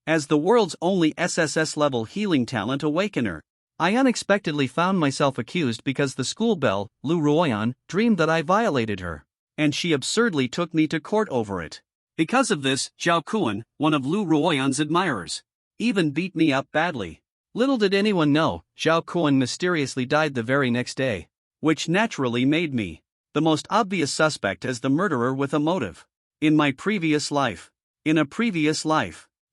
As the world's only SSS-level healing talent awakener, I unexpectedly found myself accused because the school belle, Liu Ruyan, dreamed that I violated her, and she absurdly took me to court over it. Because of this, Zhao Kuan, one of Liu Ruoyan's admirers, even beat me up badly. Little did anyone know, Zhao Kuan mysteriously died the very next day, which naturally made me the most obvious suspect as the murderer with a motive. In a previous life,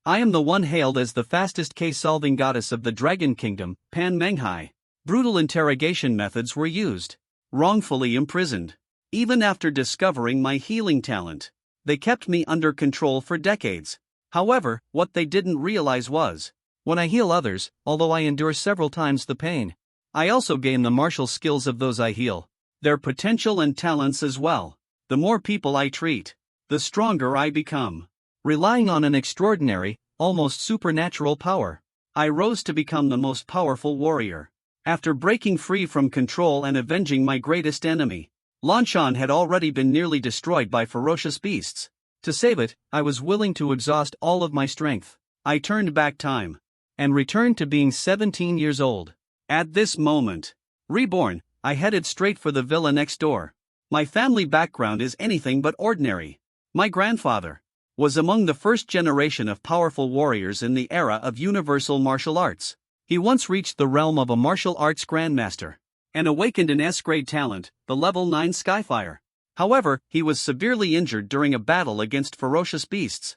I am the one hailed as the fastest case-solving goddess of the Dragon Kingdom, Pan Menghai. Brutal interrogation methods were used. Wrongfully imprisoned. Even after discovering my healing talent, they kept me under control for decades. However, what they didn't realize was, when I heal others, although I endure several times the pain, I also gain the martial skills of those I heal, their potential and talents as well. The more people I treat, the stronger I become. Relying on an extraordinary, almost supernatural power, I rose to become the most powerful warrior. After breaking free from control and avenging my greatest enemy, Lanshan had already been nearly destroyed by ferocious beasts. To save it, I was willing to exhaust all of my strength. I turned back time and returned to being 17 years old. At this moment, reborn, I headed straight for the villa next door. My family background is anything but ordinary. My grandfather was among the first generation of powerful warriors in the era of universal martial arts. He once reached the realm of a martial arts grandmaster and awakened an S-grade talent, the level 9 Skyfire. However, he was severely injured during a battle against ferocious beasts,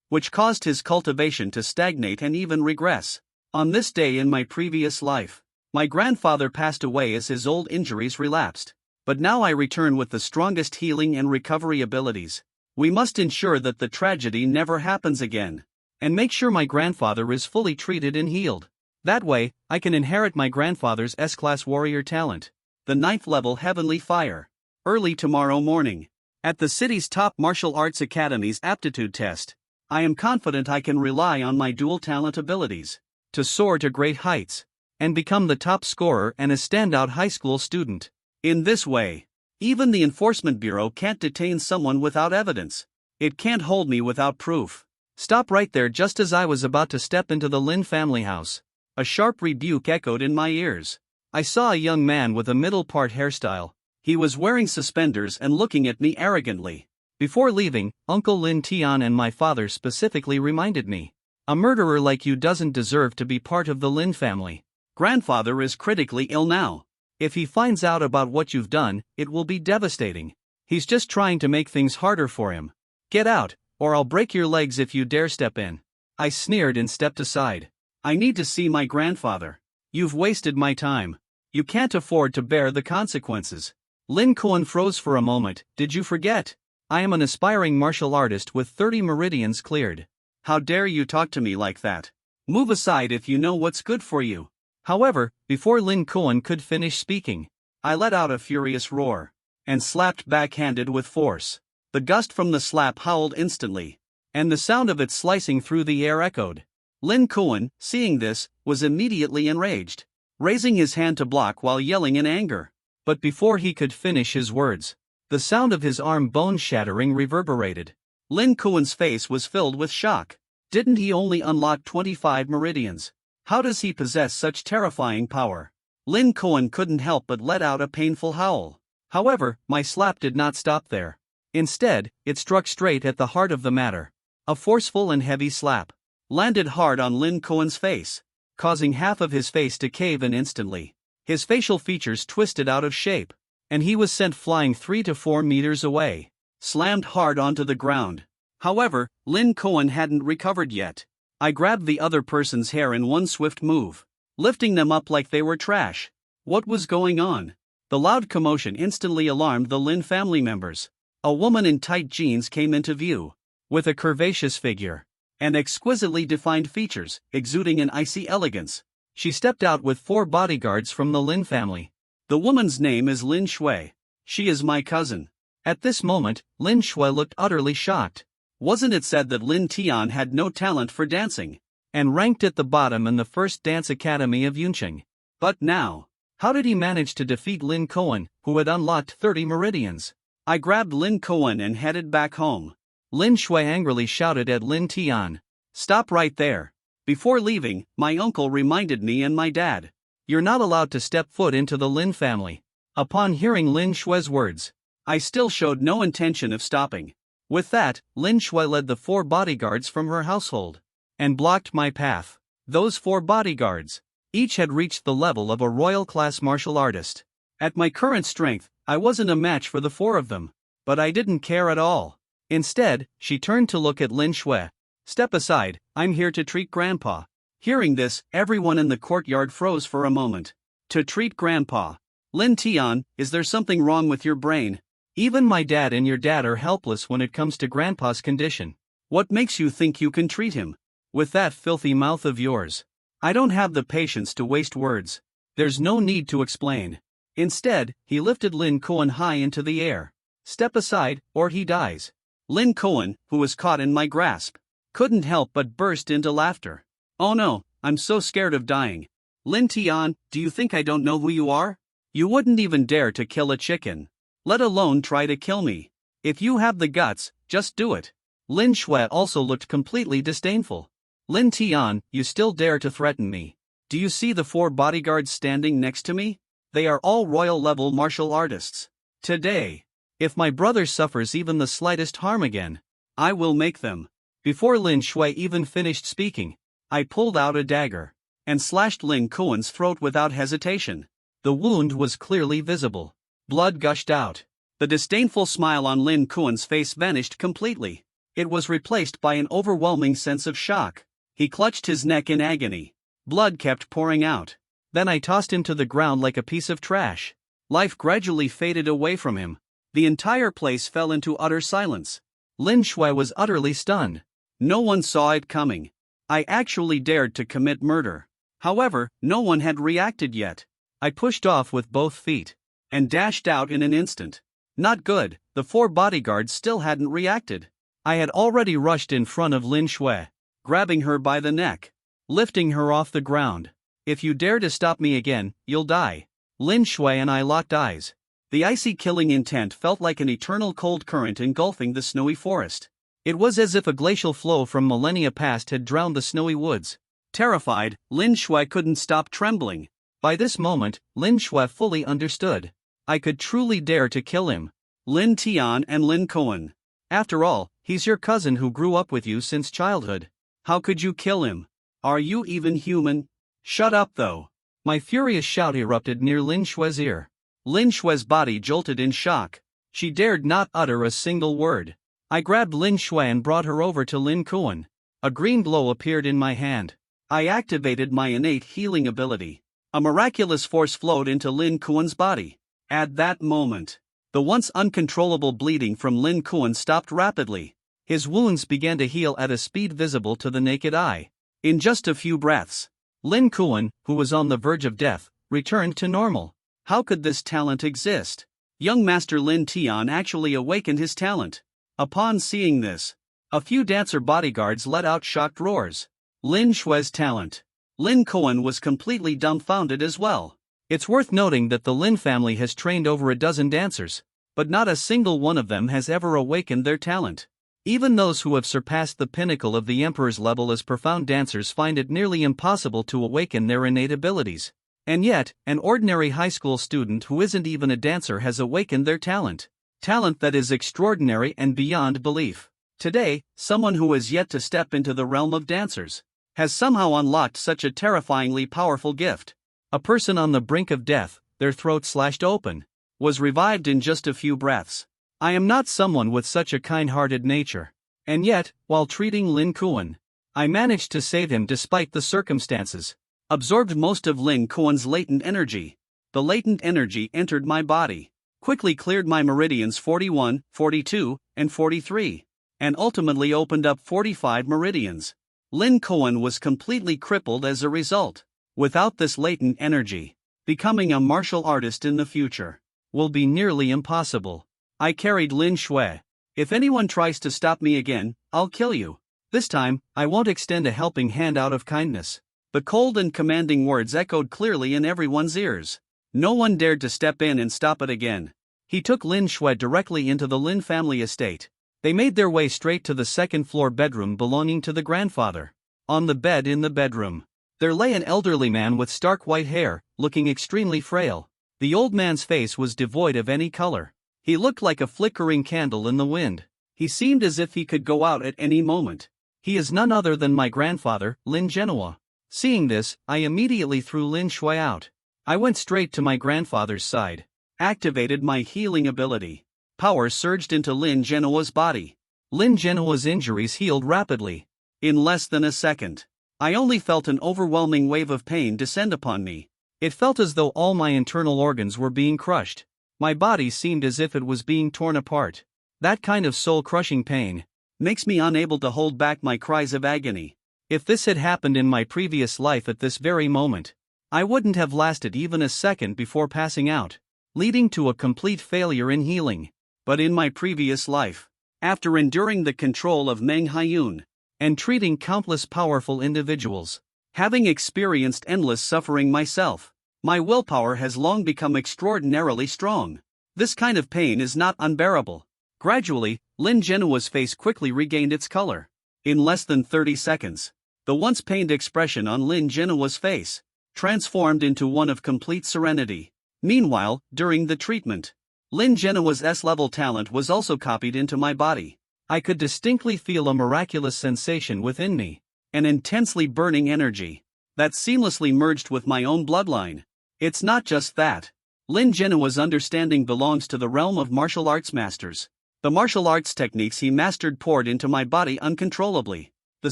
which caused his cultivation to stagnate and even regress. On this day in my previous life, my grandfather passed away as his old injuries relapsed. But now I return with the strongest healing and recovery abilities. We must ensure that the tragedy never happens again, and make sure my grandfather is fully treated and healed. That way, I can inherit my grandfather's S-class warrior talent, the 9th level Heavenly Fire. Early tomorrow morning, at the city's top martial arts academy's aptitude test, I am confident I can rely on my dual talent abilities to soar to great heights and become the top scorer and a standout high school student. In this way, even the Enforcement Bureau can't detain someone without evidence. It can't hold me without proof. Stop right there just as I was about to step into the Lin family house. A sharp rebuke echoed in my ears. I saw a young man with a middle-part hairstyle. He was wearing suspenders and looking at me arrogantly. Before leaving, Uncle Lin Tian and my father specifically reminded me, a murderer like you doesn't deserve to be part of the Lin family. Grandfather is critically ill now. If he finds out about what you've done, it will be devastating. He's just trying to make things harder for him. Get out, or I'll break your legs if you dare step in. I sneered and stepped aside. I need to see my grandfather. You've wasted my time. You can't afford to bear the consequences. Lin Kuan froze for a moment. Did you forget? I am an aspiring martial artist with 30 meridians cleared. How dare you talk to me like that? Move aside if you know what's good for you. However, before Lin Kuan could finish speaking, I let out a furious roar and slapped backhanded with force. The gust from the slap howled instantly, and the sound of it slicing through the air echoed. Lin Kuan, seeing this, was immediately enraged, raising his hand to block while yelling in anger. But before he could finish his words, the sound of his arm bone shattering reverberated. Lin Kuan's face was filled with shock. Didn't he only unlock 25 meridians? How does he possess such terrifying power? Lin Kuan couldn't help but let out a painful howl. However, my slap did not stop there. Instead, it struck straight at the heart of the matter. A forceful and heavy slap landed hard on Lin Kuan's face, causing half of his face to cave in instantly. His facial features twisted out of shape, and he was sent flying 3 to 4 meters away, slammed hard onto the ground. However, Lin Kuan hadn't recovered yet. I grabbed the other person's hair in one swift move, lifting them up like they were trash. What was going on? The loud commotion instantly alarmed the Lin family members. A woman in tight jeans came into view, with a curvaceous figure and exquisitely defined features, exuding an icy elegance. She stepped out with 4 bodyguards from the Lin family. The woman's name is Lin Shui. She is my cousin. At this moment, Lin Shui looked utterly shocked. Wasn't it said that Lin Tian had no talent for dancing, and ranked at the bottom in the first dance academy of Yunqing? But now, how did he manage to defeat Lin Kuan, who had unlocked 30 meridians? I grabbed Lin Kuan and headed back home. Lin Shui angrily shouted at Lin Tian, Stop right there. Before leaving, my uncle reminded me and my dad. You're not allowed to step foot into the Lin family. Upon hearing Lin Shui's words, I still showed no intention of stopping. With that, Lin Shui led the 4 bodyguards from her household and blocked my path. Those 4 bodyguards each had reached the level of a royal class martial artist. At my current strength, I wasn't a match for the 4 of them. But I didn't care at all. Instead, she turned to look at Lin Shui. Step aside, I'm here to treat Grandpa. Hearing this, everyone in the courtyard froze for a moment. To treat Grandpa. Lin Tian, is there something wrong with your brain? Even my dad and your dad are helpless when it comes to Grandpa's condition. What makes you think you can treat him? With that filthy mouth of yours. I don't have the patience to waste words. There's no need to explain. Instead, he lifted Lin Kuan high into the air. Step aside, or he dies. Lin Kuan, who was caught in my grasp, couldn't help but burst into laughter. Oh no, I'm so scared of dying. Lin Tian, do you think I don't know who you are? You wouldn't even dare to kill a chicken. Let alone try to kill me. If you have the guts, just do it. Lin Shui also looked completely disdainful. Lin Tian, you still dare to threaten me. Do you see the 4 bodyguards standing next to me? They are all royal-level martial artists. Today, if my brother suffers even the slightest harm again, I will make them. Before Lin Shui even finished speaking, I pulled out a dagger and slashed Lin Kuan's throat without hesitation. The wound was clearly visible. Blood gushed out. The disdainful smile on Lin Kuan's face vanished completely. It was replaced by an overwhelming sense of shock. He clutched his neck in agony. Blood kept pouring out. Then I tossed him to the ground like a piece of trash. Life gradually faded away from him. The entire place fell into utter silence. Lin Shui was utterly stunned. No one saw it coming. I actually dared to commit murder. However, no one had reacted yet. I pushed off with both feet and dashed out in an instant. Not good, the 4 bodyguards still hadn't reacted. I had already rushed in front of Lin Shui, grabbing her by the neck, lifting her off the ground. If you dare to stop me again, you'll die. Lin Shui and I locked eyes. The icy killing intent felt like an eternal cold current engulfing the snowy forest. It was as if a glacial flow from millennia past had drowned the snowy woods. Terrified, Lin Shui couldn't stop trembling. By this moment, Lin Shui fully understood. I could truly dare to kill him. Lin Tian and Lin Kuan. After all, he's your cousin who grew up with you since childhood. How could you kill him? Are you even human? Shut up though. My furious shout erupted near Lin Shui's ear. Lin Shui's body jolted in shock. She dared not utter a single word. I grabbed Lin Shui and brought her over to Lin Kuan. A green glow appeared in my hand. I activated my innate healing ability. A miraculous force flowed into Lin Kuan's body. At that moment, the once uncontrollable bleeding from Lin Kuan stopped rapidly. His wounds began to heal at a speed visible to the naked eye. In just a few breaths, Lin Kuan, who was on the verge of death, returned to normal. How could this talent exist? Young Master Lin Tian actually awakened his talent. Upon seeing this, a few dancer bodyguards let out shocked roars. Lin Shui's talent. Lin Kuan was completely dumbfounded as well. It's worth noting that the Lin family has trained over a dozen dancers, but not a single one of them has ever awakened their talent. Even those who have surpassed the pinnacle of the emperor's level as profound dancers find it nearly impossible to awaken their innate abilities. And yet, an ordinary high school student who isn't even a dancer has awakened their talent. Talent that is extraordinary and beyond belief. Today, someone who has yet to step into the realm of dancers has somehow unlocked such a terrifyingly powerful gift. A person on the brink of death, their throat slashed open, was revived in just a few breaths. I am not someone with such a kind-hearted nature. And yet, while treating Lin Kuan, I managed to save him despite the circumstances. Absorbed most of Lin Kuan's latent energy. The latent energy entered my body, quickly cleared my meridians 41, 42, and 43, and ultimately opened up 45 meridians. Lin Kuan was completely crippled as a result. Without this latent energy, becoming a martial artist in the future will be nearly impossible. I carried Lin Shui. If anyone tries to stop me again, I'll kill you. This time, I won't extend a helping hand out of kindness. The cold and commanding words echoed clearly in everyone's ears. No one dared to step in and stop it again. He took Lin Shui directly into the Lin family estate. They made their way straight to the second-floor bedroom belonging to the grandfather. On the bed in the bedroom, there lay an elderly man with stark white hair, looking extremely frail. The old man's face was devoid of any color. He looked like a flickering candle in the wind. He seemed as if he could go out at any moment. He is none other than my grandfather, Lin Genoa. Seeing this, I immediately threw Lin Shui out. I went straight to my grandfather's side, activated my healing ability. Power surged into Lin Genoa's body. Lin Genoa's injuries healed rapidly. In less than a second, I only felt an overwhelming wave of pain descend upon me. It felt as though all my internal organs were being crushed. My body seemed as if it was being torn apart. That kind of soul-crushing pain makes me unable to hold back my cries of agony. If this had happened in my previous life at this very moment, I wouldn't have lasted even a second before passing out, leading to a complete failure in healing. But in my previous life, after enduring the control of Meng Haiyun and treating countless powerful individuals, having experienced endless suffering myself, my willpower has long become extraordinarily strong. This kind of pain is not unbearable. Gradually, Lin Genoa's face quickly regained its color. In less than 30 seconds, the once pained expression on Lin Genoa's face transformed into one of complete serenity. Meanwhile, during the treatment, Lin Genoa's S-level talent was also copied into my body. I could distinctly feel a miraculous sensation within me, an intensely burning energy that seamlessly merged with my own bloodline. It's not just that. Lin Genoa's understanding belongs to the realm of martial arts masters. The martial arts techniques he mastered poured into my body uncontrollably. The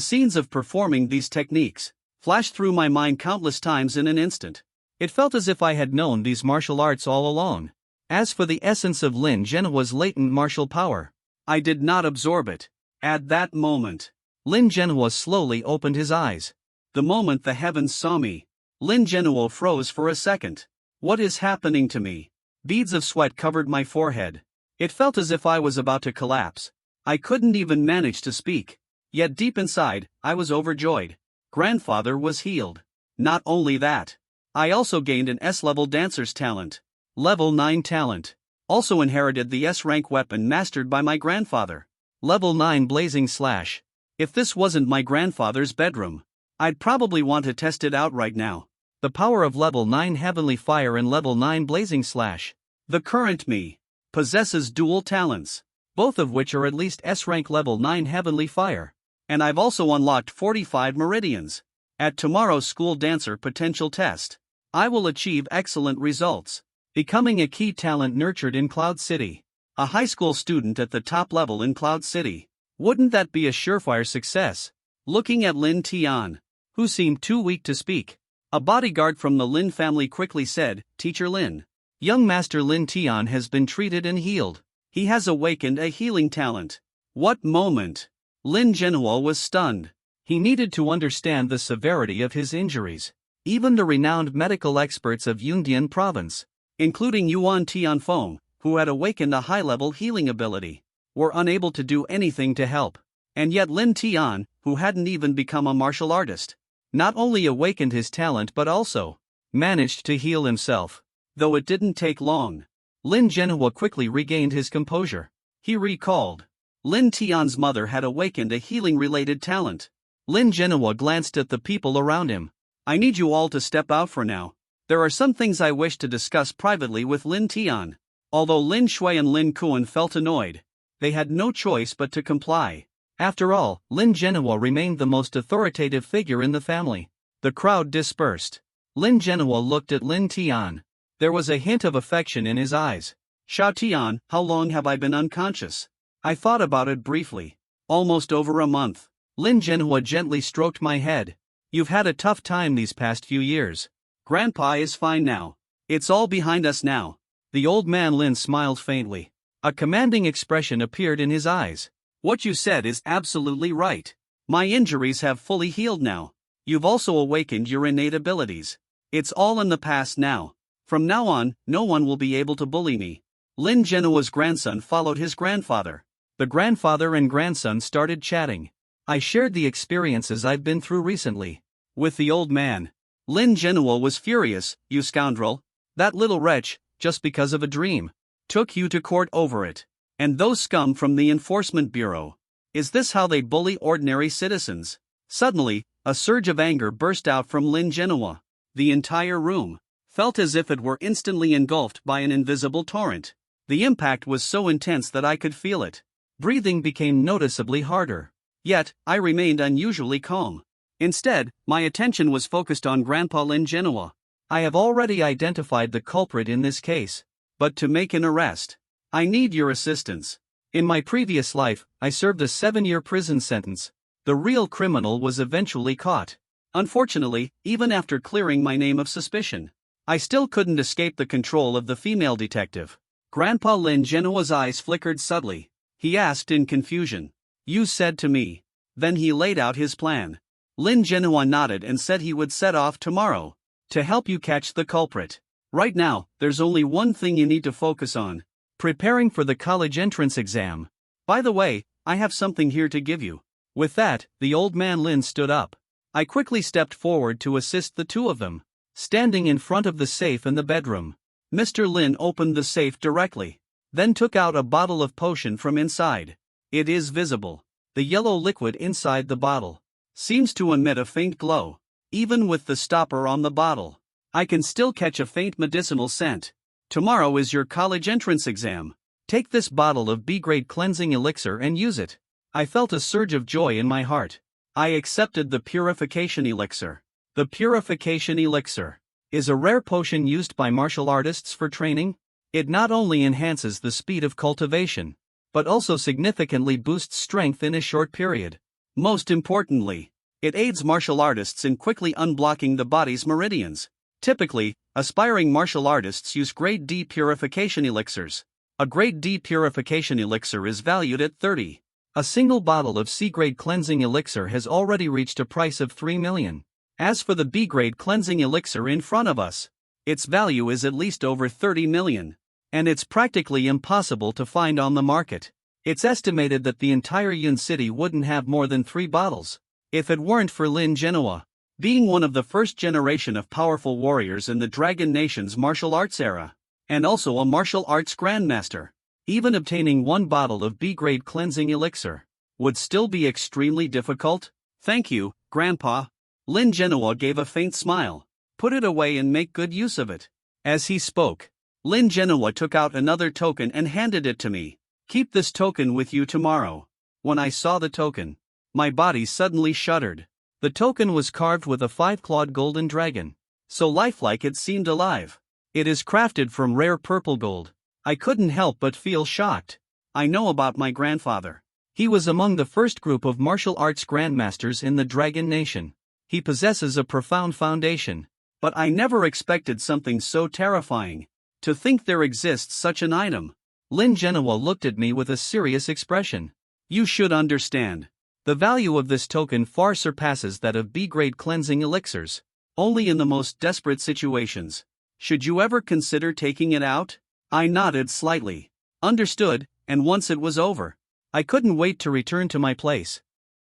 scenes of performing these techniques flashed through my mind countless times in an instant. It felt as if I had known these martial arts all along. As for the essence of Lin Genoa's latent martial power, I did not absorb it. At that moment, Lin Genoa slowly opened his eyes. The moment the heavens saw me, Lin Genoa froze for a second. What is happening to me? Beads of sweat covered my forehead. It felt as if I was about to collapse. I couldn't even manage to speak. Yet deep inside, I was overjoyed. Grandfather was healed. Not only that, I also gained an S-level dancer's talent. Level 9 talent. Also inherited the S-rank weapon mastered by my grandfather. Level 9 blazing slash. If this wasn't my grandfather's bedroom, I'd probably want to test it out right now. The power of level 9 heavenly fire and level 9 blazing slash. The current me possesses dual talents, both of which are at least S-rank level 9 heavenly fire. And I've also unlocked 45 meridians. At tomorrow's school dancer potential test, I will achieve excellent results, becoming a key talent nurtured in Cloud City. A high school student at the top level in Cloud City. Wouldn't that be a surefire success? Looking at Lin Tian, who seemed too weak to speak, a bodyguard from the Lin family quickly said, "Teacher Lin, young Master Lin Tian has been treated and healed. He has awakened a healing talent." What moment? Lin Genoa was stunned. He needed to understand the severity of his injuries. Even the renowned medical experts of Yundian province, including Yuan Tianfeng, who had awakened a high-level healing ability, were unable to do anything to help. And yet Lin Tian, who hadn't even become a martial artist, not only awakened his talent but also managed to heal himself. Though it didn't take long, Lin Genoa quickly regained his composure. He recalled, Lin Tian's mother had awakened a healing-related talent. Lin Genoa glanced at the people around him. I need you all to step out for now. There are some things I wish to discuss privately with Lin Tian. Although Lin Shui and Lin Kuan felt annoyed, they had no choice but to comply. After all, Lin Genoa remained the most authoritative figure in the family. The crowd dispersed. Lin Genoa looked at Lin Tian. There was a hint of affection in his eyes. Xiao Tian, how long have I been unconscious? I thought about it briefly. Almost over a month. Lin Genoa gently stroked my head. You've had a tough time these past few years. Grandpa is fine now. It's all behind us now. The old man Lin smiled faintly. A commanding expression appeared in his eyes. What you said is absolutely right. My injuries have fully healed now. You've also awakened your innate abilities. It's all in the past now. From now on, no one will be able to bully me. Lin Genoa's grandson followed his grandfather. The grandfather and grandson started chatting. I shared the experiences I've been through recently with the old man. Lin Genoa was furious. You scoundrel. That little wretch, just because of a dream, took you to court over it. And those scum from the Enforcement Bureau. Is this how they bully ordinary citizens? Suddenly, a surge of anger burst out from Lin Genoa. The entire room felt as if it were instantly engulfed by an invisible torrent. The impact was so intense that I could feel it. Breathing became noticeably harder. Yet, I remained unusually calm. Instead, my attention was focused on Grandpa Lin Genoa. I have already identified the culprit in this case. But to make an arrest, I need your assistance. In my previous life, I served a 7-year prison sentence. The real criminal was eventually caught. Unfortunately, even after clearing my name of suspicion, I still couldn't escape the control of the female detective. Grandpa Lin Genoa's eyes flickered subtly. He asked in confusion. You said to me. Then he laid out his plan. Lin Genoa nodded and said he would set off tomorrow to help you catch the culprit. Right now, there's only one thing you need to focus on: preparing for the college entrance exam. By the way, I have something here to give you. With that, the old man Lin stood up. I quickly stepped forward to assist the two of them. Standing in front of the safe in the bedroom, Mr. Lin opened the safe directly, then took out a bottle of potion from inside. It is visible. The yellow liquid inside the bottle seems to emit a faint glow. Even with the stopper on the bottle, I can still catch a faint medicinal scent. Tomorrow is your college entrance exam. Take this bottle of B-grade cleansing elixir and use it. I felt a surge of joy in my heart. I accepted the purification elixir. The purification elixir is a rare potion used by martial artists for training. It not only enhances the speed of cultivation, but also significantly boosts strength in a short period. Most importantly, it aids martial artists in quickly unblocking the body's meridians. Typically, aspiring martial artists use grade D purification elixirs. A grade D purification elixir is valued at 30. A single bottle of C-grade cleansing elixir has already reached a price of 3 million. As for the B-grade cleansing elixir in front of us, its value is at least over 30 million. And it's practically impossible to find on the market. It's estimated that the entire Yun City wouldn't have more than 3 bottles. If it weren't for Lin Genoa being one of the first generation of powerful warriors in the Dragon Nation's martial arts era, and also a martial arts grandmaster, even obtaining 1 bottle of B-grade cleansing elixir would still be extremely difficult. Thank you, Grandpa. Lin Genoa gave a faint smile. Put it away and make good use of it. As he spoke, Lin Genoa took out another token and handed it to me. Keep this token with you tomorrow. When I saw the token, my body suddenly shuddered. The token was carved with a 5-clawed golden dragon, so lifelike it seemed alive. It is crafted from rare purple gold. I couldn't help but feel shocked. I know about my grandfather. He was among the first group of martial arts grandmasters in the Dragon Nation. He possesses a profound foundation. But I never expected something so terrifying. To think there exists such an item. Lin Genoa looked at me with a serious expression. You should understand. The value of this token far surpasses that of B-grade cleansing elixirs. Only in the most desperate situations. Should you ever consider taking it out? I nodded slightly. Understood, and once it was over, I couldn't wait to return to my place.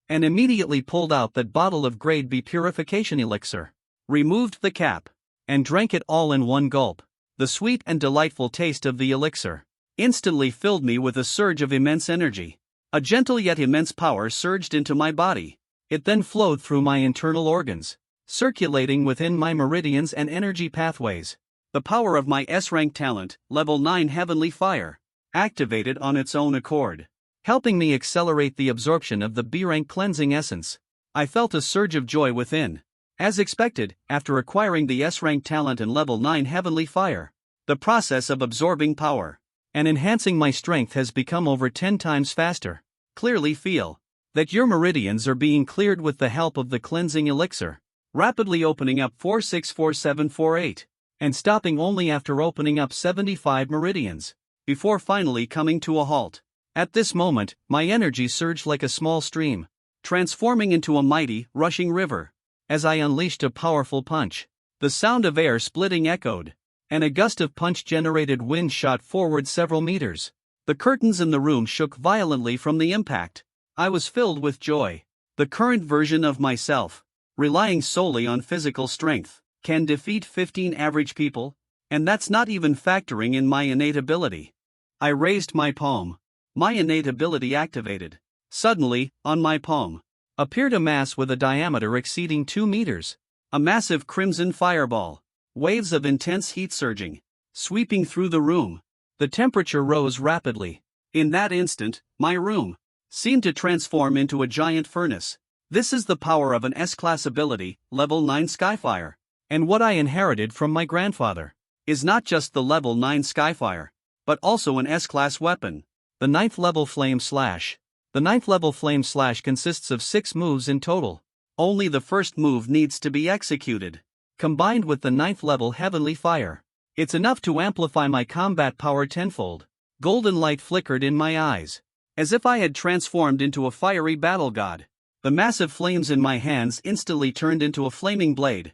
And immediately pulled out that bottle of grade B purification elixir, removed the cap, and drank it all in one gulp. The sweet and delightful taste of the elixir instantly filled me with a surge of immense energy. A gentle yet immense power surged into my body. It then flowed through my internal organs, circulating within my meridians and energy pathways. The power of my S-rank talent, level 9 Heavenly Fire, activated on its own accord, helping me accelerate the absorption of the B-rank cleansing essence. I felt a surge of joy within. As expected, after acquiring the S-rank talent and level 9 Heavenly Fire, the process of absorbing power and enhancing my strength has become over 10 times faster. Clearly feel that your meridians are being cleared with the help of the cleansing elixir, rapidly opening up 464748, and stopping only after opening up 75 meridians, before finally coming to a halt. At this moment, my energy surged like a small stream, transforming into a mighty, rushing river. As I unleashed a powerful punch, the sound of air splitting echoed, and a gust of punch-generated wind shot forward several meters. The curtains in the room shook violently from the impact. I was filled with joy. The current version of myself, relying solely on physical strength, can defeat 15 average people, and that's not even factoring in my innate ability. I raised my palm, My innate ability activated. Suddenly, on my palm, appeared a mass with a diameter exceeding 2 meters. A massive crimson fireball. Waves of intense heat surging, sweeping through the room. The temperature rose rapidly. In that instant, my room seemed to transform into a giant furnace. This is the power of an S-class ability, level 9 Skyfire. And what I inherited from my grandfather is not just the level 9 Skyfire, but also an S-class weapon, the 9th level Flame Slash. The 9th level Flame Slash consists of 6 moves in total. Only the first move needs to be executed. Combined with the 9th level Heavenly Fire, it's enough to amplify my combat power tenfold. Golden light flickered in my eyes, as if I had transformed into a fiery battle god. The massive flames in my hands instantly turned into a flaming blade.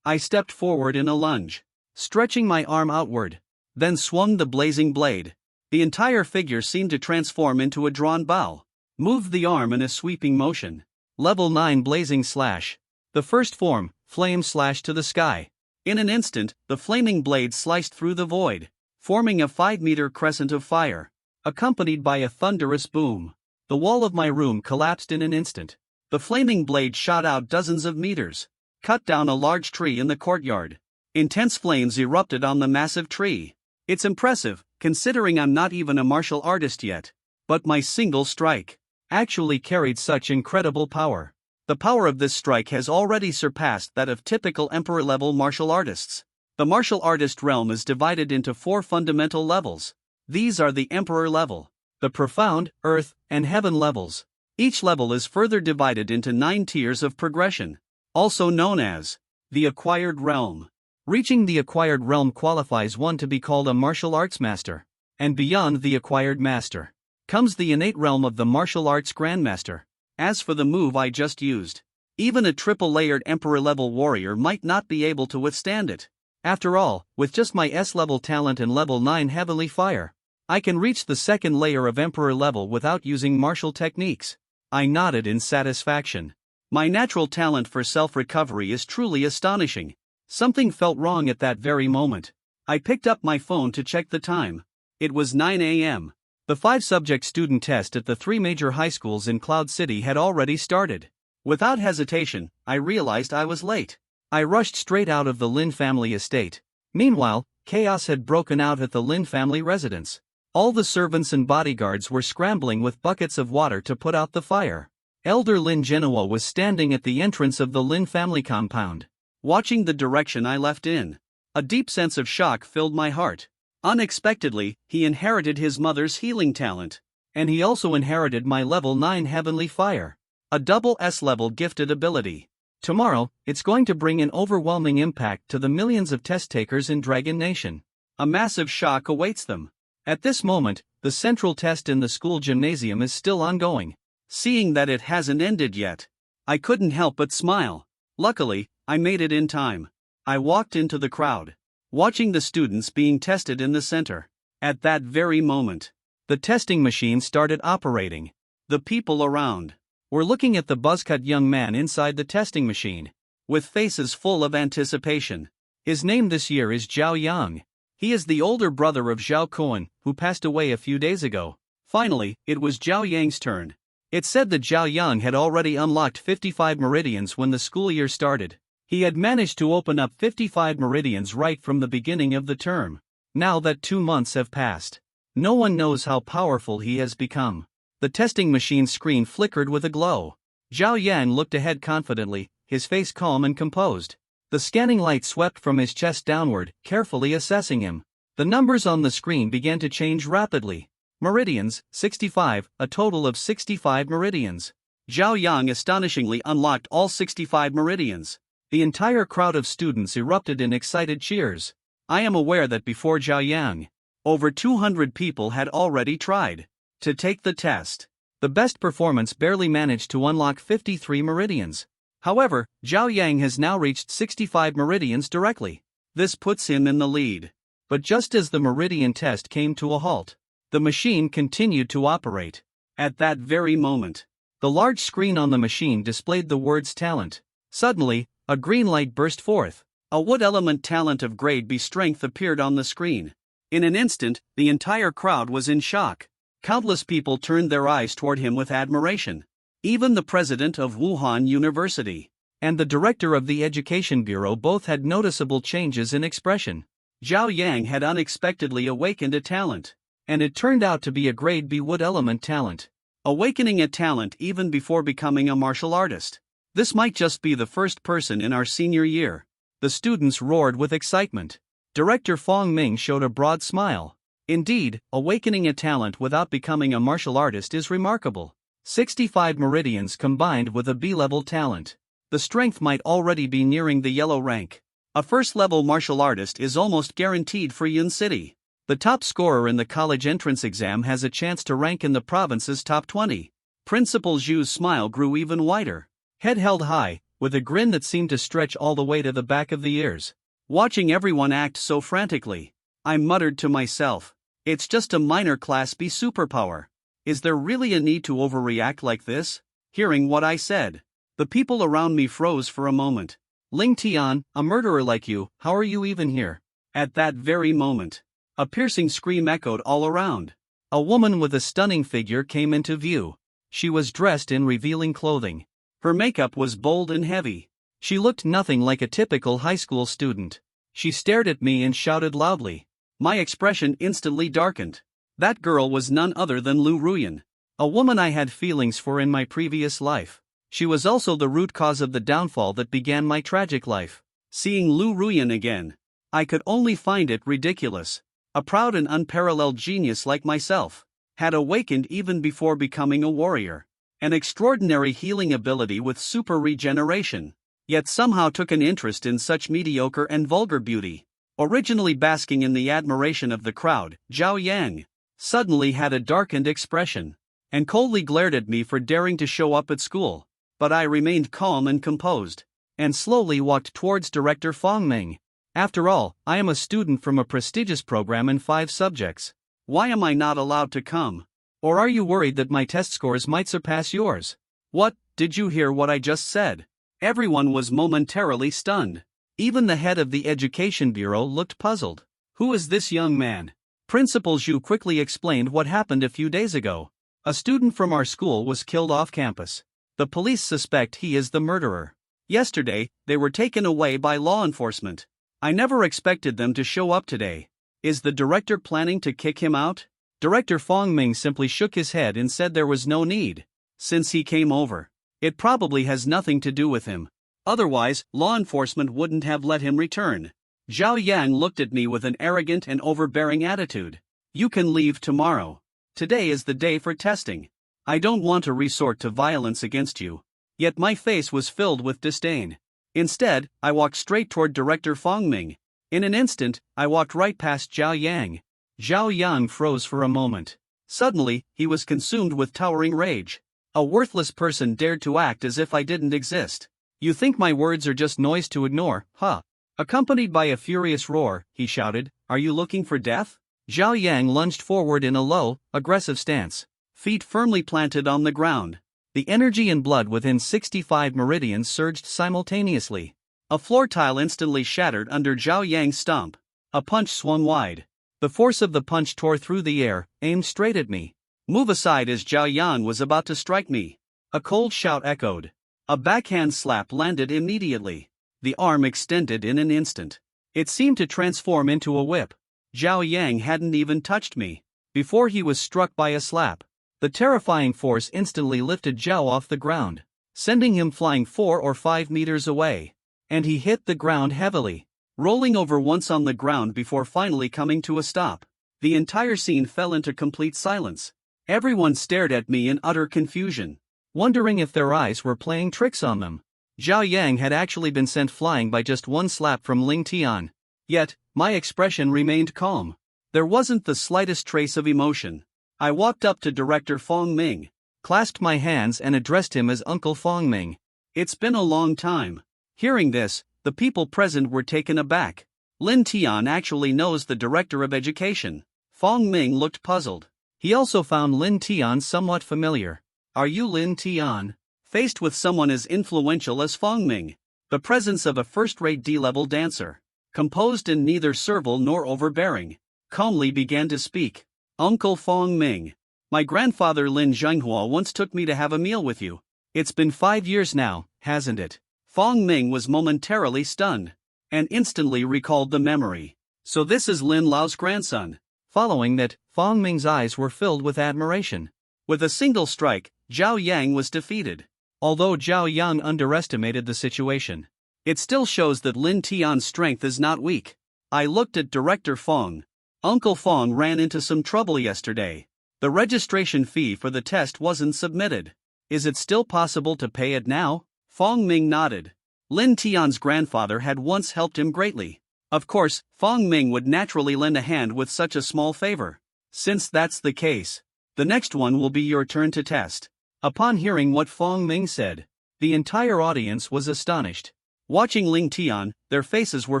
I stepped forward in a lunge, stretching my arm outward, then swung the blazing blade. The entire figure seemed to transform into a drawn bow. Moved the arm in a sweeping motion. Level 9 Blazing Slash. The first form, Flame Slash to the sky. In an instant, the flaming blade sliced through the void, forming a 5-meter crescent of fire, accompanied by a thunderous boom. The wall of my room collapsed in an instant. The flaming blade shot out dozens of meters, cut down a large tree in the courtyard. Intense flames erupted on the massive tree. It's impressive, considering I'm not even a martial artist yet. But my single strike actually carried such incredible power. The power of this strike has already surpassed that of typical Emperor-level martial artists. The martial artist realm is divided into 4 fundamental levels. These are the Emperor level, the Profound, Earth, and Heaven levels. Each level is further divided into 9 tiers of progression, also known as the Acquired Realm. Reaching the Acquired Realm qualifies one to be called a martial arts master, and beyond the Acquired Master comes the innate realm of the martial arts Grandmaster. As for the move I just used, even a triple-layered Emperor-level warrior might not be able to withstand it. After all, with just my S-level talent and level 9 Heavenly Fire, I can reach the second layer of Emperor level without using martial techniques. I nodded in satisfaction. My natural talent for self-recovery is truly astonishing. Something felt wrong at that very moment. I picked up my phone to check the time. It was 9 a.m. The 5-subject student test at the 3 major high schools in Cloud City had already started. Without hesitation, I realized I was late. I rushed straight out of the Lin family estate. Meanwhile, chaos had broken out at the Lin family residence. All the servants and bodyguards were scrambling with buckets of water to put out the fire. Elder Lin Genoa was standing at the entrance of the Lin family compound, watching the direction I left in. A deep sense of shock filled my heart. Unexpectedly, he inherited his mother's healing talent. And he also inherited my level 9 Heavenly Fire, a double S-level gifted ability. Tomorrow, it's going to bring an overwhelming impact to the millions of test takers in Dragon Nation. A massive shock awaits them. At this moment, the central test in the school gymnasium is still ongoing. Seeing that it hasn't ended yet, I couldn't help but smile. Luckily, I made it in time. I walked into the crowd, watching the students being tested in the center. At that very moment, the testing machine started operating. The people around were looking at the buzzcut young man inside the testing machine, with faces full of anticipation. His name this year is Zhao Yang. He is the older brother of Zhao Kuan, who passed away a few days ago. Finally, it was Zhao Yang's turn. It said that Zhao Yang had already unlocked 55 meridians when the school year started. He had managed to open up 55 meridians right from the beginning of the term. Now that 2 months have passed, no one knows how powerful he has become. The testing machine's screen flickered with a glow. Zhao Yang looked ahead confidently, his face calm and composed. The scanning light swept from his chest downward, carefully assessing him. The numbers on the screen began to change rapidly. Meridians, 65, a total of 65 meridians. Zhao Yang astonishingly unlocked all 65 meridians. The entire crowd of students erupted in excited cheers. I am aware that before Zhao Yang, over 200 people had already tried to take the test. The best performance barely managed to unlock 53 meridians. However, Zhao Yang has now reached 65 meridians directly. This puts him in the lead. But just as the meridian test came to a halt, the machine continued to operate. At that very moment, the large screen on the machine displayed the words talent. Suddenly, a green light burst forth. A wood element talent of grade B strength appeared on the screen. In an instant, the entire crowd was in shock. Countless people turned their eyes toward him with admiration. Even the president of Wuhan University and the director of the Education Bureau both had noticeable changes in expression. Zhao Yang had unexpectedly awakened a talent, and it turned out to be a grade B wood element talent. Awakening a talent even before becoming a martial artist. This might just be the first person in our senior year. The students roared with excitement. Director Fong Ming showed a broad smile. Indeed, awakening a talent without becoming a martial artist is remarkable. 65 meridians combined with a B-level talent. The strength might already be nearing the yellow rank. A first-level martial artist is almost guaranteed for Yun City. The top scorer in the college entrance exam has a chance to rank in the province's top 20. Principal Zhu's smile grew even wider. Head held high, with a grin that seemed to stretch all the way to the back of the ears. Watching everyone act so frantically, I muttered to myself, it's just a minor Class B superpower. Is there really a need to overreact like this? Hearing what I said, the people around me froze for a moment. Ling Tian, a murderer like you, how are you even here? At that very moment, a piercing scream echoed all around. A woman with a stunning figure came into view. She was dressed in revealing clothing. Her makeup was bold and heavy. She looked nothing like a typical high school student. She stared at me and shouted loudly. My expression instantly darkened. That girl was none other than Liu Ruyan, a woman I had feelings for in my previous life. She was also the root cause of the downfall that began my tragic life. Seeing Liu Ruyan again, I could only find it ridiculous. A proud and unparalleled genius like myself had awakened even before becoming a warrior. An extraordinary healing ability with super regeneration, yet somehow took an interest in such mediocre and vulgar beauty. Originally basking in the admiration of the crowd, Zhao Yang suddenly had a darkened expression, and coldly glared at me for daring to show up at school. But I remained calm and composed, and slowly walked towards Director Fong Ming. After all, I am a student from a prestigious program in 5 subjects. Why am I not allowed to come? Or are you worried that my test scores might surpass yours? What, did you hear what I just said? Everyone was momentarily stunned. Even the head of the Education Bureau looked puzzled. Who is this young man? Principal Zhu quickly explained what happened a few days ago. A student from our school was killed off campus. The police suspect he is the murderer. Yesterday, they were taken away by law enforcement. I never expected them to show up today. Is the director planning to kick him out? Director Fong Ming simply shook his head and said there was no need. Since he came over, it probably has nothing to do with him. Otherwise, law enforcement wouldn't have let him return. Zhao Yang looked at me with an arrogant and overbearing attitude. You can leave tomorrow. Today is the day for testing. I don't want to resort to violence against you. Yet my face was filled with disdain. Instead, I walked straight toward Director Fong Ming. In an instant, I walked right past Zhao Yang. Zhao Yang froze for a moment. Suddenly, he was consumed with towering rage. A worthless person dared to act as if I didn't exist. You think my words are just noise to ignore, huh? Accompanied by a furious roar, he shouted, are you looking for death? Zhao Yang lunged forward in a low, aggressive stance, feet firmly planted on the ground. The energy and blood within 65 meridians surged simultaneously. A floor tile instantly shattered under Zhao Yang's stomp. A punch swung wide. The force of the punch tore through the air, aimed straight at me. Move aside as Zhao Yang was about to strike me. A cold shout echoed. A backhand slap landed immediately. The arm extended in an instant. It seemed to transform into a whip. Zhao Yang hadn't even touched me before he was struck by a slap. The terrifying force instantly lifted Zhao off the ground, sending him flying 4 or 5 meters away. And he hit the ground heavily, rolling over once on the ground before finally coming to a stop. The entire scene fell into complete silence. Everyone stared at me in utter confusion, wondering if their eyes were playing tricks on them. Zhao Yang had actually been sent flying by just one slap from Ling Tian. Yet, my expression remained calm. There wasn't the slightest trace of emotion. I walked up to Director Fong Ming, clasped my hands and addressed him as Uncle Fong Ming. It's been a long time. Hearing this, the people present were taken aback. Lin Tian actually knows the director of education. Fong Ming looked puzzled. He also found Lin Tian somewhat familiar. Are you Lin Tian? Faced with someone as influential as Fong Ming, the presence of a first-rate D-level dancer, composed and neither servile nor overbearing, calmly began to speak. Uncle Fong Ming, My grandfather Lin Zhenghua once took me to have a meal with you. It's been 5 years now, hasn't it? Fong Ming was momentarily stunned, and instantly recalled the memory. So this is Lin Lao's grandson. Following that, Fong Ming's eyes were filled with admiration. With a single strike, Zhao Yang was defeated. Although Zhao Yang underestimated the situation, it still shows that Lin Tian's strength is not weak. I looked at Director Fong. Uncle Fong ran into some trouble yesterday. The registration fee for the test wasn't submitted. Is it still possible to pay it now? Fong Ming nodded. Lin Tian's grandfather had once helped him greatly. Of course, Fong Ming would naturally lend a hand with such a small favor. Since that's the case, the next one will be your turn to test. Upon hearing what Fong Ming said, the entire audience was astonished. Watching Lin Tian, their faces were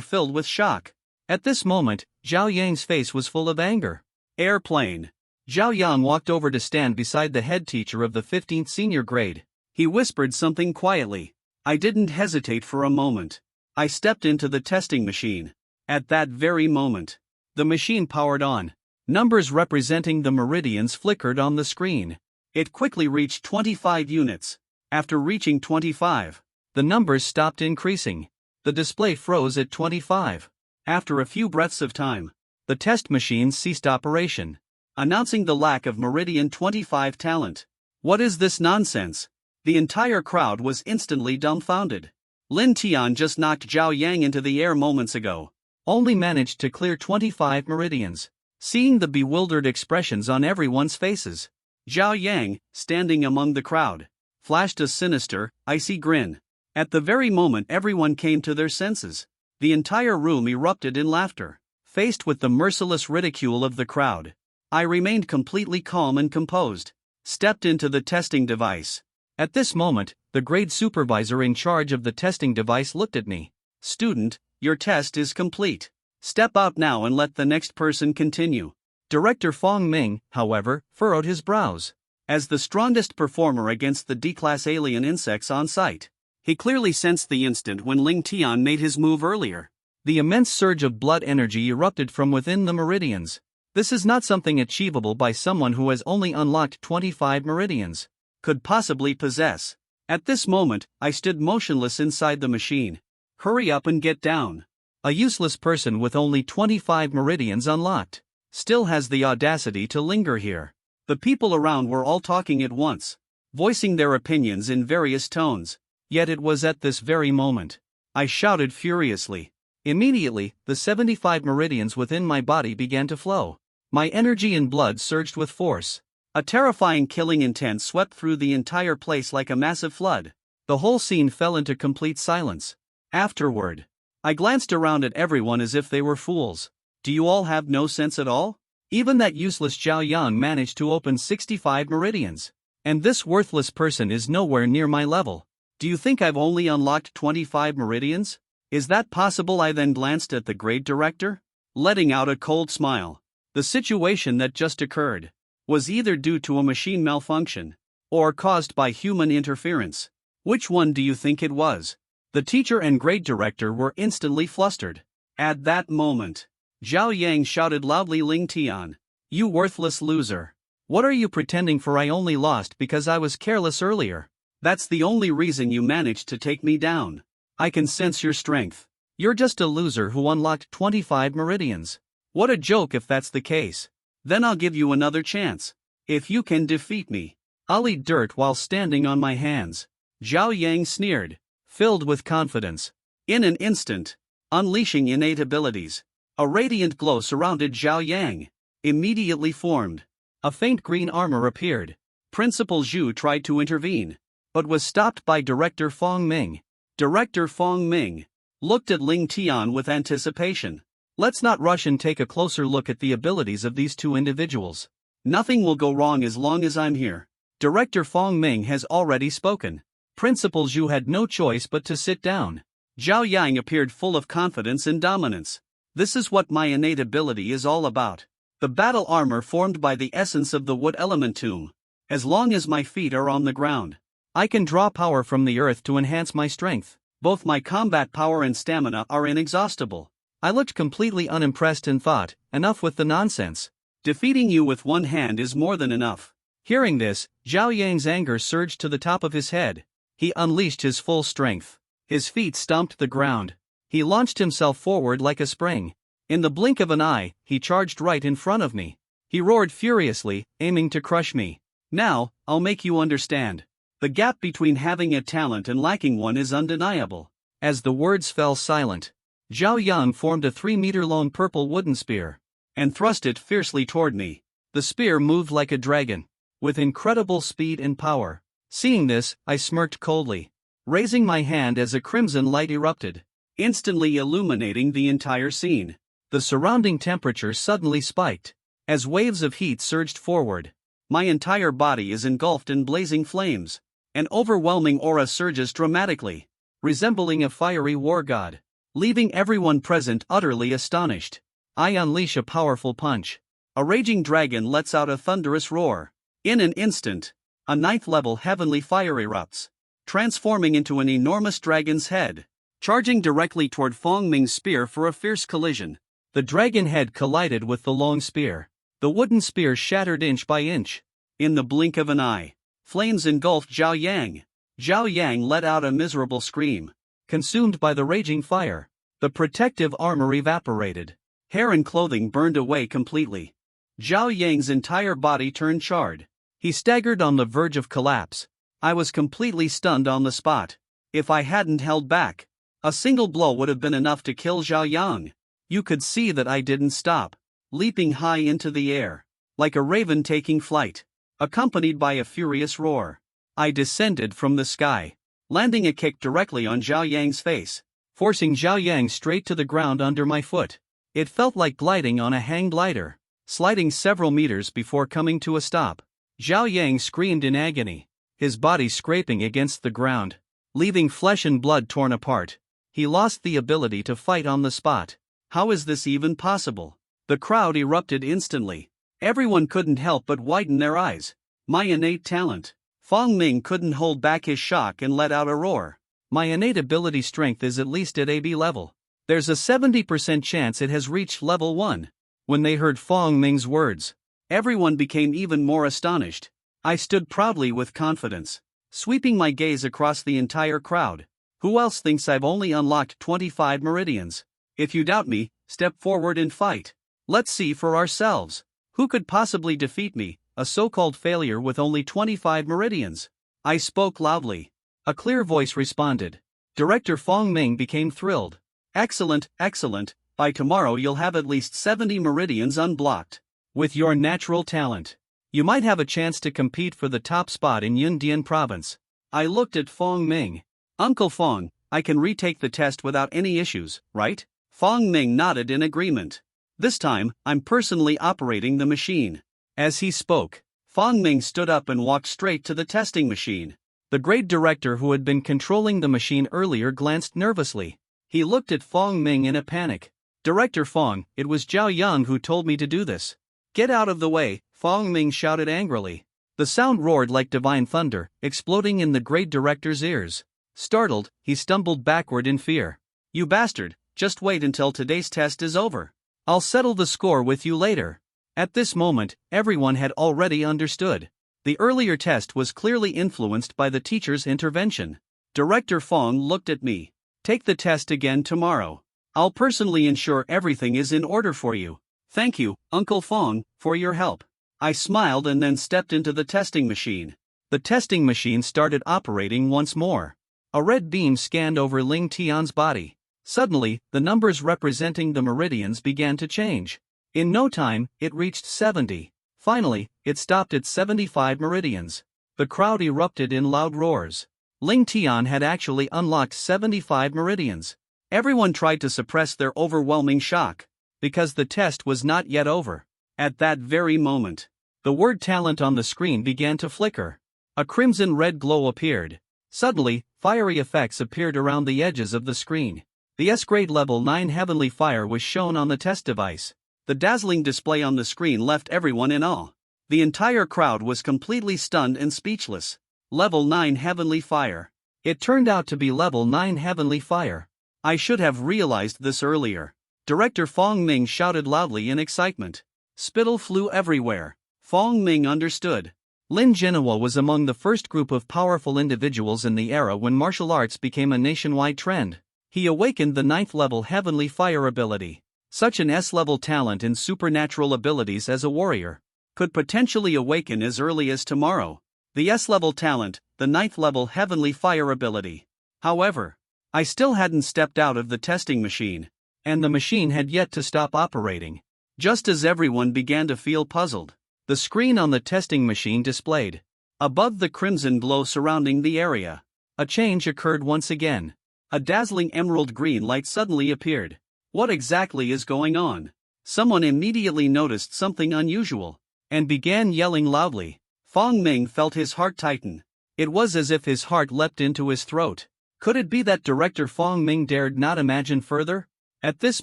filled with shock. At this moment, Zhao Yang's face was full of anger. Airplane. Zhao Yang walked over to stand beside the head teacher of the 15th senior grade. He whispered something quietly. I didn't hesitate for a moment. I stepped into the testing machine. At that very moment, the machine powered on. Numbers representing the meridians flickered on the screen. It quickly reached 25 units. After reaching 25, the numbers stopped increasing. The display froze at 25. After a few breaths of time, the test machine ceased operation, announcing the lack of Meridian 25 talent. What is this nonsense? The entire crowd was instantly dumbfounded. Lin Tian just knocked Zhao Yang into the air moments ago. Only managed to clear 25 meridians. Seeing the bewildered expressions on everyone's faces, Zhao Yang, standing among the crowd, flashed a sinister, icy grin. At the very moment everyone came to their senses, the entire room erupted in laughter. Faced with the merciless ridicule of the crowd, I remained completely calm and composed. Stepped into the testing device. At this moment, the grade supervisor in charge of the testing device looked at me. Student, your test is complete. Step out now and let the next person continue. Director Fong Ming, however, furrowed his brows. As the strongest performer against the D-class alien insects on site, he clearly sensed the instant when Lin Tian made his move earlier. The immense surge of blood energy erupted from within the meridians. This is not something achievable by someone who has only unlocked 25 meridians. Could possibly possess. At this moment, I stood motionless inside the machine. Hurry up and get down. A useless person with only 25 meridians unlocked still has the audacity to linger here. The people around were all talking at once, voicing their opinions in various tones. Yet it was at this very moment I shouted furiously. Immediately, the 75 meridians within my body began to flow. My energy and blood surged with force. A terrifying killing intent swept through the entire place like a massive flood. The whole scene fell into complete silence. Afterward, I glanced around at everyone as if they were fools. Do you all have no sense at all? Even that useless Zhao Yang managed to open 65 meridians. And this worthless person is nowhere near my level. Do you think I've only unlocked 25 meridians? Is that possible? I then glanced at the grade director, letting out a cold smile. The situation that just occurred was either due to a machine malfunction or caused by human interference. Which one do you think it was? The teacher and grade director were instantly flustered. At that moment, Zhao Yang shouted loudly, Lin Tian, you worthless loser. What are you pretending for? I only lost because I was careless earlier. That's the only reason you managed to take me down. I can sense your strength. You're just a loser who unlocked 25 meridians. What a joke if that's the case. Then I'll give you another chance. If you can defeat me, I'll eat dirt while standing on my hands. Zhao Yang sneered, filled with confidence. In an instant, unleashing innate abilities, a radiant glow surrounded Zhao Yang. Immediately formed. A faint green armor appeared. Principal Zhu tried to intervene, but was stopped by Director Fong Ming. Director Fong Ming looked at Lin Tian with anticipation. Let's not rush and take a closer look at the abilities of these two individuals. Nothing will go wrong as long as I'm here. Director Fong Ming has already spoken. Principal Zhu had no choice but to sit down. Zhao Yang appeared full of confidence and dominance. This is what my innate ability is all about. The battle armor formed by the essence of the wood elementum. As long as my feet are on the ground, I can draw power from the earth to enhance my strength. Both my combat power and stamina are inexhaustible. I looked completely unimpressed and thought, enough with the nonsense. Defeating you with one hand is more than enough. Hearing this, Zhao Yang's anger surged to the top of his head. He unleashed his full strength. His feet stomped the ground. He launched himself forward like a spring. In the blink of an eye, he charged right in front of me. He roared furiously, aiming to crush me. Now, I'll make you understand. The gap between having a talent and lacking one is undeniable. As the words fell silent, Zhao Yang formed a 3-meter-long purple wooden spear and thrust it fiercely toward me. The spear moved like a dragon, with incredible speed and power. Seeing this, I smirked coldly, raising my hand as a crimson light erupted, instantly illuminating the entire scene. The surrounding temperature suddenly spiked. As waves of heat surged forward, my entire body is engulfed in blazing flames. An overwhelming aura surges dramatically, resembling a fiery war god, leaving everyone present utterly astonished. I unleash a powerful punch. A raging dragon lets out a thunderous roar. In an instant, a 9th-level heavenly fire erupts, transforming into an enormous dragon's head, charging directly toward Fong Ming's spear for a fierce collision. The dragon head collided with the long spear. The wooden spear shattered inch by inch. In the blink of an eye, flames engulfed Zhao Yang. Zhao Yang let out a miserable scream. Consumed by the raging fire, the protective armor evaporated. Hair and clothing burned away completely. Zhao Yang's entire body turned charred. He staggered on the verge of collapse. I was completely stunned on the spot. If I hadn't held back, a single blow would have been enough to kill Zhao Yang. You could see that I didn't stop, leaping high into the air, like a raven taking flight, accompanied by a furious roar. I descended from the sky, landing a kick directly on Zhao Yang's face, forcing Zhao Yang straight to the ground under my foot. It felt like gliding on a hang glider, sliding several meters before coming to a stop. Zhao Yang screamed in agony, his body scraping against the ground, leaving flesh and blood torn apart. He lost the ability to fight on the spot. How is this even possible? The crowd erupted instantly. Everyone couldn't help but widen their eyes. My innate talent. Fong Ming couldn't hold back his shock and let out a roar. My innate ability strength is at least at AB level. There's a 70% chance it has reached level 1. When they heard Fong Ming's words, everyone became even more astonished. I stood proudly with confidence, sweeping my gaze across the entire crowd. Who else thinks I've only unlocked 25 meridians? If you doubt me, step forward and fight. Let's see for ourselves. Who could possibly defeat me, a so-called failure with only 25 meridians? I spoke loudly. A clear voice responded. Director Fong Ming became thrilled. Excellent, excellent. By tomorrow you'll have at least 70 meridians unblocked. With your natural talent, you might have a chance to compete for the top spot in Yundian province. I looked at Fong Ming. Uncle Fong, I can retake the test without any issues, right? Fong Ming nodded in agreement. This time, I'm personally operating the machine. As he spoke, Fong Ming stood up and walked straight to the testing machine. The grade director who had been controlling the machine earlier glanced nervously. He looked at Fong Ming in a panic. Director Fong, it was Zhao Yang who told me to do this. Get out of the way, Fong Ming shouted angrily. The sound roared like divine thunder, exploding in the grade director's ears. Startled, he stumbled backward in fear. You bastard, just wait until today's test is over. I'll settle the score with you later. At this moment, everyone had already understood. The earlier test was clearly influenced by the teacher's intervention. Director Fong looked at me. Take the test again tomorrow. I'll personally ensure everything is in order for you. Thank you, Uncle Fong, for your help. I smiled and then stepped into the testing machine. The testing machine started operating once more. A red beam scanned over Ling Tian's body. Suddenly, the numbers representing the meridians began to change. In no time, it reached 70. Finally, it stopped at 75 meridians. The crowd erupted in loud roars. Ling Tian had actually unlocked 75 meridians. Everyone tried to suppress their overwhelming shock, because the test was not yet over. At that very moment, the word talent on the screen began to flicker. A crimson-red glow appeared. Suddenly, fiery effects appeared around the edges of the screen. The S-grade level 9 heavenly fire was shown on the test device. The dazzling display on the screen left everyone in awe. The entire crowd was completely stunned and speechless. Level 9 heavenly fire. It turned out to be level 9 heavenly fire. I should have realized this earlier. Director Fong Ming shouted loudly in excitement. Spittle flew everywhere. Fong Ming understood. Lin Jinhua was among the first group of powerful individuals in the era when martial arts became a nationwide trend. He awakened the 9th level Heavenly Fire ability. Such an S-level talent in supernatural abilities as a warrior could potentially awaken as early as tomorrow. The S-level talent, the 9th level Heavenly Fire ability. However, I still hadn't stepped out of the testing machine, and the machine had yet to stop operating. Just as everyone began to feel puzzled, the screen on the testing machine displayed. Above the crimson glow surrounding the area, a change occurred once again. A dazzling emerald green light suddenly appeared. What exactly is going on? Someone immediately noticed something unusual and began yelling loudly. Fong Ming felt his heart tighten. It was as if his heart leapt into his throat. Could it be that Director Fong Ming dared not imagine further? At this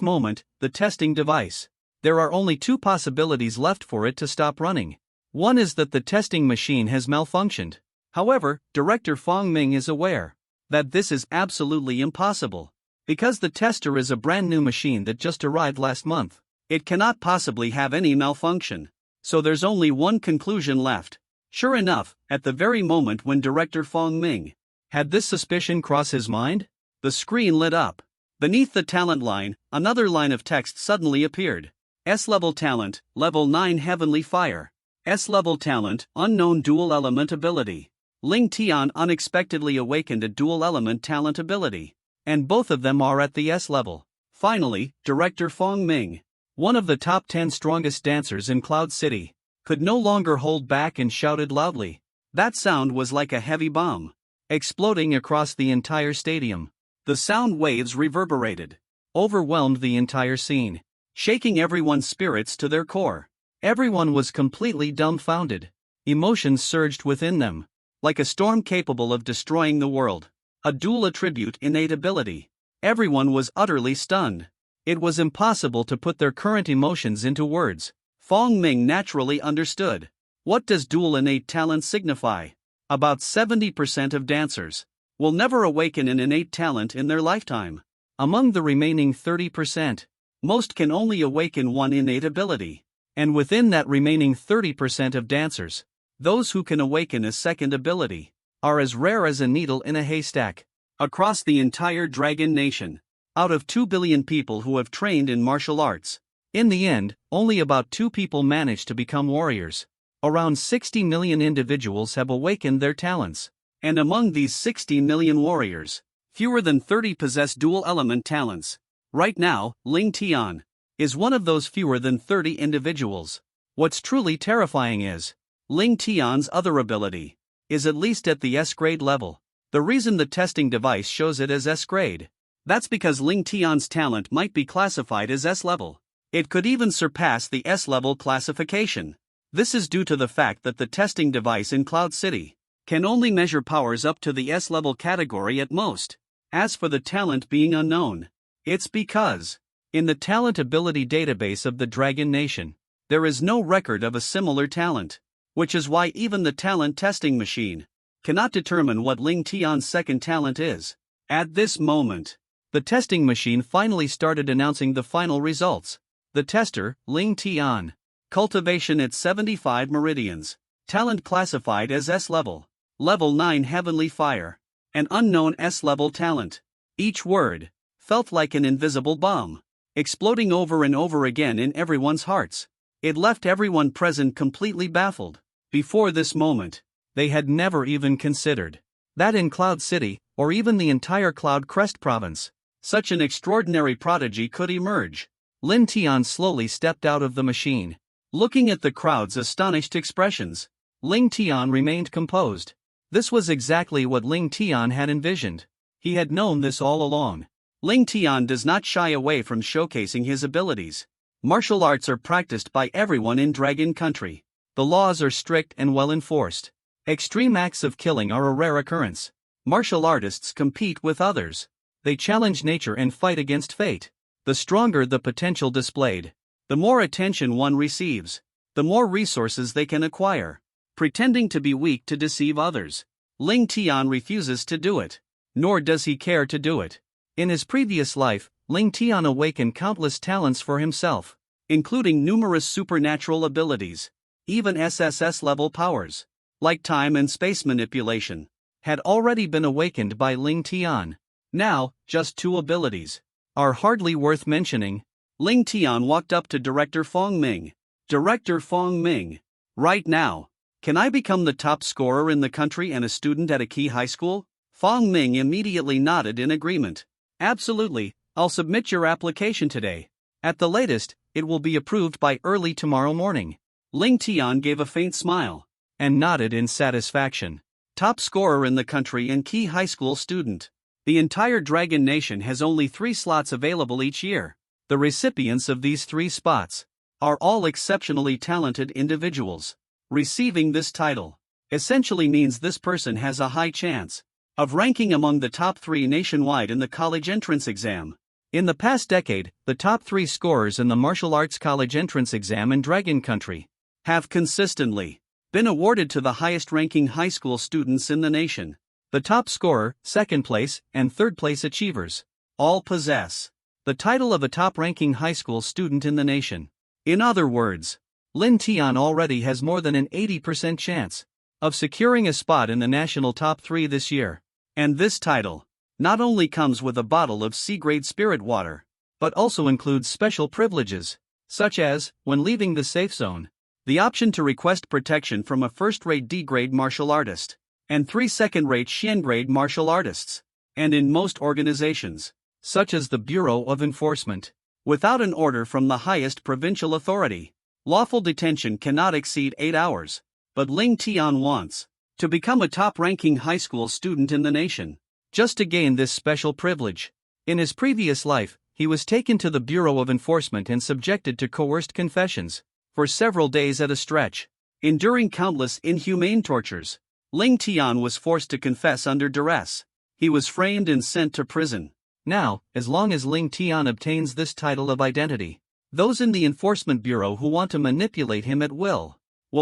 moment, the testing device. There are only two possibilities left for it to stop running. One is that the testing machine has malfunctioned. However, Director Fong Ming is aware that this is absolutely impossible. Because the tester is a brand new machine that just arrived last month, it cannot possibly have any malfunction. So there's only one conclusion left. Sure enough, at the very moment when Director Fong Ming had this suspicion cross his mind, the screen lit up. Beneath the talent line, another line of text suddenly appeared. S-level talent, level 9 Heavenly Fire. S-level talent, unknown dual element ability. Ling Tian unexpectedly awakened a dual element talent ability, and both of them are at the S level. Finally, Director Fong Ming, one of the top 10 strongest dancers in Cloud City, could no longer hold back and shouted loudly. That sound was like a heavy bomb, exploding across the entire stadium. The sound waves reverberated, overwhelmed the entire scene, shaking everyone's spirits to their core. Everyone was completely dumbfounded. Emotions surged within them, like a storm capable of destroying the world. A dual attribute innate ability. Everyone was utterly stunned. It was impossible to put their current emotions into words. Fong Ming naturally understood. What does dual innate talent signify? About 70% of dancers will never awaken an innate talent in their lifetime. Among the remaining 30%, most can only awaken one innate ability. And within that remaining 30% of dancers, those who can awaken a second ability are as rare as a needle in a haystack. Across the entire Dragon Nation, out of 2 billion people who have trained in martial arts, in the end, only about 2 people manage to become warriors. Around 60 million individuals have awakened their talents, and among these 60 million warriors, fewer than 30 possess dual element talents. Right now, Ling Tian is one of those fewer than 30 individuals. What's truly terrifying is, Ling Tian's other ability is at least at the S-grade level. The reason the testing device shows it as S-grade, that's because Ling Tian's talent might be classified as S-level. It could even surpass the S-level classification. This is due to the fact that the testing device in Cloud City can only measure powers up to the S-level category at most. As for the talent being unknown, it's because, in the talent ability database of the Dragon Nation, there is no record of a similar talent, which is why even the talent testing machine cannot determine what Ling Tian's second talent is. At this moment, the testing machine finally started announcing the final results. The tester, Ling Tian, cultivation at 75 meridians, talent classified as S-level, level 9 Heavenly Fire, an unknown S-level talent. Each word felt like an invisible bomb, exploding over and over again in everyone's hearts. It left everyone present completely baffled. Before this moment, they had never even considered that in Cloud City, or even the entire Cloud Crest province, such an extraordinary prodigy could emerge. Lin Tian slowly stepped out of the machine. Looking at the crowd's astonished expressions, Ling Tian remained composed. This was exactly what Ling Tian had envisioned. He had known this all along. Ling Tian does not shy away from showcasing his abilities. Martial arts are practiced by everyone in Dragon Country. The laws are strict and well enforced. Extreme acts of killing are a rare occurrence. Martial artists compete with others. They challenge nature and fight against fate. The stronger the potential displayed, the more attention one receives, the more resources they can acquire. Pretending to be weak to deceive others, Ling Tian refuses to do it, nor does he care to do it. In his previous life, Ling Tian awakened countless talents for himself, including numerous supernatural abilities, even SSS level powers. like time and space manipulation, had already been awakened by Ling Tian. Now, just two abilities are hardly worth mentioning. Ling Tian walked up to Director Fong Ming. Director Fong Ming, right now, can I become the top scorer in the country and a student at a key high school? Fong Ming immediately nodded in agreement. Absolutely, I'll submit your application today. At the latest, it will be approved by early tomorrow morning. Ling Tian gave a faint smile and nodded in satisfaction. Top scorer in the country and key high school student. The entire Dragon Nation has only 3 slots available each year. The recipients of these 3 spots are all exceptionally talented individuals. Receiving this title essentially means this person has a high chance of ranking among the top 3 nationwide in the college entrance exam. In the past decade, the top 3 scorers in the martial arts college entrance exam in Dragon Country have consistently been awarded to the highest-ranking high school students in the nation. The top scorer, second place, and third place achievers all possess the title of a top-ranking high school student in the nation. In other words, Lin Tian already has more than an 80% chance of securing a spot in the national top 3 this year. And this title not only comes with a bottle of C-grade spirit water, but also includes special privileges, such as, when leaving the safe zone, the option to request protection from a first-rate D-grade martial artist, and 3 second-rate Xian-grade martial artists, and in most organizations, such as the Bureau of Enforcement, without an order from the highest provincial authority, lawful detention cannot exceed 8 hours, but Ling Tian wants to become a top-ranking high school student in the nation, just to gain this special privilege. In his previous life, he was taken to the Bureau of Enforcement and subjected to coerced confessions for several days at a stretch, enduring countless inhumane tortures. Ling Tian was forced to confess under duress. He was framed and sent to prison. Now, as long as Ling Tian obtains this title of identity, those in the Enforcement Bureau who want to manipulate him at will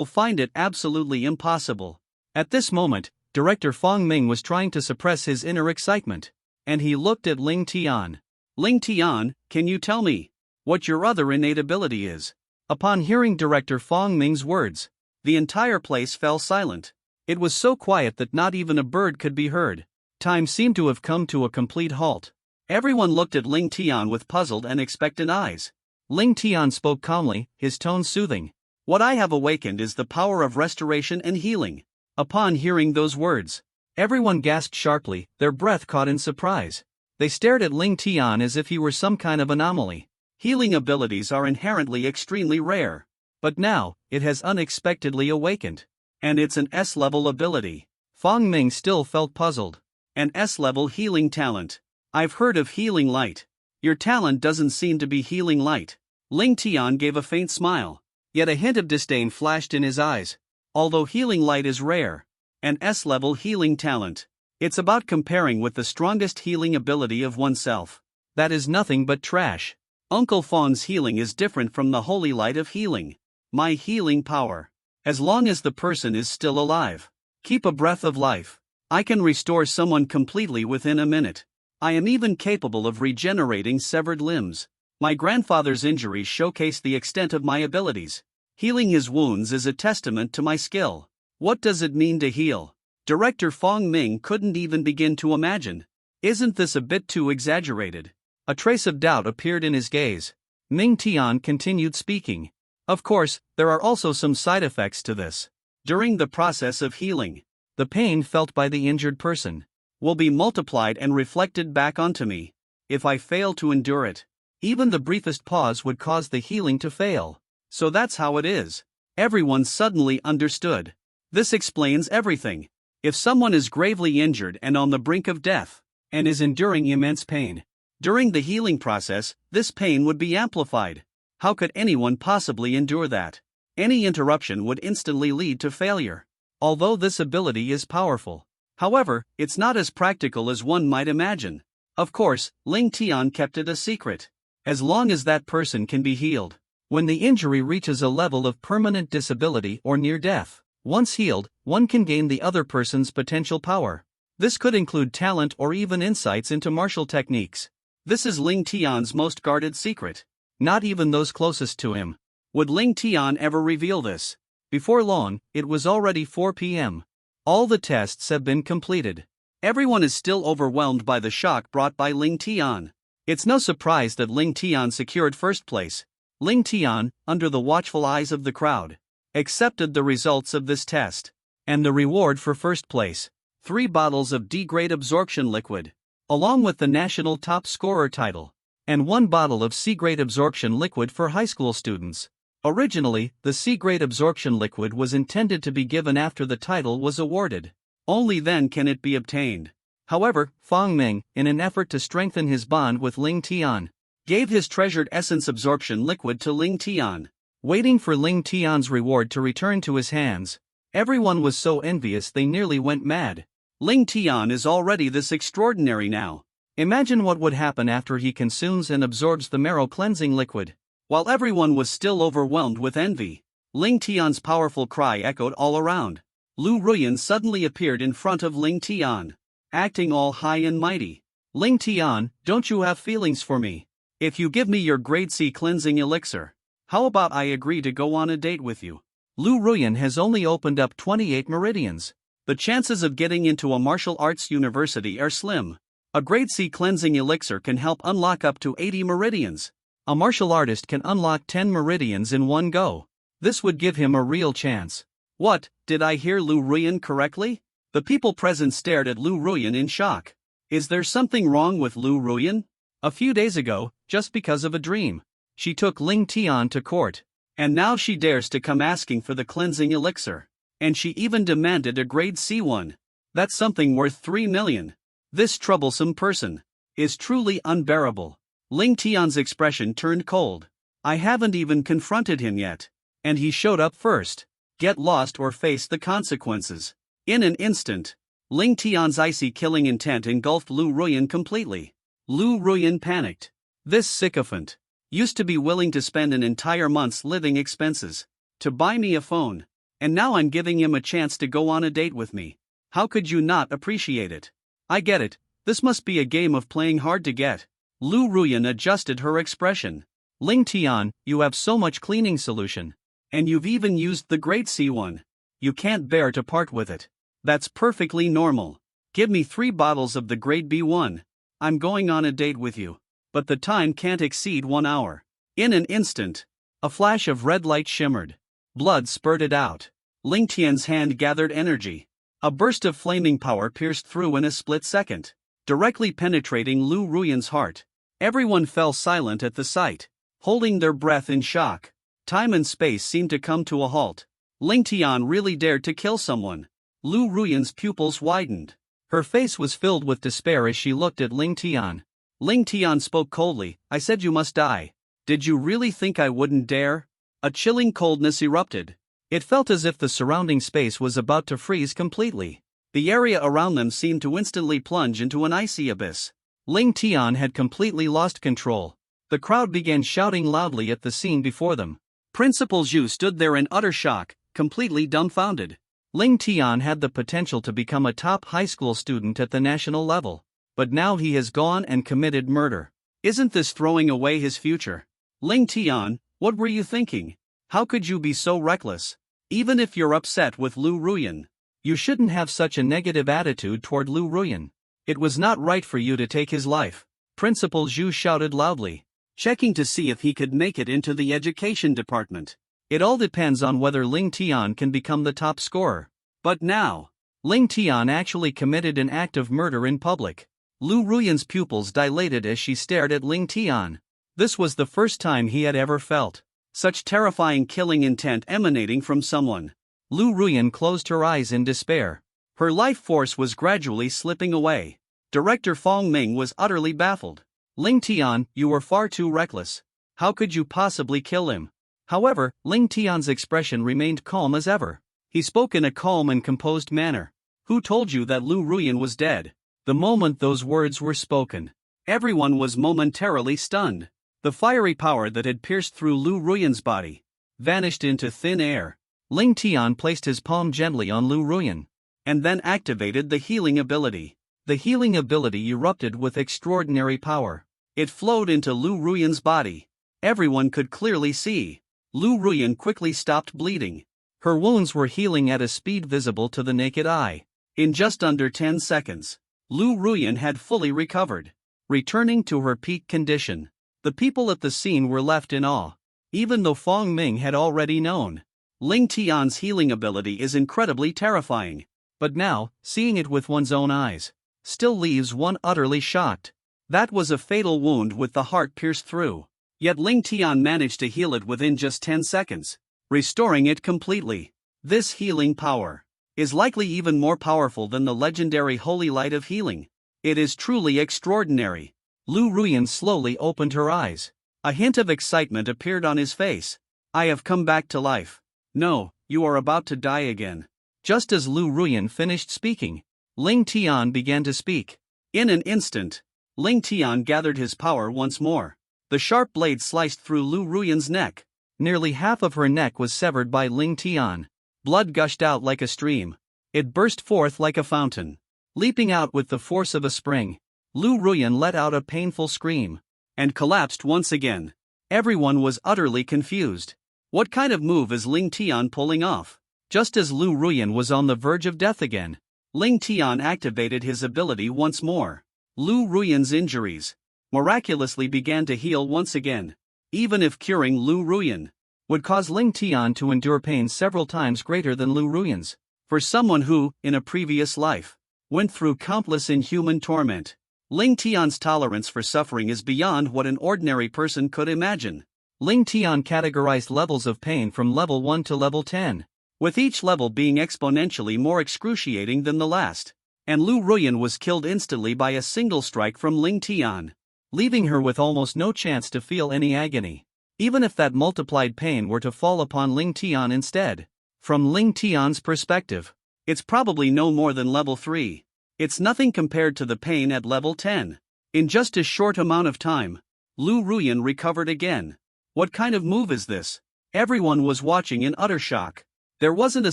find it absolutely impossible. At this moment, Director Fong Ming was trying to suppress his inner excitement, and he looked at Ling Tian. Ling Tian, can you tell me what your other innate ability is? Upon hearing Director Fong Ming's words, the entire place fell silent. It was so quiet that not even a bird could be heard. Time seemed to have come to a complete halt. Everyone looked at Ling Tian with puzzled and expectant eyes. Ling Tian spoke calmly, his tone soothing. What I have awakened is the power of restoration and healing. Upon hearing those words, everyone gasped sharply, their breath caught in surprise. They stared at Ling Tian as if he were some kind of anomaly. Healing abilities are inherently extremely rare. But now, it has unexpectedly awakened. And it's an S-level ability. Fong Ming still felt puzzled. An S-level healing talent. I've heard of healing light. Your talent doesn't seem to be healing light. Ling Tian gave a faint smile, yet a hint of disdain flashed in his eyes. Although healing light is rare, an S-level healing talent, it's about comparing with the strongest healing ability of oneself. That is nothing but trash. Uncle Fong's healing is different from the holy light of healing. My healing power. As long as the person is still alive, keep a breath of life, I can restore someone completely within a minute. I am even capable of regenerating severed limbs. My grandfather's injuries showcase the extent of my abilities. Healing his wounds is a testament to my skill. What does it mean to heal? Director Fong Ming couldn't even begin to imagine. Isn't this a bit too exaggerated? A trace of doubt appeared in his gaze. Ning Tian continued speaking. Of course, there are also some side effects to this. During the process of healing, the pain felt by the injured person will be multiplied and reflected back onto me. If I fail to endure it, even the briefest pause would cause the healing to fail. So that's how it is. Everyone suddenly understood. This explains everything. If someone is gravely injured and on the brink of death, and is enduring immense pain, during the healing process, this pain would be amplified. How could anyone possibly endure that? Any interruption would instantly lead to failure. Although this ability is powerful, however, it's not as practical as one might imagine. Of course, Ling Tian kept it a secret. As long as that person can be healed. When the injury reaches a level of permanent disability or near death, once healed, one can gain the other person's potential power. This could include talent or even insights into martial techniques. This is Ling Tian's most guarded secret. Not even those closest to him. Would Ling Tian ever reveal this? Before long, it was already 4 p.m. All the tests have been completed. Everyone is still overwhelmed by the shock brought by Ling Tian. It's no surprise that Ling Tian secured first place. Ling Tian, under the watchful eyes of the crowd, accepted the results of this test. And the reward for first place: 3 bottles of D-grade absorption liquid, along with the national top scorer title, and 1 bottle of C-grade absorption liquid for high school students. Originally, the C-grade absorption liquid was intended to be given after the title was awarded. Only then can it be obtained. However, Fang Ming, in an effort to strengthen his bond with Ling Tian, gave his treasured essence absorption liquid to Ling Tian. Waiting for Ling Tian's reward to return to his hands, everyone was so envious they nearly went mad. Ling Tian is already this extraordinary now. Imagine what would happen after he consumes and absorbs the marrow cleansing liquid. While everyone was still overwhelmed with envy, Ling Tian's powerful cry echoed all around. Liu Ruyan suddenly appeared in front of Ling Tian, acting all high and mighty. Ling Tian, don't you have feelings for me? If you give me your grade C cleansing elixir, how about I agree to go on a date with you? Liu Ruyan has only opened up 28 meridians. The chances of getting into a martial arts university are slim. A grade C cleansing elixir can help unlock up to 80 meridians. A martial artist can unlock 10 meridians in one go. This would give him a real chance. What, did I hear Liu Ruyan correctly? The people present stared at Liu Ruyan in shock. Is there something wrong with Liu Ruyan? A few days ago, just because of a dream, she took Ling Tian to court. And now she dares to come asking for the cleansing elixir. And she even demanded a grade C1. That's something worth 3 million. This troublesome person is truly unbearable. Ling Tian's expression turned cold. I haven't even confronted him yet. And he showed up first. Get lost or face the consequences. In an instant, Ling Tian's icy killing intent engulfed Liu Ruyan completely. Liu Ruyan panicked. This sycophant used to be willing to spend an entire month's living expenses to buy me a phone, and now I'm giving him a chance to go on a date with me. How could you not appreciate it? I get it, this must be a game of playing hard to get. Liu Ruyan adjusted her expression. Ling Tian, you have so much cleaning solution. And you've even used the grade C1. You can't bear to part with it. That's perfectly normal. Give me 3 bottles of the grade B1. I'm going on a date with you. But the time can't exceed 1 hour. In an instant, a flash of red light shimmered. Blood spurted out. Ling Tian's hand gathered energy. A burst of flaming power pierced through in a split second, directly penetrating Liu Ruyan's heart. Everyone fell silent at the sight, holding their breath in shock. Time and space seemed to come to a halt. Ling Tian really dared to kill someone. Liu Ruyan's pupils widened. Her face was filled with despair as she looked at Ling Tian. Ling Tian spoke coldly, I said you must die. Did you really think I wouldn't dare? A chilling coldness erupted. It felt as if the surrounding space was about to freeze completely. The area around them seemed to instantly plunge into an icy abyss. Ling Tian had completely lost control. The crowd began shouting loudly at the scene before them. Principal Zhu stood there in utter shock, completely dumbfounded. Ling Tian had the potential to become a top high school student at the national level. But now he has gone and committed murder. Isn't this throwing away his future? Ling Tian, what were you thinking? How could you be so reckless? Even if you're upset with Liu Ruyan, you shouldn't have such a negative attitude toward Liu Ruyan. It was not right for you to take his life. Principal Zhu shouted loudly, checking to see if he could make it into the education department. It all depends on whether Ling Tian can become the top scorer. But now, Ling Tian actually committed an act of murder in public. Liu Ruyan's pupils dilated as she stared at Ling Tian. This was the first time he had ever felt such terrifying killing intent emanating from someone. Liu Ruyan closed her eyes in despair. Her life force was gradually slipping away. Director Fang Ming was utterly baffled. Ling Tian, you were far too reckless. How could you possibly kill him? However, Ling Tian's expression remained calm as ever. He spoke in a calm and composed manner. Who told you that Liu Ruyan was dead? The moment those words were spoken, everyone was momentarily stunned. The fiery power that had pierced through Liu Ruyan's body vanished into thin air. Ling Tian placed his palm gently on Liu Ruyan, and then activated the healing ability. The healing ability erupted with extraordinary power. It flowed into Liu Ruyan's body. Everyone could clearly see. Liu Ruyan quickly stopped bleeding. Her wounds were healing at a speed visible to the naked eye. In just under 10 seconds, Liu Ruyan had fully recovered, returning to her peak condition. The people at the scene were left in awe, even though Fong Ming had already known. Ling Tian's healing ability is incredibly terrifying, but now, seeing it with one's own eyes, still leaves one utterly shocked. That was a fatal wound with the heart pierced through. Yet Ling Tian managed to heal it within just 10 seconds, restoring it completely. This healing power is likely even more powerful than the legendary Holy Light of Healing. It is truly extraordinary. Liu Ruyan slowly opened her eyes. A hint of excitement appeared on his face. I have come back to life. No, you are about to die again. Just as Liu Ruyan finished speaking, Ling Tian began to speak. In an instant, Ling Tian gathered his power once more. The sharp blade sliced through Liu Ruyan's neck. Nearly half of her neck was severed by Ling Tian. Blood gushed out like a stream. It burst forth like a fountain. Leaping out with the force of a spring, Liu Ruyan let out a painful scream and collapsed once again. Everyone was utterly confused. What kind of move is Ling Tian pulling off? Just as Liu Ruyan was on the verge of death again, Ling Tian activated his ability once more. Liu Ruyan's injuries miraculously began to heal once again. Even if curing Liu Ruyan would cause Ling Tian to endure pain several times greater than Liu Ruyan's. For someone who, in a previous life, went through countless inhuman torment, Ling Tian's tolerance for suffering is beyond what an ordinary person could imagine. Ling Tian categorized levels of pain from level 1 to level 10, with each level being exponentially more excruciating than the last. And Liu Ruyan was killed instantly by a single strike from Ling Tian, leaving her with almost no chance to feel any agony. Even if that multiplied pain were to fall upon Ling Tian instead. From Ling Tian's perspective, it's probably no more than level 3. It's nothing compared to the pain at level 10. In just a short amount of time, Liu Ruyan recovered again. What kind of move is this? Everyone was watching in utter shock. There wasn't a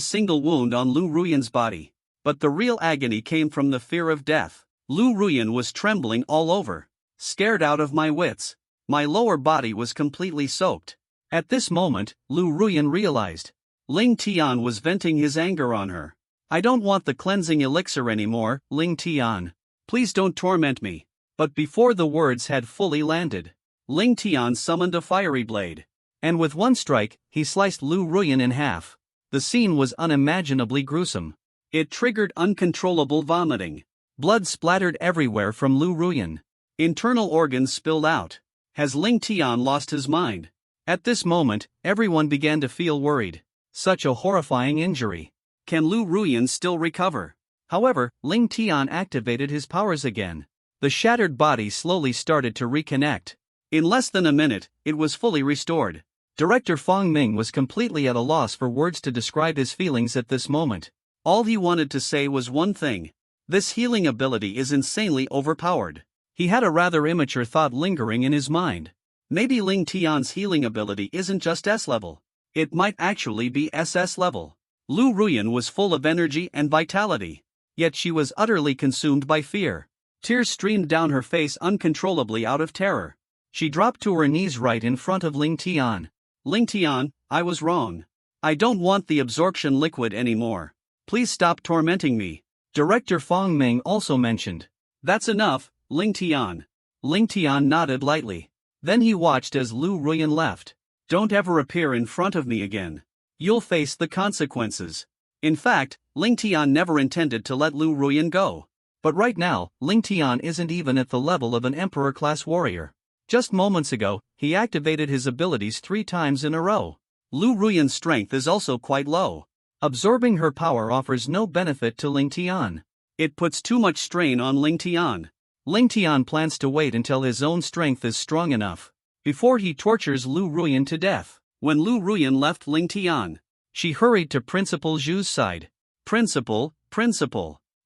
single wound on Liu Ruyan's body, but the real agony came from the fear of death. Liu Ruyan was trembling all over, scared out of my wits. My lower body was completely soaked. At this moment, Liu Ruyan realized Ling Tian was venting his anger on her. I don't want the cleansing elixir anymore, Ling Tian. Please don't torment me. But before the words had fully landed, Ling Tian summoned a fiery blade, and with one strike, he sliced Liu Ruyan in half. The scene was unimaginably gruesome. It triggered uncontrollable vomiting. Blood splattered everywhere from Liu Ruyan. Internal organs spilled out. Has Ling Tian lost his mind? At this moment, everyone began to feel worried. Such a horrifying injury. Can Liu Ruyan still recover? However, Ling Tian activated his powers again. The shattered body slowly started to reconnect. In less than a minute, it was fully restored. Director Fong Ming was completely at a loss for words to describe his feelings at this moment. All he wanted to say was one thing. This healing ability is insanely overpowered. He had a rather immature thought lingering in his mind. Maybe Ling Tian's healing ability isn't just S level. It might actually be SS level. Liu Ruyan was full of energy and vitality. Yet she was utterly consumed by fear. Tears streamed down her face uncontrollably out of terror. She dropped to her knees right in front of Ling Tian. Ling Tian, I was wrong. I don't want the absorption liquid anymore. Please stop tormenting me. Director Fong Ming also mentioned. That's enough, Ling Tian. Ling Tian nodded lightly. Then he watched as Liu Ruyan left. Don't ever appear in front of me again. You'll face the consequences. In fact, Ling Tian never intended to let Liu Ruyan go. But right now, Ling Tian isn't even at the level of an emperor-class warrior. Just moments ago, he activated his abilities 3 times in a row. Liu Ruyan's strength is also quite low. Absorbing her power offers no benefit to Ling Tian. It puts too much strain on Ling Tian. Ling Tian plans to wait until his own strength is strong enough before he tortures Liu Ruyan to death. When Liu Ruyan left Ling Tian, she hurried to Principal Zhu's side. Principal,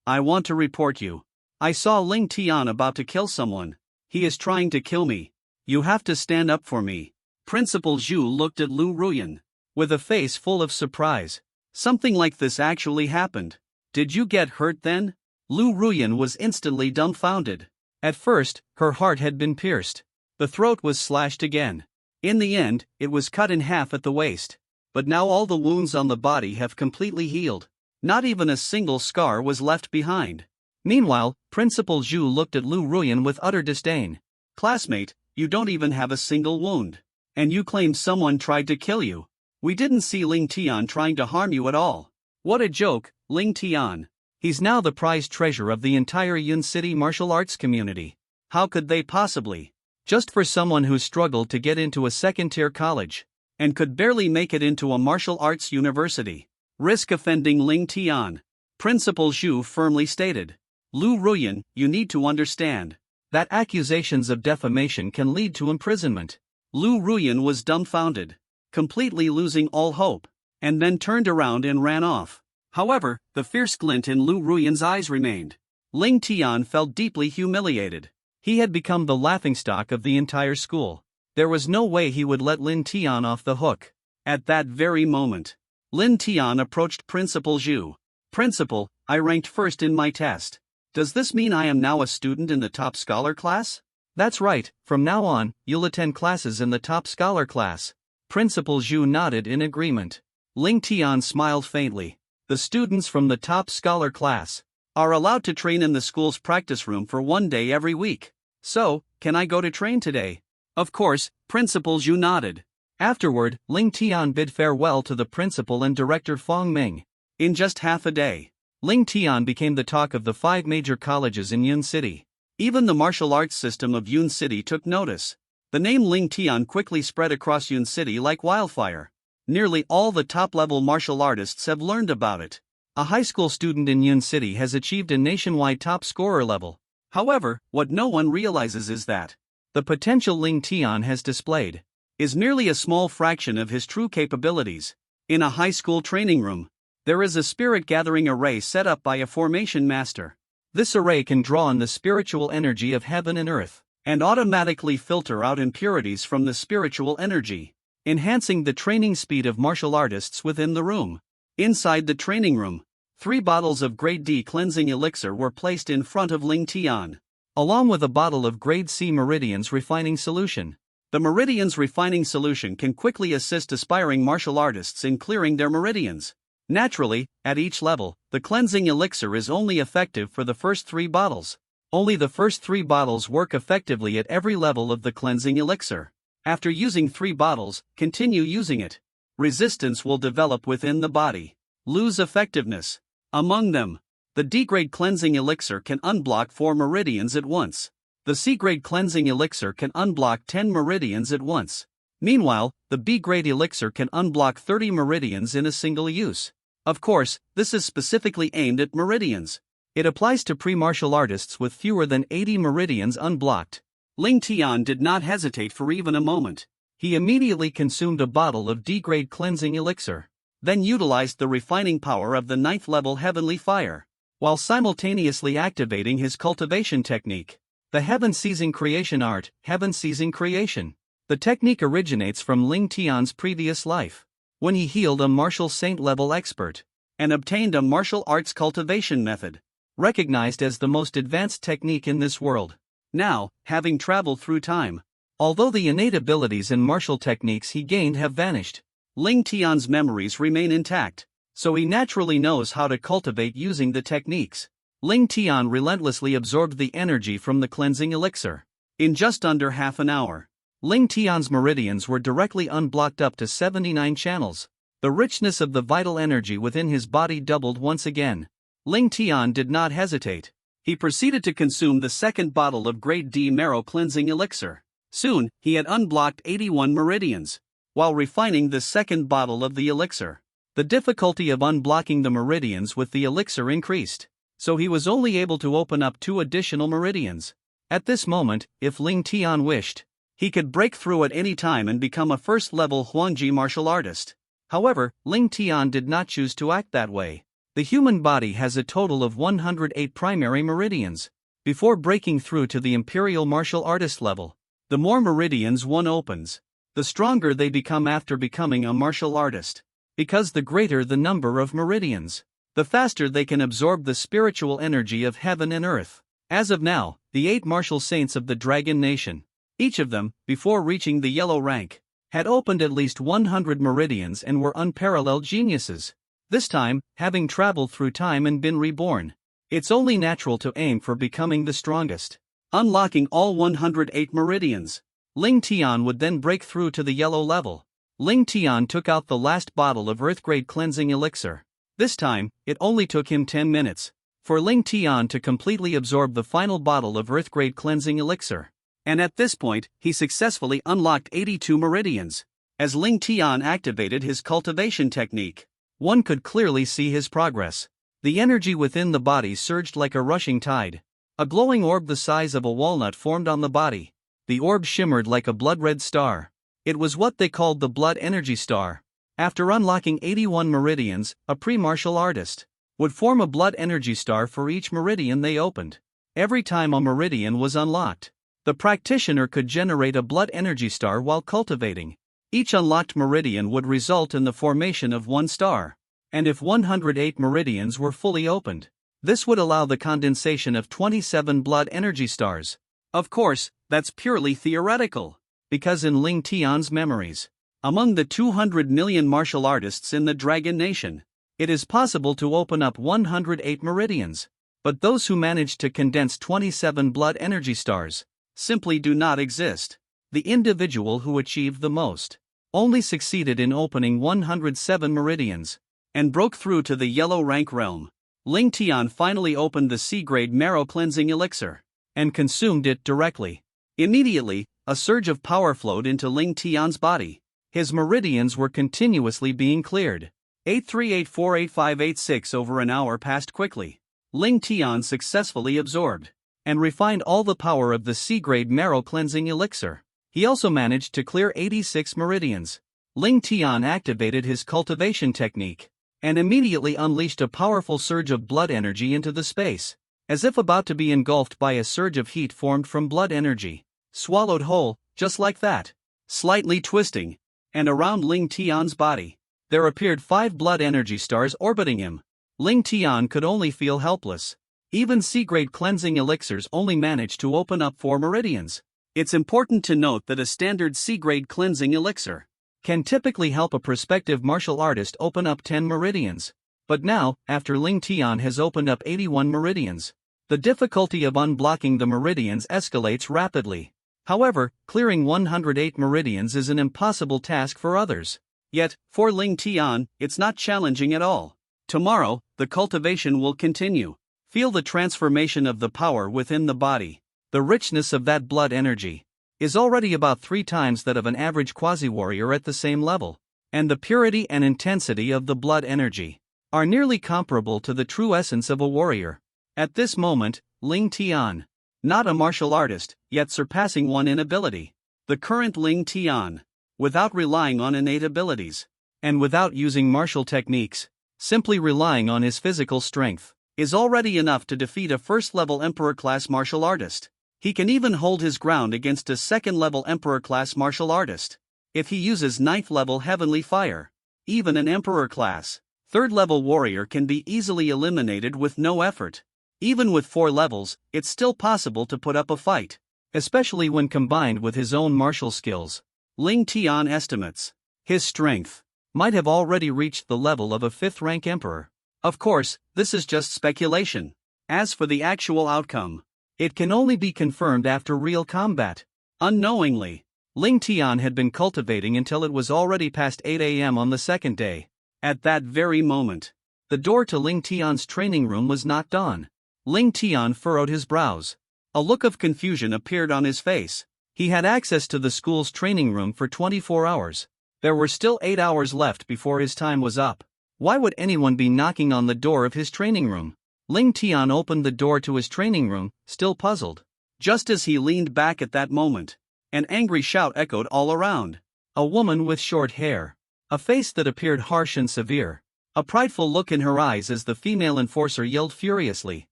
I want to report you. I saw Ling Tian about to kill someone. He is trying to kill me. You have to stand up for me. Principal Zhu looked at Liu Ruyan with a face full of surprise. Something like this actually happened. Did you get hurt then? Liu Ruyan was instantly dumbfounded. At first, her heart had been pierced. The throat was slashed again. In the end, it was cut in half at the waist. but now all the wounds on the body have completely healed. Not even a single scar was left behind. Meanwhile, Principal Zhu looked at Liu Ruyan with utter disdain. "Classmate, you don't even have a single wound. And you claim someone tried to kill you. We didn't see Ling Tian trying to harm you at all." "What a joke, Ling Tian. He's now the prized treasure of the entire Yun City martial arts community. How could they possibly? Just for someone who struggled to get into a second-tier college, and could barely make it into a martial arts university, risk offending Ling Tian," Principal Zhu firmly stated. "Liu Ruyan, you need to understand that accusations of defamation can lead to imprisonment." Liu Ruyan was dumbfounded, completely losing all hope, and then turned around and ran off. However, the fierce glint in Liu Ruyan's eyes remained. Ling Tian felt deeply humiliated. He had become the laughingstock of the entire school. There was no way he would let Lin Tian off the hook. At that very moment, Lin Tian approached Principal Zhu. "Principal, I ranked first in my test. Does this mean I am now a student in the top scholar class?" "That's right, from now on, you'll attend classes in the top scholar class." Principal Zhu nodded in agreement. Ling Tian smiled faintly. "The students from the top scholar class are allowed to train in the school's practice room for 1 day every week. So, can I go to train today?" "Of course," Principal Zhu nodded. Afterward, Ling Tian bid farewell to the principal and director Fong Ming. In just half a day, Ling Tian became the talk of the 5 major colleges in Yun City. Even the martial arts system of Yun City took notice. The name Ling Tian quickly spread across Yun City like wildfire. Nearly all the top-level martial artists have learned about it. A high school student in Yun City has achieved a nationwide top scorer level. However, what no one realizes is that the potential Ling Tian has displayed is merely a small fraction of his true capabilities. In a high school training room, there is a spirit gathering array set up by a formation master. This array can draw on the spiritual energy of heaven and earth, and automatically filter out impurities from the spiritual energy, enhancing the training speed of martial artists within the room. Inside the training room, 3 bottles of Grade D cleansing elixir were placed in front of Ling Tian, along with a bottle of Grade C meridians refining solution. The meridians refining solution can quickly assist aspiring martial artists in clearing their meridians. Naturally, at each level, the cleansing elixir is only effective for the first 3 bottles. Only the first 3 bottles work effectively at every level of the cleansing elixir. After using 3 bottles, continue using it. Resistance will develop within the body, lose effectiveness. Among them, the D-grade cleansing elixir can unblock 4 meridians at once. The C-grade cleansing elixir can unblock 10 meridians at once. Meanwhile, the B-grade elixir can unblock 30 meridians in a single use. Of course, this is specifically aimed at meridians. It applies to pre-martial artists with fewer than 80 meridians unblocked. Ling Tian did not hesitate for even a moment. He immediately consumed a bottle of D-grade cleansing elixir, then utilized the refining power of the 9th level heavenly fire, while simultaneously activating his cultivation technique. The heaven-seizing creation art, heaven-seizing creation. The technique originates from Ling Tian's previous life, when he healed a martial saint-level expert, and obtained a martial arts cultivation method, recognized as the most advanced technique in this world. Now, having traveled through time, although the innate abilities and martial techniques he gained have vanished, Ling Tian's memories remain intact, so he naturally knows how to cultivate using the techniques. Ling Tian relentlessly absorbed the energy from the cleansing elixir. In just under half an hour, Ling Tian's meridians were directly unblocked up to 79 channels. The richness of the vital energy within his body doubled once again. Ling Tian did not hesitate. He proceeded to consume the second bottle of Grade D marrow cleansing elixir. Soon, he had unblocked 81 meridians, while refining the second bottle of the elixir. The difficulty of unblocking the meridians with the elixir increased, so he was only able to open up 2 additional meridians. At this moment, if Ling Tian wished, he could break through at any time and become a first-level Huangji martial artist. However, Ling Tian did not choose to act that way. The human body has a total of 108 primary meridians. Before breaking through to the imperial martial artist level, the more meridians one opens, the stronger they become after becoming a martial artist. Because the greater the number of meridians, the faster they can absorb the spiritual energy of heaven and earth. As of now, the 8 martial saints of the Dragon Nation, each of them, before reaching the yellow rank, had opened at least 100 meridians and were unparalleled geniuses. This time, having traveled through time and been reborn, it's only natural to aim for becoming the strongest. Unlocking all 108 meridians, Ling Tian would then break through to the yellow level. Ling Tian took out the last bottle of Earth-grade cleansing elixir. This time, it only took him 10 minutes for Ling Tian to completely absorb the final bottle of Earth-grade cleansing elixir. And at this point, he successfully unlocked 82 meridians. As Ling Tian activated his cultivation technique, one could clearly see his progress. The energy within the body surged like a rushing tide. A glowing orb the size of a walnut formed on the body. The orb shimmered like a blood-red star. It was what they called the blood energy star. After unlocking 81 meridians, a pre-martial artist would form a blood energy star for each meridian they opened. Every time a meridian was unlocked, the practitioner could generate a blood energy star while cultivating. Each unlocked meridian would result in the formation of one star. And if 108 meridians were fully opened, this would allow the condensation of 27 blood energy stars. Of course, that's purely theoretical, because in Ling Tian's memories, among the 200 million martial artists in the Dragon Nation, it is possible to open up 108 meridians. But those who manage to condense 27 blood energy stars simply do not exist. The individual who achieved the most only succeeded in opening 107 meridians and broke through to the yellow rank realm. Ling Tian finally opened the C-grade marrow cleansing elixir and consumed it directly. Immediately, a surge of power flowed into Ling Tian's body. His meridians were continuously being cleared. 83848586 over an hour passed quickly. Ling Tian successfully absorbed and refined all the power of the C-grade marrow cleansing elixir. He also managed to clear 86 meridians. Ling Tian activated his cultivation technique and immediately unleashed a powerful surge of blood energy into the space, as if about to be engulfed by a surge of heat formed from blood energy. Swallowed whole, just like that. Slightly twisting, and around Ling Tian's body, there appeared 5 blood energy stars orbiting him. Ling Tian could only feel helpless. Even C-grade cleansing elixirs only managed to open up 4 meridians. It's important to note that a standard C-grade cleansing elixir can typically help a prospective martial artist open up 10 meridians. But now, after Ling Tian has opened up 81 meridians, the difficulty of unblocking the meridians escalates rapidly. However, clearing 108 meridians is an impossible task for others. Yet, for Ling Tian, it's not challenging at all. Tomorrow, the cultivation will continue. Feel the transformation of the power within the body. The richness of that blood energy is already about 3 times that of an average quasi-warrior at the same level, and the purity and intensity of the blood energy are nearly comparable to the true essence of a warrior. At this moment, Ling Tian, not a martial artist, yet surpassing one in ability. The current Ling Tian, without relying on innate abilities, and without using martial techniques, simply relying on his physical strength, is already enough to defeat a first-level Emperor-class martial artist. He can even hold his ground against a second-level Emperor-class martial artist if he uses 9th-level Heavenly Fire. Even an Emperor-class, 3rd-level warrior can be easily eliminated with no effort. Even with 4 levels, it's still possible to put up a fight, especially when combined with his own martial skills. Ling Tian estimates his strength might have already reached the level of a 5th-rank emperor. Of course, this is just speculation. As for the actual outcome, it can only be confirmed after real combat. Unknowingly, Ling Tian had been cultivating until it was already past 8 a.m. on the second day. At that very moment, the door to Ling Tian's training room was knocked on. Ling Tian furrowed his brows. A look of confusion appeared on his face. He had access to the school's training room for 24 hours. There were still 8 hours left before his time was up. Why would anyone be knocking on the door of his training room? Ling Tian opened the door to his training room, still puzzled. Just as he leaned back at that moment, an angry shout echoed all around. A woman with short hair, a face that appeared harsh and severe, a prideful look in her eyes as the female enforcer yelled furiously,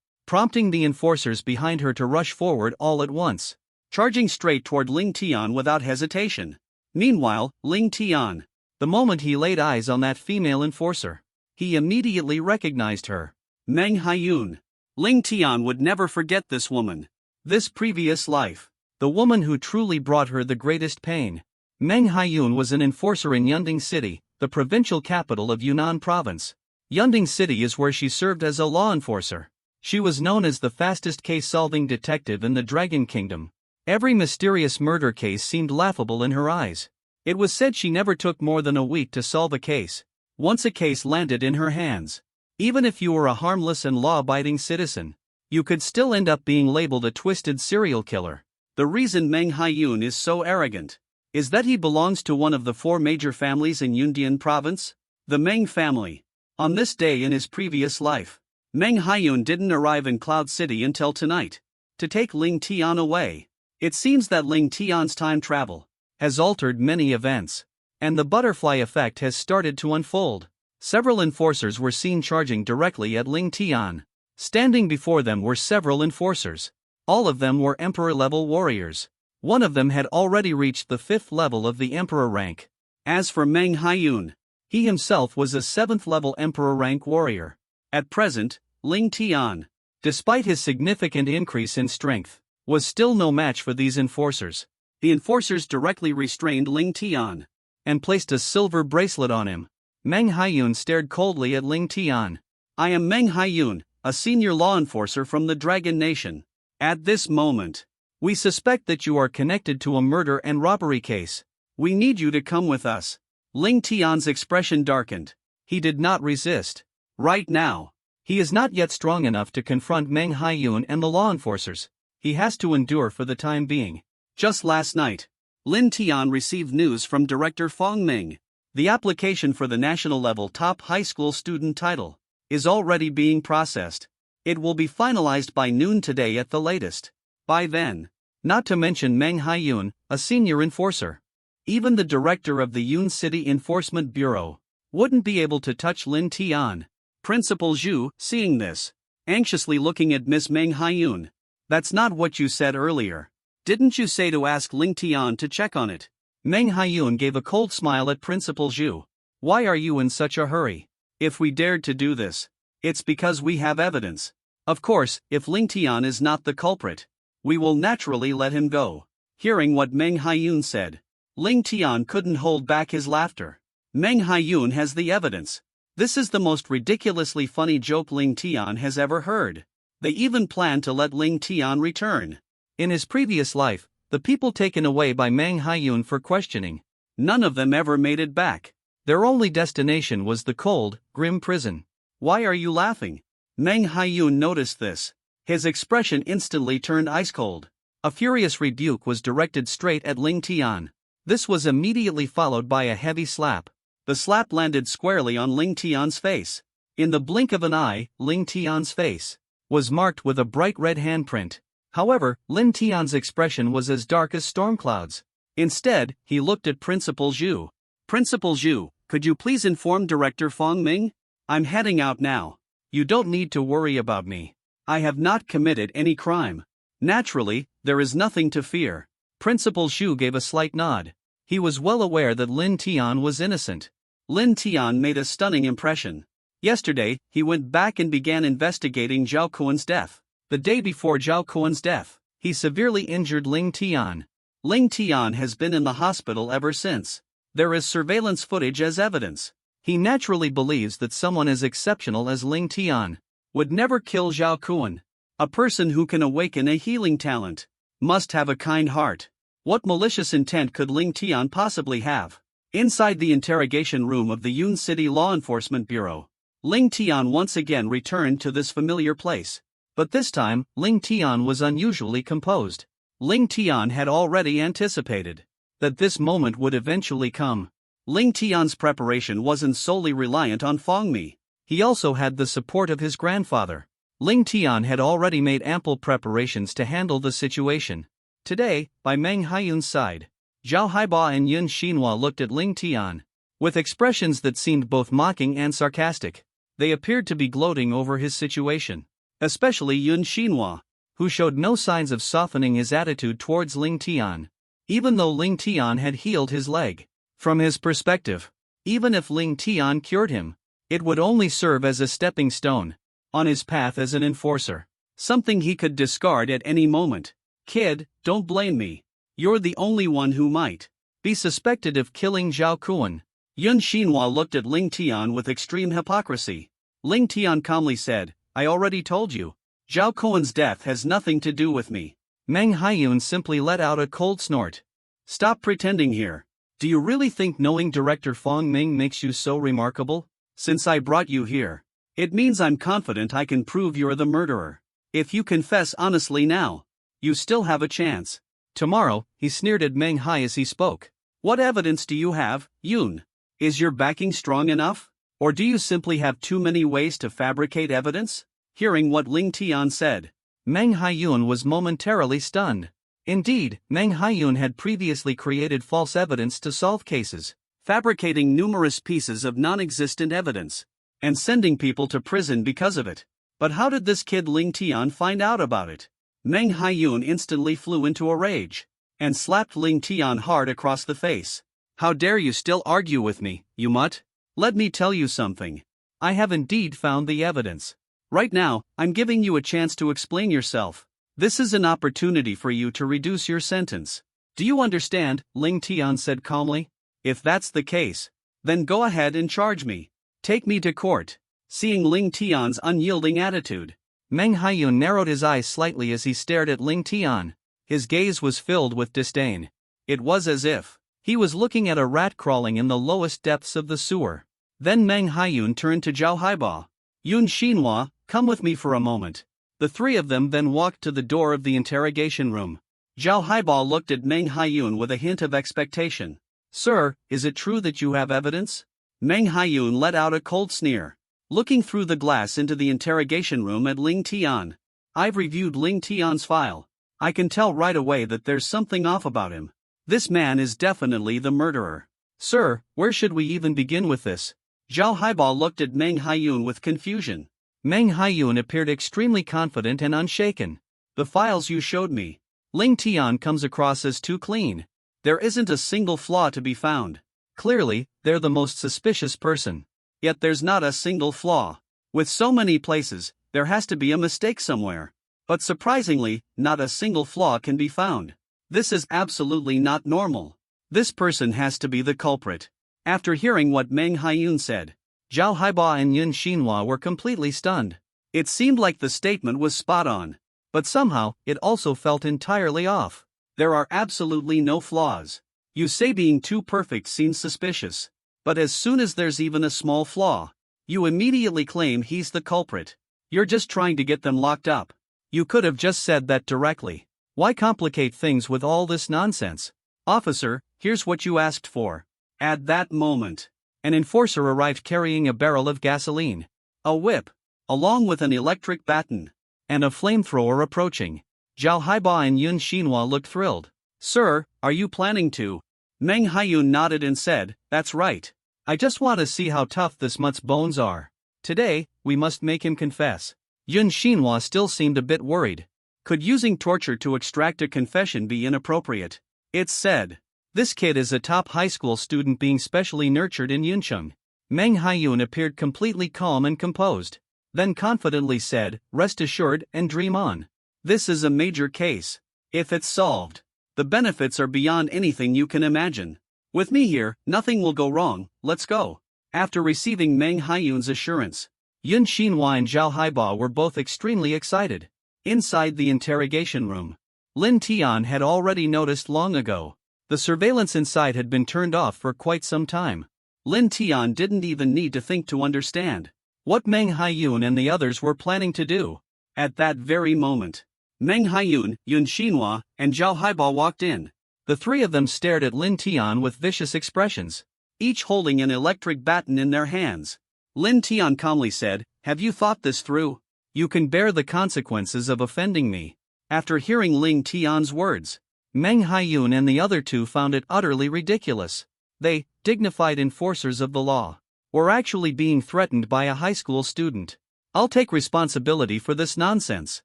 prompting the enforcers behind her to rush forward all at once, charging straight toward Ling Tian without hesitation. Meanwhile, Ling Tian, the moment he laid eyes on that female enforcer, he immediately recognized her. Meng Haiyun. Ling Tian would never forget this woman. This previous life. The woman who truly brought her the greatest pain. Meng Haiyun was an enforcer in Yunding City, the provincial capital of Yunnan Province. Yunding City is where she served as a law enforcer. She was known as the fastest case-solving detective in the Dragon Kingdom. Every mysterious murder case seemed laughable in her eyes. It was said she never took more than a week to solve a case. Once a case landed in her hands, even if you were a harmless and law-abiding citizen, you could still end up being labeled a twisted serial killer. The reason Meng Haiyun is so arrogant is that he belongs to one of the 4 major families in Yundian Province, the Meng family. On this day in his previous life, Meng Haiyun didn't arrive in Cloud City until tonight, to take Ling Tian away. It seems that Ling Tian's time travel has altered many events, and the butterfly effect has started to unfold. Several enforcers were seen charging directly at Ling Tian. Standing before them were several enforcers. All of them were Emperor-level warriors. One of them had already reached the 5th level of the Emperor rank. As for Meng Haiyun, he himself was a 7th-level Emperor rank warrior. At present, Ling Tian, despite his significant increase in strength, was still no match for these enforcers. The enforcers directly restrained Ling Tian and placed a silver bracelet on him. Meng Haiyun stared coldly at Ling Tian. "I am Meng Haiyun, a senior law enforcer from the Dragon Nation. At this moment, we suspect that you are connected to a murder and robbery case. We need you to come with us." Ling Tian's expression darkened. He did not resist. Right now, he is not yet strong enough to confront Meng Haiyun and the law enforcers. He has to endure for the time being. Just last night, Lin Tian received news from Director Fong Ming. The application for the national-level top high school student title is already being processed. It will be finalized by noon today at the latest. By then, not to mention Meng Haiyun, a senior enforcer, even the director of the Yun City Enforcement Bureau, wouldn't be able to touch Lin Tian. Principal Zhu, seeing this, anxiously looking at Miss Meng Haiyun. "That's not what you said earlier. Didn't you say to ask Ling Tian to check on it?" Meng Haiyun gave a cold smile at Principal Zhu. "Why are you in such a hurry? If we dared to do this, it's because we have evidence. Of course, if Ling Tian is not the culprit, we will naturally let him go." Hearing what Meng Haiyun said, Ling Tian couldn't hold back his laughter. "Meng Haiyun has the evidence. This is the most ridiculously funny joke Ling Tian has ever heard." They even plan to let Ling Tian return. In his previous life, the people taken away by Meng Haiyun for questioning, none of them ever made it back. Their only destination was the cold, grim prison. "Why are you laughing?" Meng Haiyun noticed this. His expression instantly turned ice cold. A furious rebuke was directed straight at Ling Tian. This was immediately followed by a heavy slap. The slap landed squarely on Ling Tian's face. In the blink of an eye, Ling Tian's face was marked with a bright red handprint. However, Lin Tian's expression was as dark as storm clouds. Instead, he looked at Principal Zhu. "Principal Zhu, could you please inform Director Fong Ming? I'm heading out now. You don't need to worry about me. I have not committed any crime. Naturally, there is nothing to fear." Principal Zhu gave a slight nod. He was well aware that Lin Tian was innocent. Lin Tian made a stunning impression. Yesterday, he went back and began investigating Zhao Kuan's death. The day before Zhao Kuan's death, he severely injured Ling Tian. Ling Tian has been in the hospital ever since. There is surveillance footage as evidence. He naturally believes that someone as exceptional as Ling Tian would never kill Zhao Kuan. A person who can awaken a healing talent must have a kind heart. What malicious intent could Ling Tian possibly have? Inside the interrogation room of the Yun City Law Enforcement Bureau, Ling Tian once again returned to this familiar place. But this time, Ling Tian was unusually composed. Ling Tian had already anticipated that this moment would eventually come. Ling Tian's preparation wasn't solely reliant on Fong Mi. He also had the support of his grandfather. Ling Tian had already made ample preparations to handle the situation. Today, by Meng Haiyun's side, Zhao Haiba and Yun Xinhua looked at Ling Tian with expressions that seemed both mocking and sarcastic. They appeared to be gloating over his situation. Especially Yun Xinhua, who showed no signs of softening his attitude towards Ling Tian, even though Ling Tian had healed his leg. From his perspective, even if Ling Tian cured him, it would only serve as a stepping stone on his path as an enforcer, something he could discard at any moment. "Kid, don't blame me. You're the only one who might be suspected of killing Zhao Kuan? Yun Xinhua looked at Ling Tian with extreme hypocrisy. Ling Tian calmly said, I already told you. Zhao Kuan's death has nothing to do with me. Meng Haiyun simply let out a cold snort. Stop pretending here. Do you really think knowing director Fong Ming makes you so remarkable? Since I brought you here, it means I'm confident I can prove you're the murderer. If you confess honestly now, you still have a chance. Tomorrow, he sneered at Meng Hai as he spoke. What evidence do you have, Yun? Is your backing strong enough? Or do you simply have too many ways to fabricate evidence? Hearing what Ling Tian said, Meng Haiyun was momentarily stunned. Indeed, Meng Haiyun had previously created false evidence to solve cases, fabricating numerous pieces of non-existent evidence, and sending people to prison because of it. But how did this kid Ling Tian find out about it? Meng Haiyun instantly flew into a rage, and slapped Ling Tian hard across the face. How dare you still argue with me, you mutt? Let me tell you something. I have indeed found the evidence. Right now, I'm giving you a chance to explain yourself. This is an opportunity for you to reduce your sentence. Do you understand? Ling Tian said calmly. If that's the case, then go ahead and charge me. Take me to court. Seeing Ling Tian's unyielding attitude, Meng Haiyun narrowed his eyes slightly as he stared at Ling Tian. His gaze was filled with disdain. It was as if he was looking at a rat crawling in the lowest depths of the sewer. Then Meng Haiyun turned to Zhao Haiba. Yun Xinhua, come with me for a moment. The three of them then walked to the door of the interrogation room. Zhao Haiba looked at Meng Haiyun with a hint of expectation. Sir, is it true that you have evidence? Meng Haiyun let out a cold sneer, looking through the glass into the interrogation room at Ling Tian. I've reviewed Ling Tian's file. I can tell right away that there's something off about him. This man is definitely the murderer. Sir, where should we even begin with this? Zhao Haiba looked at Meng Haiyun with confusion. Meng Haiyun appeared extremely confident and unshaken. The files you showed me. Ling Tian comes across as too clean. There isn't a single flaw to be found. Clearly, they're the most suspicious person. Yet there's not a single flaw. With so many places, there has to be a mistake somewhere. But surprisingly, not a single flaw can be found. This is absolutely not normal. This person has to be the culprit. After hearing what Meng Haiyun said, Zhao Haiba and Yun Xinhua were completely stunned. It seemed like the statement was spot on, but somehow, it also felt entirely off. There are absolutely no flaws. You say being too perfect seems suspicious, but as soon as there's even a small flaw, you immediately claim he's the culprit. You're just trying to get them locked up. You could have just said that directly. Why complicate things with all this nonsense? Officer, here's what you asked for. At that moment, an enforcer arrived carrying a barrel of gasoline, a whip, along with an electric baton, and a flamethrower approaching. Zhao Haiba and Yun Xinhua looked thrilled. Sir, are you planning to? Meng Haiyun nodded and said, that's right. I just want to see how tough this mutt's bones are. Today, we must make him confess. Yun Xinhua still seemed a bit worried. Could using torture to extract a confession be inappropriate? It's said. This kid is a top high school student being specially nurtured in Yuncheng. Meng Haiyun appeared completely calm and composed, then confidently said, rest assured and dream on. This is a major case. If it's solved, the benefits are beyond anything you can imagine. With me here, nothing will go wrong, let's go. After receiving Meng Haiyun's assurance, Yun Xinhua and Zhao Haiba were both extremely excited. Inside the interrogation room, Lin Tian had already noticed long ago. The surveillance inside had been turned off for quite some time. Lin Tian didn't even need to think to understand what Meng Haiyun and the others were planning to do. At that very moment, Meng Haiyun, Yun Xinhua, and Zhao Haiba walked in. The three of them stared at Lin Tian with vicious expressions, each holding an electric baton in their hands. Lin Tian calmly said, have you thought this through? You can bear the consequences of offending me. After hearing Ling Tian's words, Meng Haiyun and the other two found it utterly ridiculous. They, dignified enforcers of the law, were actually being threatened by a high school student. I'll take responsibility for this nonsense.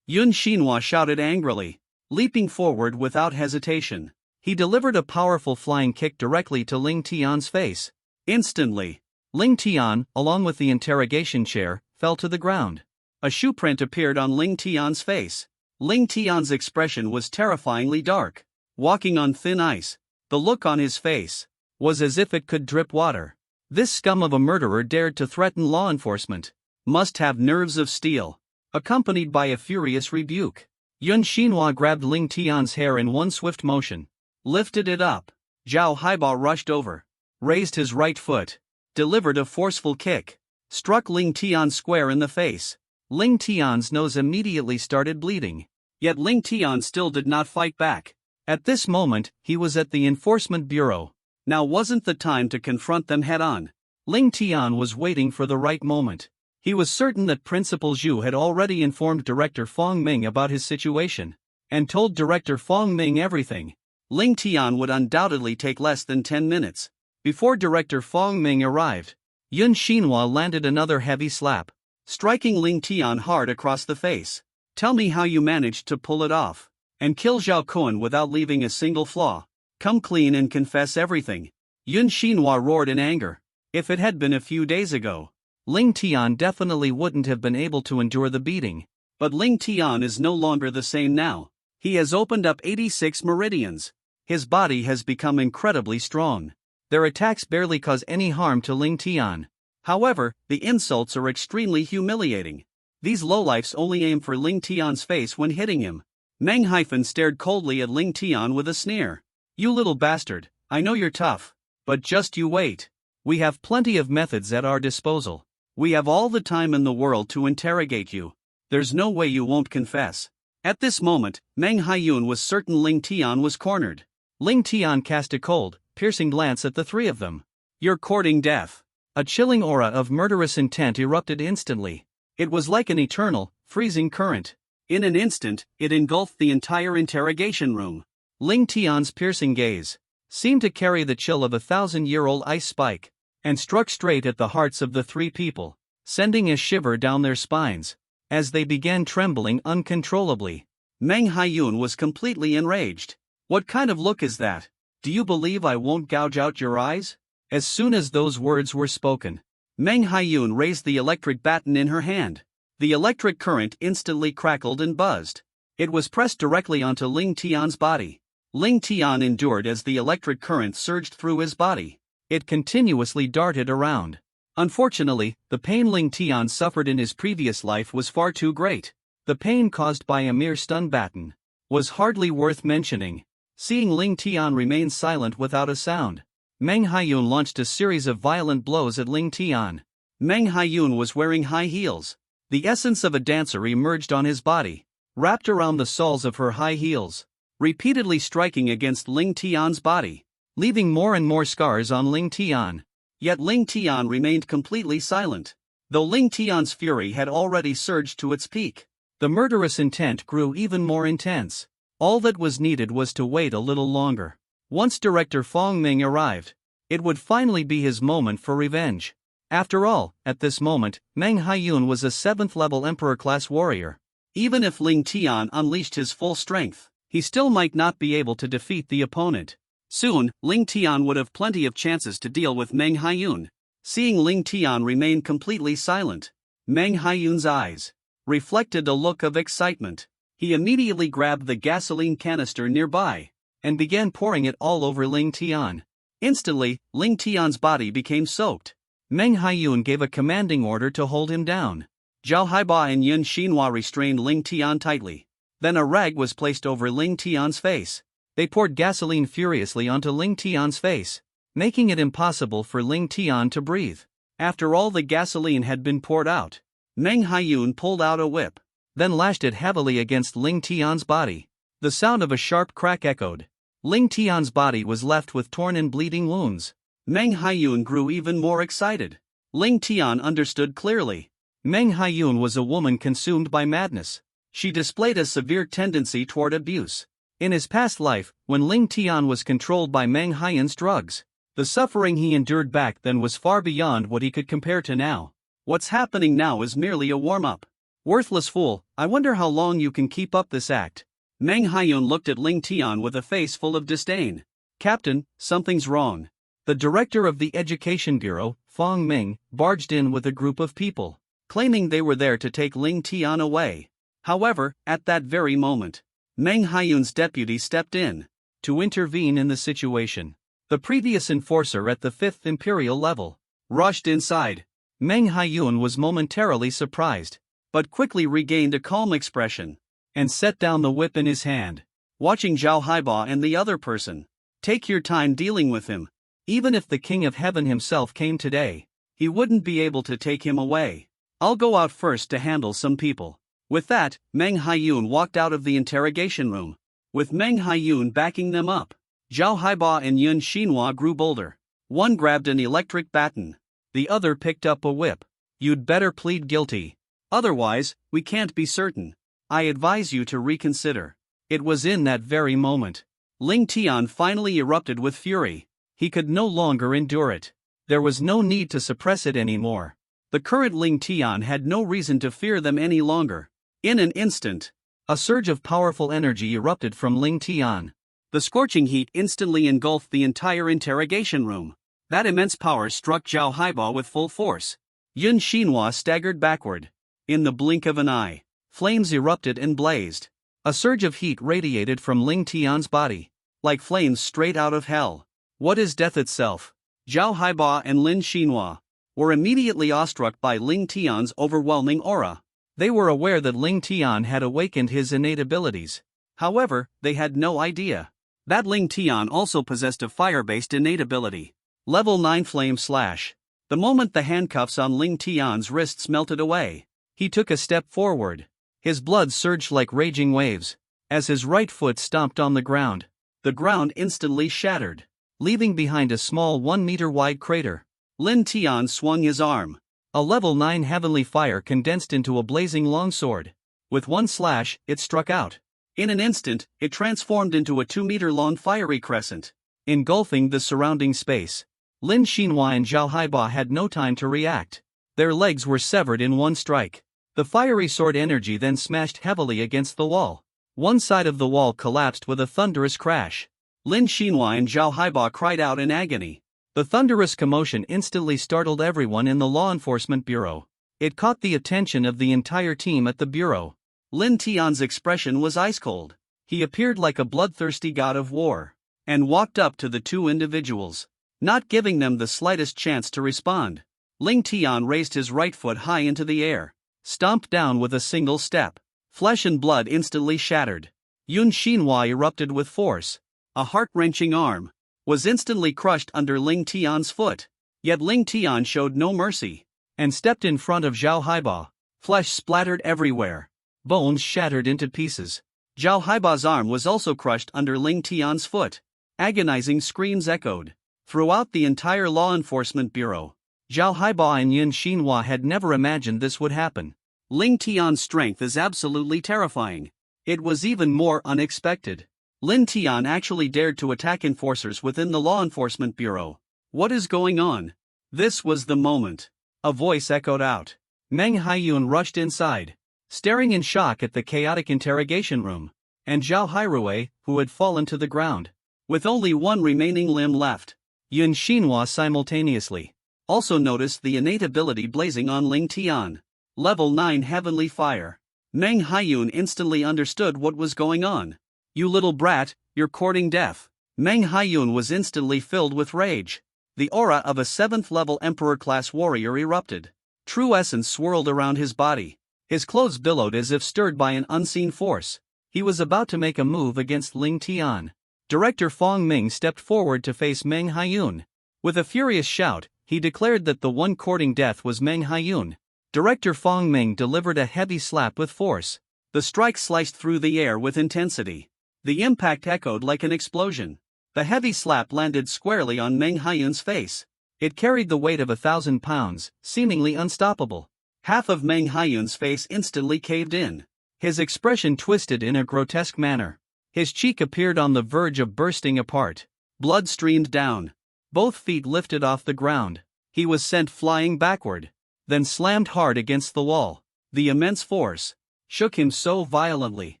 Yun Xinhua shouted angrily, leaping forward without hesitation. He delivered a powerful flying kick directly to Ling Tian's face. Instantly, Ling Tian, along with the interrogation chair, fell to the ground. A shoe print appeared on Ling Tian's face. Ling Tian's expression was terrifyingly dark. Walking on thin ice, The look on his face was as if it could drip water. This scum of a murderer dared to threaten law enforcement. Must have nerves of steel. Accompanied by a furious rebuke, Yun Xinhua grabbed Ling Tian's hair in one swift motion, lifted it up. Zhao Haiba rushed over, raised his right foot, delivered a forceful kick, struck Ling Tian square in the face. Ling Tian's nose immediately started bleeding. Yet Ling Tian still did not fight back. At this moment, he was at the Enforcement Bureau. Now wasn't the time to confront them head-on. Ling Tian was waiting for the right moment. He was certain that Principal Zhu had already informed Director Fong Ming about his situation, and told Director Fong Ming everything. Ling Tian would undoubtedly take less than 10 minutes. Before Director Fong Ming arrived, Yun Xinhua landed another heavy slap, striking Ling Tian hard across the face. Tell me how you managed to pull it off, and kill Zhao Kuan without leaving a single flaw. Come clean and confess everything. Yun Xinhua roared in anger. If it had been a few days ago, Ling Tian definitely wouldn't have been able to endure the beating. But Ling Tian is no longer the same now. He has opened up 86 meridians. His body has become incredibly strong. Their attacks barely cause any harm to Ling Tian. However, the insults are extremely humiliating. These lowlifes only aim for Ling Tian's face when hitting him. Meng Haifan stared coldly at Ling Tian with a sneer. You little bastard, I know you're tough, but just you wait. We have plenty of methods at our disposal. We have all the time in the world to interrogate you. There's no way you won't confess. At this moment, Meng Haiyun was certain Ling Tian was cornered. Ling Tian cast a cold, piercing glance at the three of them. You're courting death. A chilling aura of murderous intent erupted instantly. It was like an eternal, freezing current. In an instant, it engulfed the entire interrogation room. Ling Tian's piercing gaze seemed to carry the chill of a 1,000-year-old ice spike, and struck straight at the hearts of the three people, sending a shiver down their spines, as they began trembling uncontrollably. Meng Haiyun was completely enraged. What kind of look is that? Do you believe I won't gouge out your eyes? As soon as those words were spoken, Meng Haiyun raised the electric baton in her hand. The electric current instantly crackled and buzzed. It was pressed directly onto Ling Tian's body. Ling Tian endured as the electric current surged through his body. It continuously darted around. Unfortunately, the pain Ling Tian suffered in his previous life was far too great. The pain caused by a mere stun baton was hardly worth mentioning. Seeing Ling Tian remain silent without a sound, Meng Haiyun launched a series of violent blows at Ling Tian. Meng Haiyun was wearing high heels. The essence of a dancer emerged on his body, wrapped around the soles of her high heels, repeatedly striking against Ling Tian's body, leaving more and more scars on Ling Tian. Yet Ling Tian remained completely silent. Though Ling Tian's fury had already surged to its peak, the murderous intent grew even more intense. All that was needed was to wait a little longer. Once Director Fong Ming arrived, it would finally be his moment for revenge. After all, at this moment, Meng Haiyun was a 7th-level Emperor-class warrior. Even if Ling Tian unleashed his full strength, he still might not be able to defeat the opponent. Soon, Ling Tian would have plenty of chances to deal with Meng Haiyun. Seeing Ling Tian remain completely silent, Meng Haiyun's eyes reflected a look of excitement. He immediately grabbed the gasoline canister nearby and began pouring it all over Ling Tian. Instantly, Ling Tian's body became soaked. Meng Haiyun gave a commanding order to hold him down. Zhao Haiba and Yun Xinhua restrained Ling Tian tightly. Then a rag was placed over Ling Tian's face. They poured gasoline furiously onto Ling Tian's face, making it impossible for Ling Tian to breathe. After all the gasoline had been poured out, Meng Haiyun pulled out a whip, then lashed it heavily against Ling Tian's body. The sound of a sharp crack echoed. Ling Tian's body was left with torn and bleeding wounds. Meng Haiyun grew even more excited. Ling Tian understood clearly. Meng Haiyun was a woman consumed by madness. She displayed a severe tendency toward abuse. In his past life, when Ling Tian was controlled by Meng Haiyun's drugs, the suffering he endured back then was far beyond what he could compare to now. What's happening now is merely a warm-up. Worthless fool, I wonder how long you can keep up this act. Meng Haiyun looked at Ling Tian with a face full of disdain. Captain, something's wrong. The director of the Education Bureau, Fong Ming, barged in with a group of people, claiming they were there to take Ling Tian away. However, at that very moment, Meng Haiyun's deputy stepped in. to intervene in the situation. The previous enforcer at the 5th Imperial level rushed inside. Meng Haiyun was momentarily surprised, but quickly regained a calm expression and set down the whip in his hand, watching Zhao Haiba and the other person. Take your time dealing with him. Even if the King of Heaven himself came today, he wouldn't be able to take him away. I'll go out first to handle some people. With that, Meng Haiyun walked out of the interrogation room, with Meng Haiyun backing them up. Zhao Haiba and Yun Xinhua grew bolder. One grabbed an electric baton. The other picked up a whip. You'd better plead guilty. Otherwise, we can't be certain. I advise you to reconsider. It was in that very moment Ling Tian finally erupted with fury. He could no longer endure it. There was no need to suppress it anymore. The current Ling Tian had no reason to fear them any longer. In an instant, a surge of powerful energy erupted from Ling Tian. The scorching heat instantly engulfed the entire interrogation room. That immense power struck Zhao Haiba with full force. Yun Xinhua staggered backward. In the blink of an eye, flames erupted and blazed. A surge of heat radiated from Ling Tian's body, like flames straight out of hell. What is death itself? Zhao Haiba and Lin Xinhua were immediately awestruck by Ling Tian's overwhelming aura. They were aware that Ling Tian had awakened his innate abilities. However, they had no idea that Ling Tian also possessed a fire-based innate ability. Level 9 Flame Slash. The moment the handcuffs on Ling Tian's wrists melted away, he took a step forward. His blood surged like raging waves. As his right foot stomped on the ground instantly shattered, leaving behind a small 1-meter wide crater. Lin Tian swung his arm. A level 9 heavenly fire condensed into a blazing longsword. With one slash, it struck out. In an instant, it transformed into a 2-meter-long fiery crescent, engulfing the surrounding space. Lin Xinhua and Zhao Haiba had no time to react. Their legs were severed in one strike. The fiery sword energy then smashed heavily against the wall. One side of the wall collapsed with a thunderous crash. Lin Xinhua and Zhao Haiba cried out in agony. The thunderous commotion instantly startled everyone in the law enforcement bureau. It caught the attention of the entire team at the bureau. Lin Tian's expression was ice-cold. He appeared like a bloodthirsty god of war, and walked up to the two individuals, not giving them the slightest chance to respond. Ling Tian raised his right foot high into the air, stomped down with a single step. Flesh and blood instantly shattered. Yun Xinhua erupted with force. A heart-wrenching arm was instantly crushed under Ling Tian's foot. Yet Ling Tian showed no mercy, and stepped in front of Zhao Haiba. Flesh splattered everywhere. Bones shattered into pieces. Zhao Haiba's arm was also crushed under Ling Tian's foot. Agonizing screams echoed throughout the entire law enforcement bureau. Zhao Haiba and Yun Xinhua had never imagined this would happen. Ling Tian's strength is absolutely terrifying. It was even more unexpected. Lin Tian actually dared to attack enforcers within the law enforcement bureau. What is going on? This was the moment. A voice echoed out. Meng Haiyun rushed inside, staring in shock at the chaotic interrogation room, and Zhao Hairui, who had fallen to the ground, with only one remaining limb left. Yun Xinhua simultaneously also noticed the innate ability blazing on Ling Tian. Level 9 Heavenly Fire. Meng Haiyun instantly understood what was going on. You little brat, you're courting death. Meng Haiyun was instantly filled with rage. The aura of a 7th level Emperor-class warrior erupted. True essence swirled around his body. His clothes billowed as if stirred by an unseen force. He was about to make a move against Ling Tian. Director Fong Ming stepped forward to face Meng Haiyun. With a furious shout, he declared that the one courting death was Meng Haiyun. Director Fong Ming delivered a heavy slap with force. The strike sliced through the air with intensity. The impact echoed like an explosion. The heavy slap landed squarely on Meng Haiyun's face. It carried the weight of 1,000 pounds, seemingly unstoppable. Half of Meng Haiyun's face instantly caved in. His expression twisted in a grotesque manner. His cheek appeared on the verge of bursting apart. Blood streamed down. Both feet lifted off the ground. He was sent flying backward, then slammed hard against the wall. The immense force shook him so violently,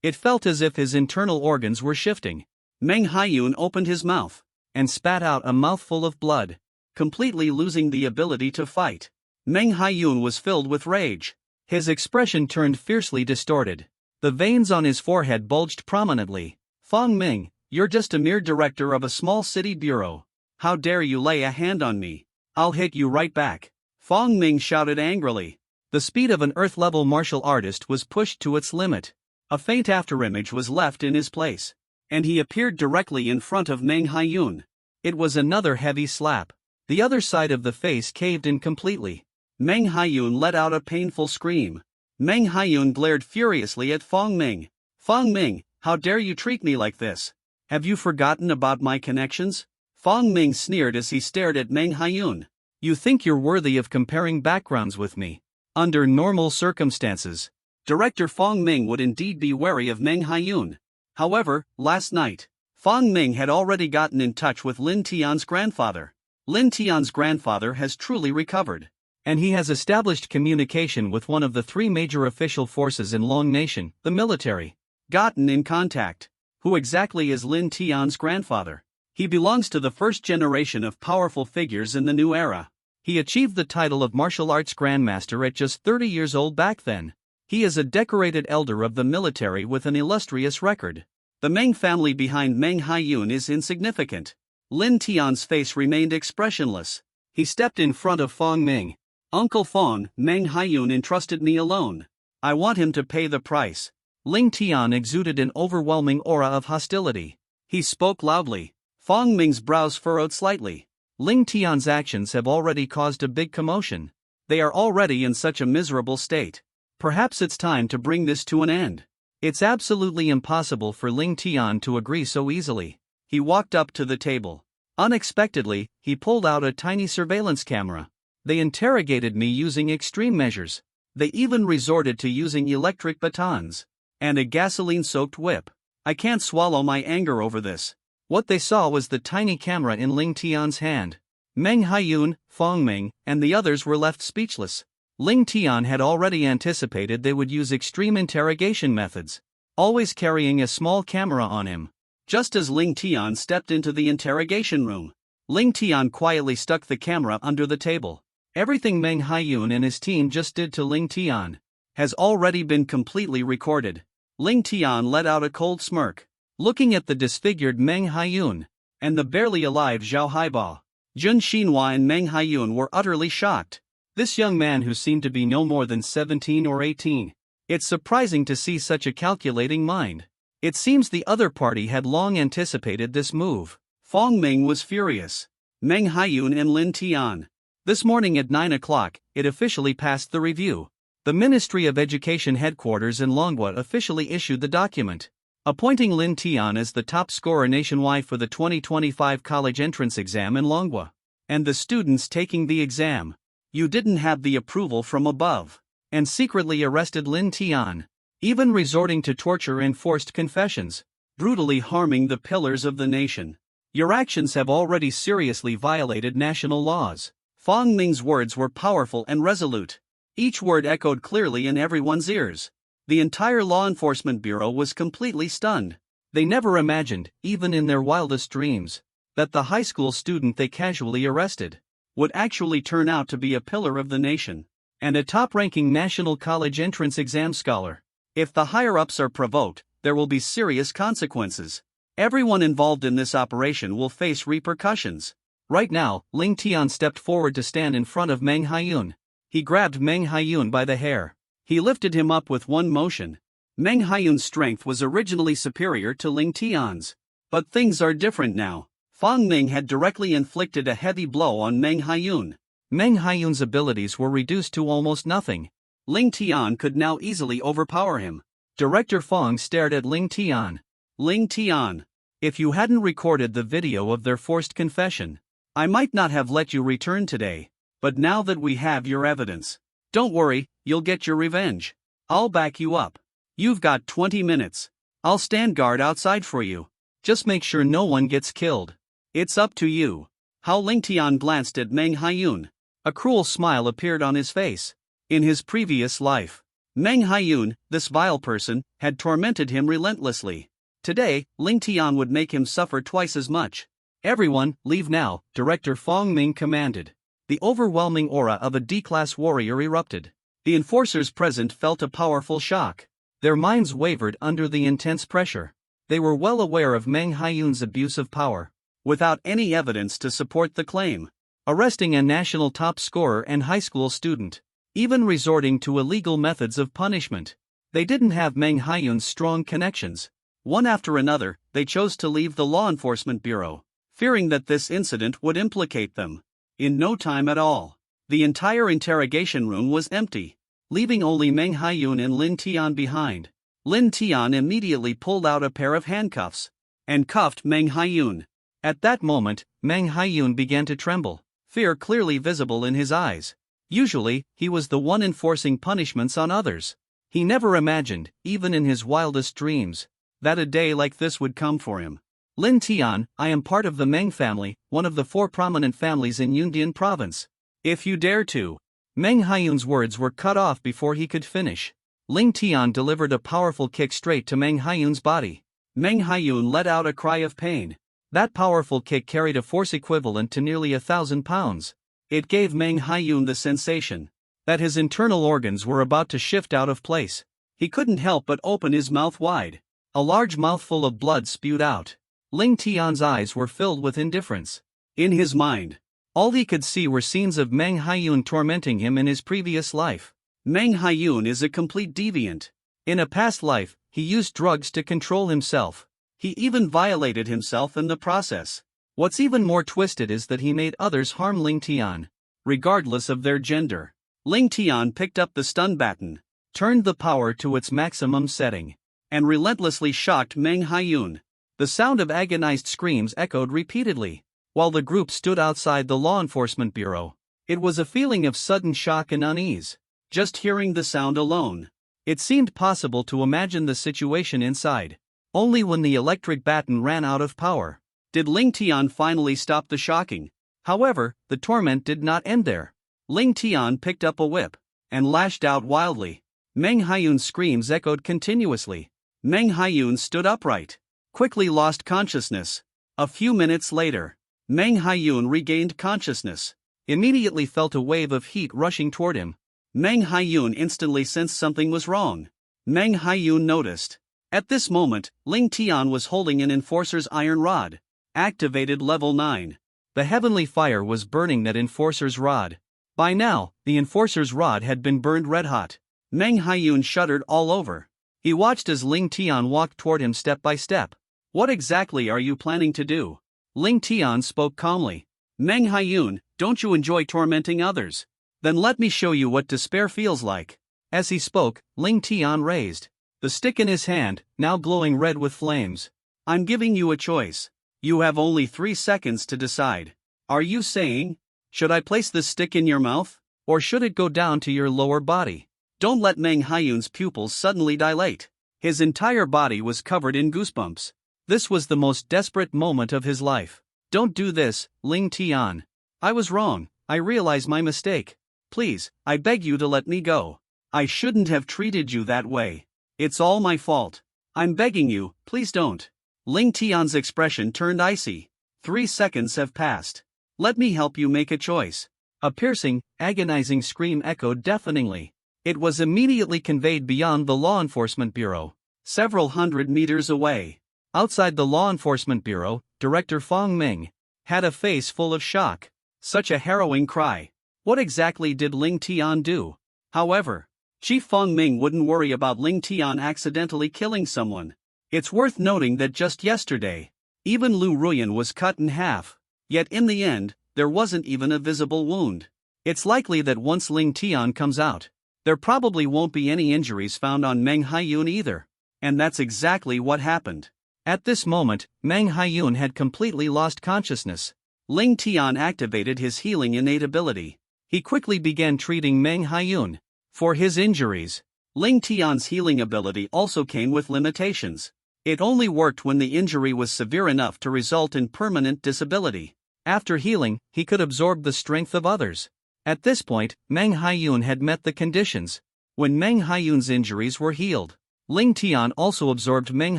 it felt as if his internal organs were shifting. Meng Haiyun opened his mouth and spat out a mouthful of blood, completely losing the ability to fight. Meng Haiyun was filled with rage. His expression turned fiercely distorted. The veins on his forehead bulged prominently. Fong Ming, You're just a mere director of a small city bureau. How dare you lay a hand on me? I'll hit you right back. Fong Ming shouted angrily. The speed of an Earth-level martial artist was pushed to its limit. A faint afterimage was left in his place, and he appeared directly in front of Meng Haiyun. It was another heavy slap. The other side of the face caved in completely. Meng Haiyun let out a painful scream. Meng Haiyun glared furiously at Fong Ming. Fong Ming, how dare you treat me like this? Have you forgotten about my connections? Fong Ming sneered as he stared at Meng Haiyun. You think you're worthy of comparing backgrounds with me? Under normal circumstances, Director Fong Ming would indeed be wary of Meng Haiyun. However, last night, Fong Ming had already gotten in touch with Lin Tian's grandfather. Lin Tian's grandfather has truly recovered, and he has established communication with one of the three major official forces in Long Nation, the military. Gotten in contact. Who exactly is Lin Tian's grandfather? He belongs to the first generation of powerful figures in the new era. He achieved the title of martial arts grandmaster at just 30 years old back then. He is a decorated elder of the military with an illustrious record. The Meng family behind Meng Haiyun is insignificant. Lin Tian's face remained expressionless. He stepped in front of Fong Ming. Uncle Fong, Meng Haiyun entrusted me alone. I want him to pay the price. Ling Tian exuded an overwhelming aura of hostility. He spoke loudly. Fong Ming's brows furrowed slightly. Ling Tian's actions have already caused a big commotion. They are already in such a miserable state. Perhaps it's time to bring this to an end. It's absolutely impossible for Ling Tian to agree so easily. He walked up to the table. Unexpectedly, he pulled out a tiny surveillance camera. They interrogated me using extreme measures. They even resorted to using electric batons and a gasoline-soaked whip. I can't swallow my anger over this. What they saw was the tiny camera in Ling Tian's hand. Meng Haiyun, Fong Ming, and the others were left speechless. Ling Tian had already anticipated they would use extreme interrogation methods, always carrying a small camera on him. Just as Ling Tian stepped into the interrogation room, Ling Tian quietly stuck the camera under the table. Everything Meng Haiyun and his team just did to Ling Tian has already been completely recorded. Ling Tian let out a cold smirk, looking at the disfigured Meng Haiyun and the barely alive Zhao Haiba. Jun Xinhua and Meng Haiyun were utterly shocked. This young man who seemed to be no more than 17 or 18. It's surprising to see such a calculating mind. It seems the other party had long anticipated this move. Fong Ming was furious. Meng Haiyun and Lin Tian. This morning at 9 o'clock, it officially passed the review. The Ministry of Education headquarters in Longhua officially issued the document, appointing Lin Tian as the top scorer nationwide for the 2025 college entrance exam in Longhua. And the students taking the exam. You didn't have the approval from above, and secretly arrested Lin Tian, even resorting to torture and forced confessions, brutally harming the pillars of the nation. Your actions have already seriously violated national laws. Fong Ming's words were powerful and resolute. Each word echoed clearly in everyone's ears. The entire law enforcement bureau was completely stunned. They never imagined, even in their wildest dreams, that the high school student they casually arrested would actually turn out to be a pillar of the nation and a top-ranking national college entrance exam scholar. If the higher-ups are provoked, there will be serious consequences. Everyone involved in this operation will face repercussions. Right now, Ling Tian stepped forward to stand in front of Meng Haiyun. He grabbed Meng Haiyun by the hair. He lifted him up with one motion. Meng Haiyun's strength was originally superior to Ling Tian's. But things are different now. Fong Ming had directly inflicted a heavy blow on Meng Haiyun. Meng Haiyun's abilities were reduced to almost nothing. Ling Tian could now easily overpower him. Director Fong stared at Ling Tian. Ling Tian, if you hadn't recorded the video of their forced confession, I might not have let you return today. But now that we have your evidence, don't worry, you'll get your revenge. I'll back you up. You've got 20 minutes. I'll stand guard outside for you. Just make sure no one gets killed. It's up to you. How Ling Tian glanced at Meng Haiyun. A cruel smile appeared on his face. In his previous life, Meng Haiyun, this vile person, had tormented him relentlessly. Today, Ling Tian would make him suffer twice as much. Everyone, leave now, Director Fong Ming commanded. The overwhelming aura of a D-class warrior erupted. The enforcers present felt a powerful shock. Their minds wavered under the intense pressure. They were well aware of Meng Haiyun's abuse of power, without any evidence to support the claim. Arresting a national top scorer and high school student, even resorting to illegal methods of punishment. They didn't have Meng Haiyun's strong connections. One after another, they chose to leave the law enforcement bureau, fearing that this incident would implicate them. In no time at all, the entire interrogation room was empty, leaving only Meng Haiyun and Lin Tian behind. Lin Tian immediately pulled out a pair of handcuffs and cuffed Meng Haiyun. At that moment, Meng Haiyun began to tremble, fear clearly visible in his eyes. Usually, he was the one enforcing punishments on others. He never imagined, even in his wildest dreams, that a day like this would come for him. Lin Tian, I am part of the Meng family, one of the 4 prominent families in Yundian province. If you dare to. Meng Haiyun's words were cut off before he could finish. Lin Tian delivered a powerful kick straight to Meng Haiyun's body. Meng Haiyun let out a cry of pain. That powerful kick carried a force equivalent to nearly 1,000 pounds. It gave Meng Haiyun the sensation that his internal organs were about to shift out of place. He couldn't help but open his mouth wide. A large mouthful of blood spewed out. Lin Tian's eyes were filled with indifference. In his mind, all he could see were scenes of Meng Haiyun tormenting him in his previous life. Meng Haiyun is a complete deviant. In a past life, he used drugs to control himself. He even violated himself in the process. What's even more twisted is that he made others harm Ling Tian, regardless of their gender. Ling Tian picked up the stun baton, turned the power to its maximum setting, and relentlessly shocked Meng Haiyun. The sound of agonized screams echoed repeatedly, while the group stood outside the law enforcement bureau. It was a feeling of sudden shock and unease. Just hearing the sound alone, it seemed possible to imagine the situation inside. Only when the electric baton ran out of power did Ling Tian finally stop the shocking. However, the torment did not end there. Ling Tian picked up a whip and lashed out wildly. Meng Haiyun's screams echoed continuously. Meng Haiyun stood upright, quickly lost consciousness. A few minutes later, Meng Haiyun regained consciousness, immediately felt a wave of heat rushing toward him. Meng Haiyun instantly sensed something was wrong. Meng Haiyun noticed. At this moment, Ling Tian was holding an enforcer's iron rod, activated level 9. The heavenly fire was burning that enforcer's rod. By now, the enforcer's rod had been burned red hot. Meng Haiyun shuddered all over. He watched as Ling Tian walked toward him step by step. What exactly are you planning to do? Ling Tian spoke calmly. Meng Haiyun, don't you enjoy tormenting others? Then let me show you what despair feels like. As he spoke, Ling Tian raised the stick in his hand, now glowing red with flames. I'm giving you a choice. You have only 3 seconds to decide. Are you saying, should I place this stick in your mouth, or should it go down to your lower body? Don't let Meng Haiyun's pupils suddenly dilate. His entire body was covered in goosebumps. This was the most desperate moment of his life. Don't do this, Ling Tian. I was wrong, I realize my mistake. Please, I beg you to let me go. I shouldn't have treated you that way. It's all my fault. I'm begging you, please don't. Ling Tian's expression turned icy. 3 seconds have passed. Let me help you make a choice. A piercing, agonizing scream echoed deafeningly. It was immediately conveyed beyond the law enforcement bureau, several hundred meters away. Outside the law enforcement bureau, Director Fong Ming had a face full of shock. Such a harrowing cry. What exactly did Ling Tian do? However, Chief Fong Ming wouldn't worry about Ling Tian accidentally killing someone. It's worth noting that just yesterday, even Liu Ruyan was cut in half. Yet in the end, there wasn't even a visible wound. It's likely that once Ling Tian comes out, there probably won't be any injuries found on Meng Haiyun either. And that's exactly what happened. At this moment, Meng Haiyun had completely lost consciousness. Ling Tian activated his healing innate ability. He quickly began treating Meng Haiyun for his injuries. Ling Tian's healing ability also came with limitations. It only worked when the injury was severe enough to result in permanent disability. After healing, he could absorb the strength of others. At this point, Meng Haiyun had met the conditions. When Meng Haiyun's injuries were healed, Ling Tian also absorbed Meng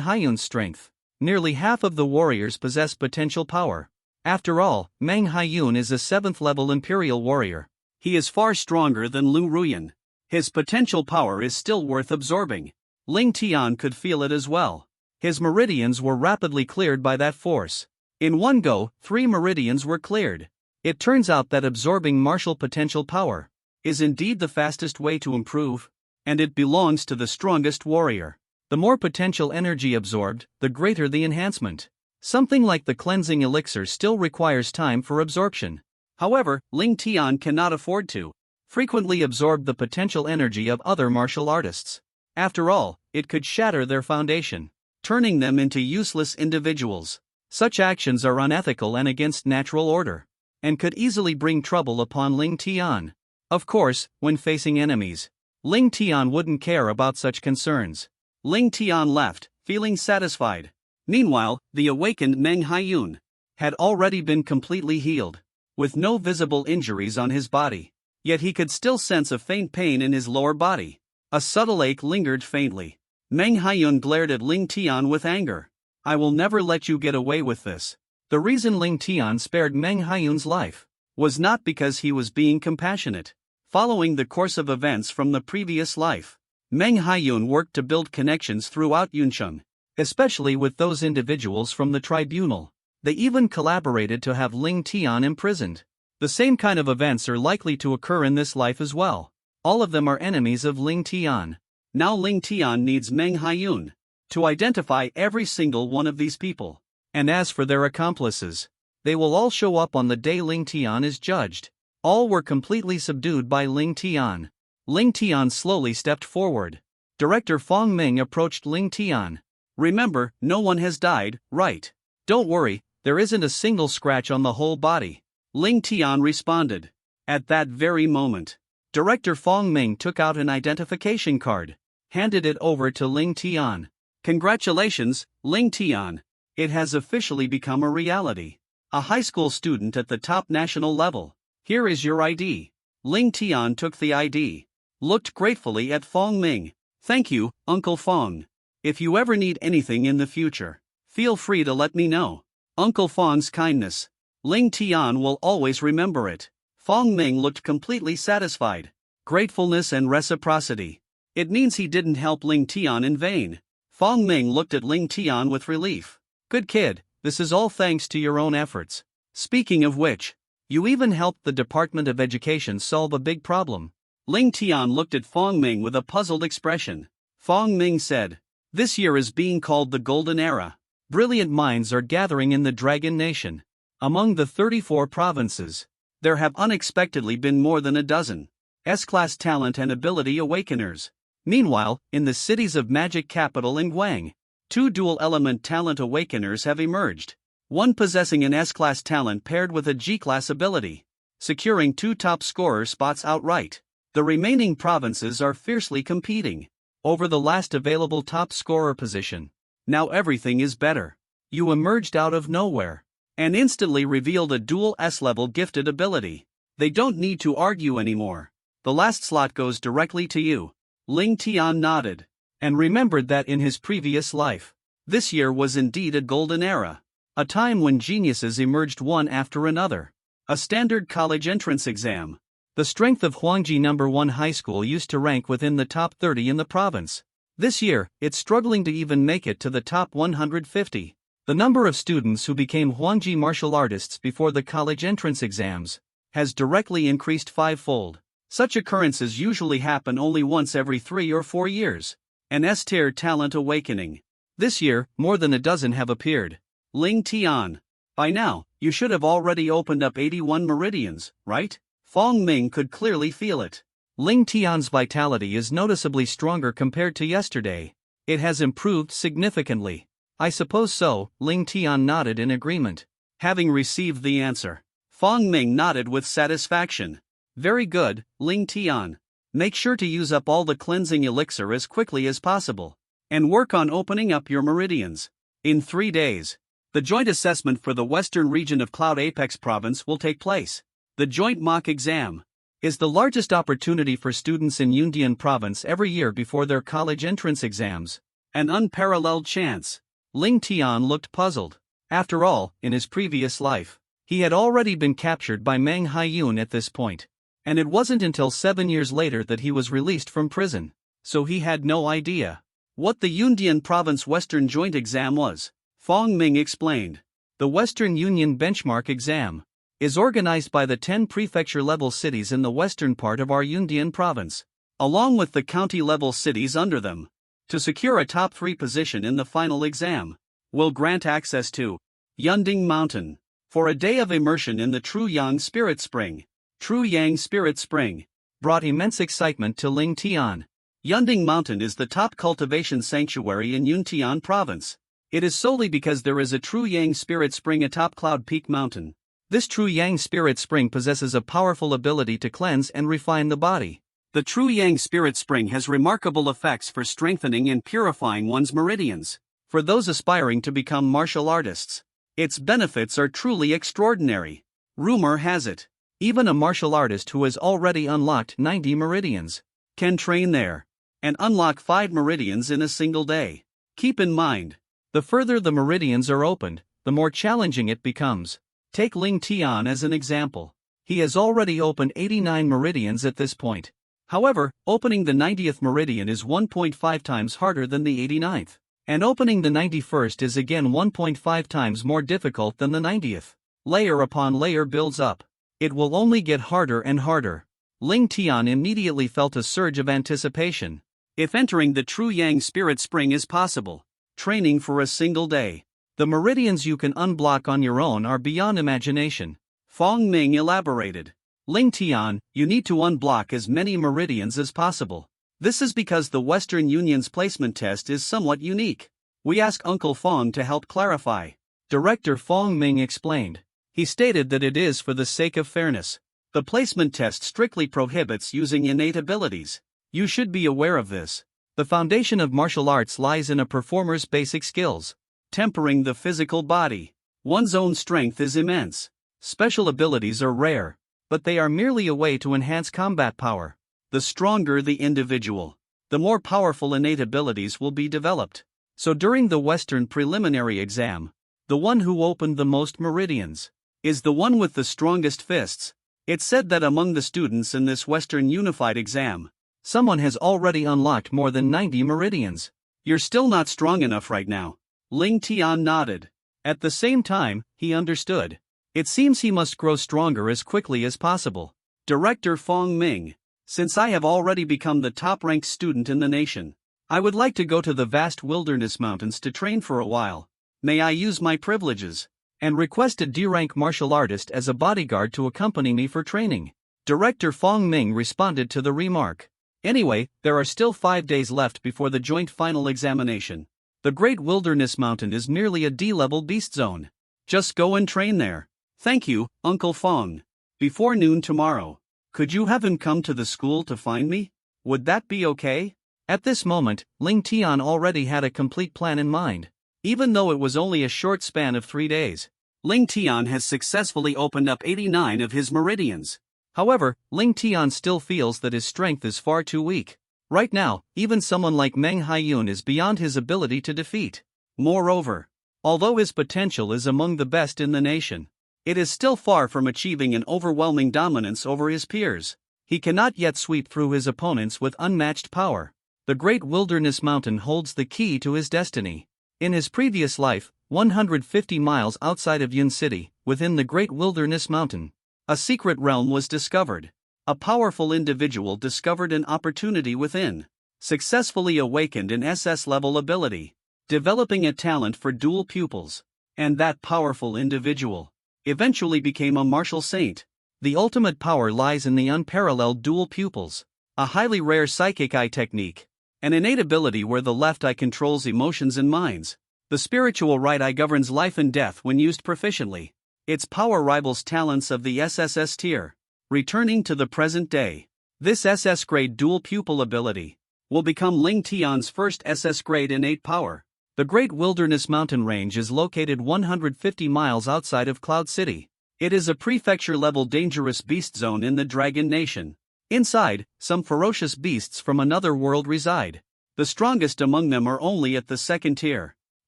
Haiyun's strength. Nearly half of the warriors possess potential power. After all, Meng Haiyun is a 7th level Imperial warrior. He is far stronger than Liu Ruyan. His potential power is still worth absorbing. Ling Tian could feel it as well. His meridians were rapidly cleared by that force. In one go, 3 meridians were cleared. It turns out that absorbing martial potential power is indeed the fastest way to improve, and it belongs to the strongest warrior. The more potential energy absorbed, the greater the enhancement. Something like the cleansing elixir still requires time for absorption. However, Ling Tian cannot afford to frequently absorb the potential energy of other martial artists. After all, it could shatter their foundation, turning them into useless individuals. Such actions are unethical and against natural order, and could easily bring trouble upon Ling Tian. Of course, when facing enemies, Ling Tian wouldn't care about such concerns. Ling Tian left, feeling satisfied. Meanwhile, the awakened Meng Haiyun had already been completely healed, with no visible injuries on his body. Yet he could still sense a faint pain in his lower body. A subtle ache lingered faintly. Meng Haiyun glared at Ling Tian with anger. "I will never let you get away with this." The reason Ling Tian spared Meng Haiyun's life was not because he was being compassionate. Following the course of events from the previous life, Meng Haiyun worked to build connections throughout Yuncheng, especially with those individuals from the tribunal. They even collaborated to have Ling Tian imprisoned. The same kind of events are likely to occur in this life as well. All of them are enemies of Ling Tian. Now Ling Tian needs Meng Haiyun to identify every single one of these people. And as for their accomplices, they will all show up on the day Ling Tian is judged. All were completely subdued by Ling Tian. Ling Tian slowly stepped forward. Director Fong Ming approached Ling Tian. "Remember, no one has died, right? Don't worry, there isn't a single scratch on the whole body." Ling Tian responded. At that very moment, Director Fong Ming took out an identification card, handed it over to Ling Tian. "Congratulations, Ling Tian. It has officially become a reality. A high school student at the top national level. Here is your ID." Ling Tian took the ID, looked gratefully at Fong Ming. "Thank you, Uncle Fong. If you ever need anything in the future, feel free to let me know." Uncle Fong's kindness. Ling Tian will always remember it. Fong Ming looked completely satisfied. Gratefulness and reciprocity. It means he didn't help Ling Tian in vain. Fong Ming looked at Ling Tian with relief. "Good kid, this is all thanks to your own efforts. Speaking of which, you even helped the Department of Education solve a big problem." Ling Tian looked at Fong Ming with a puzzled expression. Fong Ming said, "This year is being called the Golden Era. Brilliant minds are gathering in the Dragon Nation. Among the 34 provinces, there have unexpectedly been more than a dozen S-class talent and ability awakeners. Meanwhile, in the cities of Magic Capital and Guang, 2 dual-element talent awakeners have emerged, one possessing an S-class talent paired with a G-class ability, securing 2 top scorer spots outright. The remaining provinces are fiercely competing over the last available top scorer position. Now everything is better. You emerged out of nowhere and instantly revealed a dual S-level gifted ability. They don't need to argue anymore. The last slot goes directly to you." Ling Tian nodded, and remembered that in his previous life, this year was indeed a golden era. A time when geniuses emerged one after another. A standard college entrance exam. The strength of Huangji No. 1 High School used to rank within the top 30 in the province. This year, it's struggling to even make it to the top 150. The number of students who became Huangji martial artists before the college entrance exams has directly increased 5-fold. Such occurrences usually happen only once every 3 or 4 years. An S-tier talent awakening. This year, more than a dozen have appeared. Ling Tian. By now, you should have already opened up 81 meridians, right? Fong Ming could clearly feel it. Ling Tian's vitality is noticeably stronger compared to yesterday. It has improved significantly. I suppose so, Ling Tian nodded in agreement. Having received the answer, Fong Ming nodded with satisfaction. Very good, Ling Tian. Make sure to use up all the cleansing elixir as quickly as possible, and work on opening up your meridians. In 3 days, the joint assessment for the western region of Cloud Apex Province will take place. The joint mock exam is the largest opportunity for students in Yundian Province every year before their college entrance exams. An unparalleled chance. Ling Tian looked puzzled. After all, in his previous life, he had already been captured by Meng Haiyun at this point, and it wasn't until 7 years later that he was released from prison, so he had no idea. What the Yundian Province Western Joint Exam was, Fong Ming explained. The Western Union Benchmark Exam is organized by the 10 prefecture-level cities in the western part of our Yundian province, along with the county-level cities under them. To secure a top 3 position in the final exam, will grant access to Yunding Mountain for a day of immersion in the True Yang Spirit Spring. True Yang Spirit Spring brought immense excitement to Ling Tian. Yunding Mountain is the top cultivation sanctuary in Yuntian province. It is solely because there is a True Yang Spirit Spring atop Cloud Peak Mountain. This True Yang Spirit Spring possesses a powerful ability to cleanse and refine the body. The True Yang Spirit Spring has remarkable effects for strengthening and purifying one's meridians. For those aspiring to become martial artists, its benefits are truly extraordinary. Rumor has it, even a martial artist who has already unlocked 90 meridians can train there and unlock 5 meridians in a single day. Keep in mind, the further the meridians are opened, the more challenging it becomes. Take Ling Tian as an example. He has already opened 89 meridians at this point. However, opening the 90th meridian is 1.5 times harder than the 89th, and opening the 91st is again 1.5 times more difficult than the 90th. Layer upon layer builds up. It will only get harder and harder. Ling Tian immediately felt a surge of anticipation. If entering the True Yang Spirit Spring is possible, training for a single day, the meridians you can unblock on your own are beyond imagination. Fong Ming elaborated. Ling Tian, you need to unblock as many meridians as possible. This is because the Western Union's placement test is somewhat unique. We ask Uncle Fong to help clarify. Director Fong Ming explained. He stated that it is for the sake of fairness. The placement test strictly prohibits using innate abilities. You should be aware of this. The foundation of martial arts lies in a performer's basic skills. Tempering the physical body. One's own strength is immense. Special abilities are rare, but they are merely a way to enhance combat power. The stronger the individual, the more powerful innate abilities will be developed. So during the Western preliminary exam, the one who opened the most meridians is the one with the strongest fists. It's said that among the students in this Western Unified exam, someone has already unlocked more than 90 meridians. You're still not strong enough right now. Ling Tian nodded. At the same time, he understood. It seems he must grow stronger as quickly as possible. Director Fong Ming, since I have already become the top-ranked student in the nation, I would like to go to the vast wilderness mountains to train for a while. May I use my privileges? And request a D-rank martial artist as a bodyguard to accompany me for training. Director Fong Ming responded to the remark. Anyway, there are still 5 days left before the joint final examination. The Great Wilderness Mountain is merely a D-level beast zone. Just go and train there. Thank you, Uncle Fong. Before noon tomorrow, could you have him come to the school to find me? Would that be okay? At this moment, Ling Tian already had a complete plan in mind. Even though it was only a short span of 3 days, Ling Tian has successfully opened up 89 of his meridians. However, Ling Tian still feels that his strength is far too weak. Right now, even someone like Meng Haiyun is beyond his ability to defeat. Moreover, although his potential is among the best in the nation, it is still far from achieving an overwhelming dominance over his peers. He cannot yet sweep through his opponents with unmatched power. The Great Wilderness Mountain holds the key to his destiny. In his previous life, 150 miles outside of Yun City, within the Great Wilderness Mountain, a secret realm was discovered. A powerful individual discovered an opportunity within, successfully awakened an SS-level ability, developing a talent for dual pupils, and that powerful individual eventually became a martial saint. The ultimate power lies in the unparalleled dual pupils, a highly rare psychic eye technique, an innate ability where the left eye controls emotions and minds. The spiritual right eye governs life and death when used proficiently. Its power rivals talents of the SSS-tier. Returning to the present day, this SS-grade dual pupil ability will become Ling Tian's first SS-grade innate power. The Great Wilderness Mountain Range is located 150 miles outside of Cloud City. It is a prefecture-level dangerous beast zone in the Dragon Nation. Inside, some ferocious beasts from another world reside. The strongest among them are only at the 2nd tier,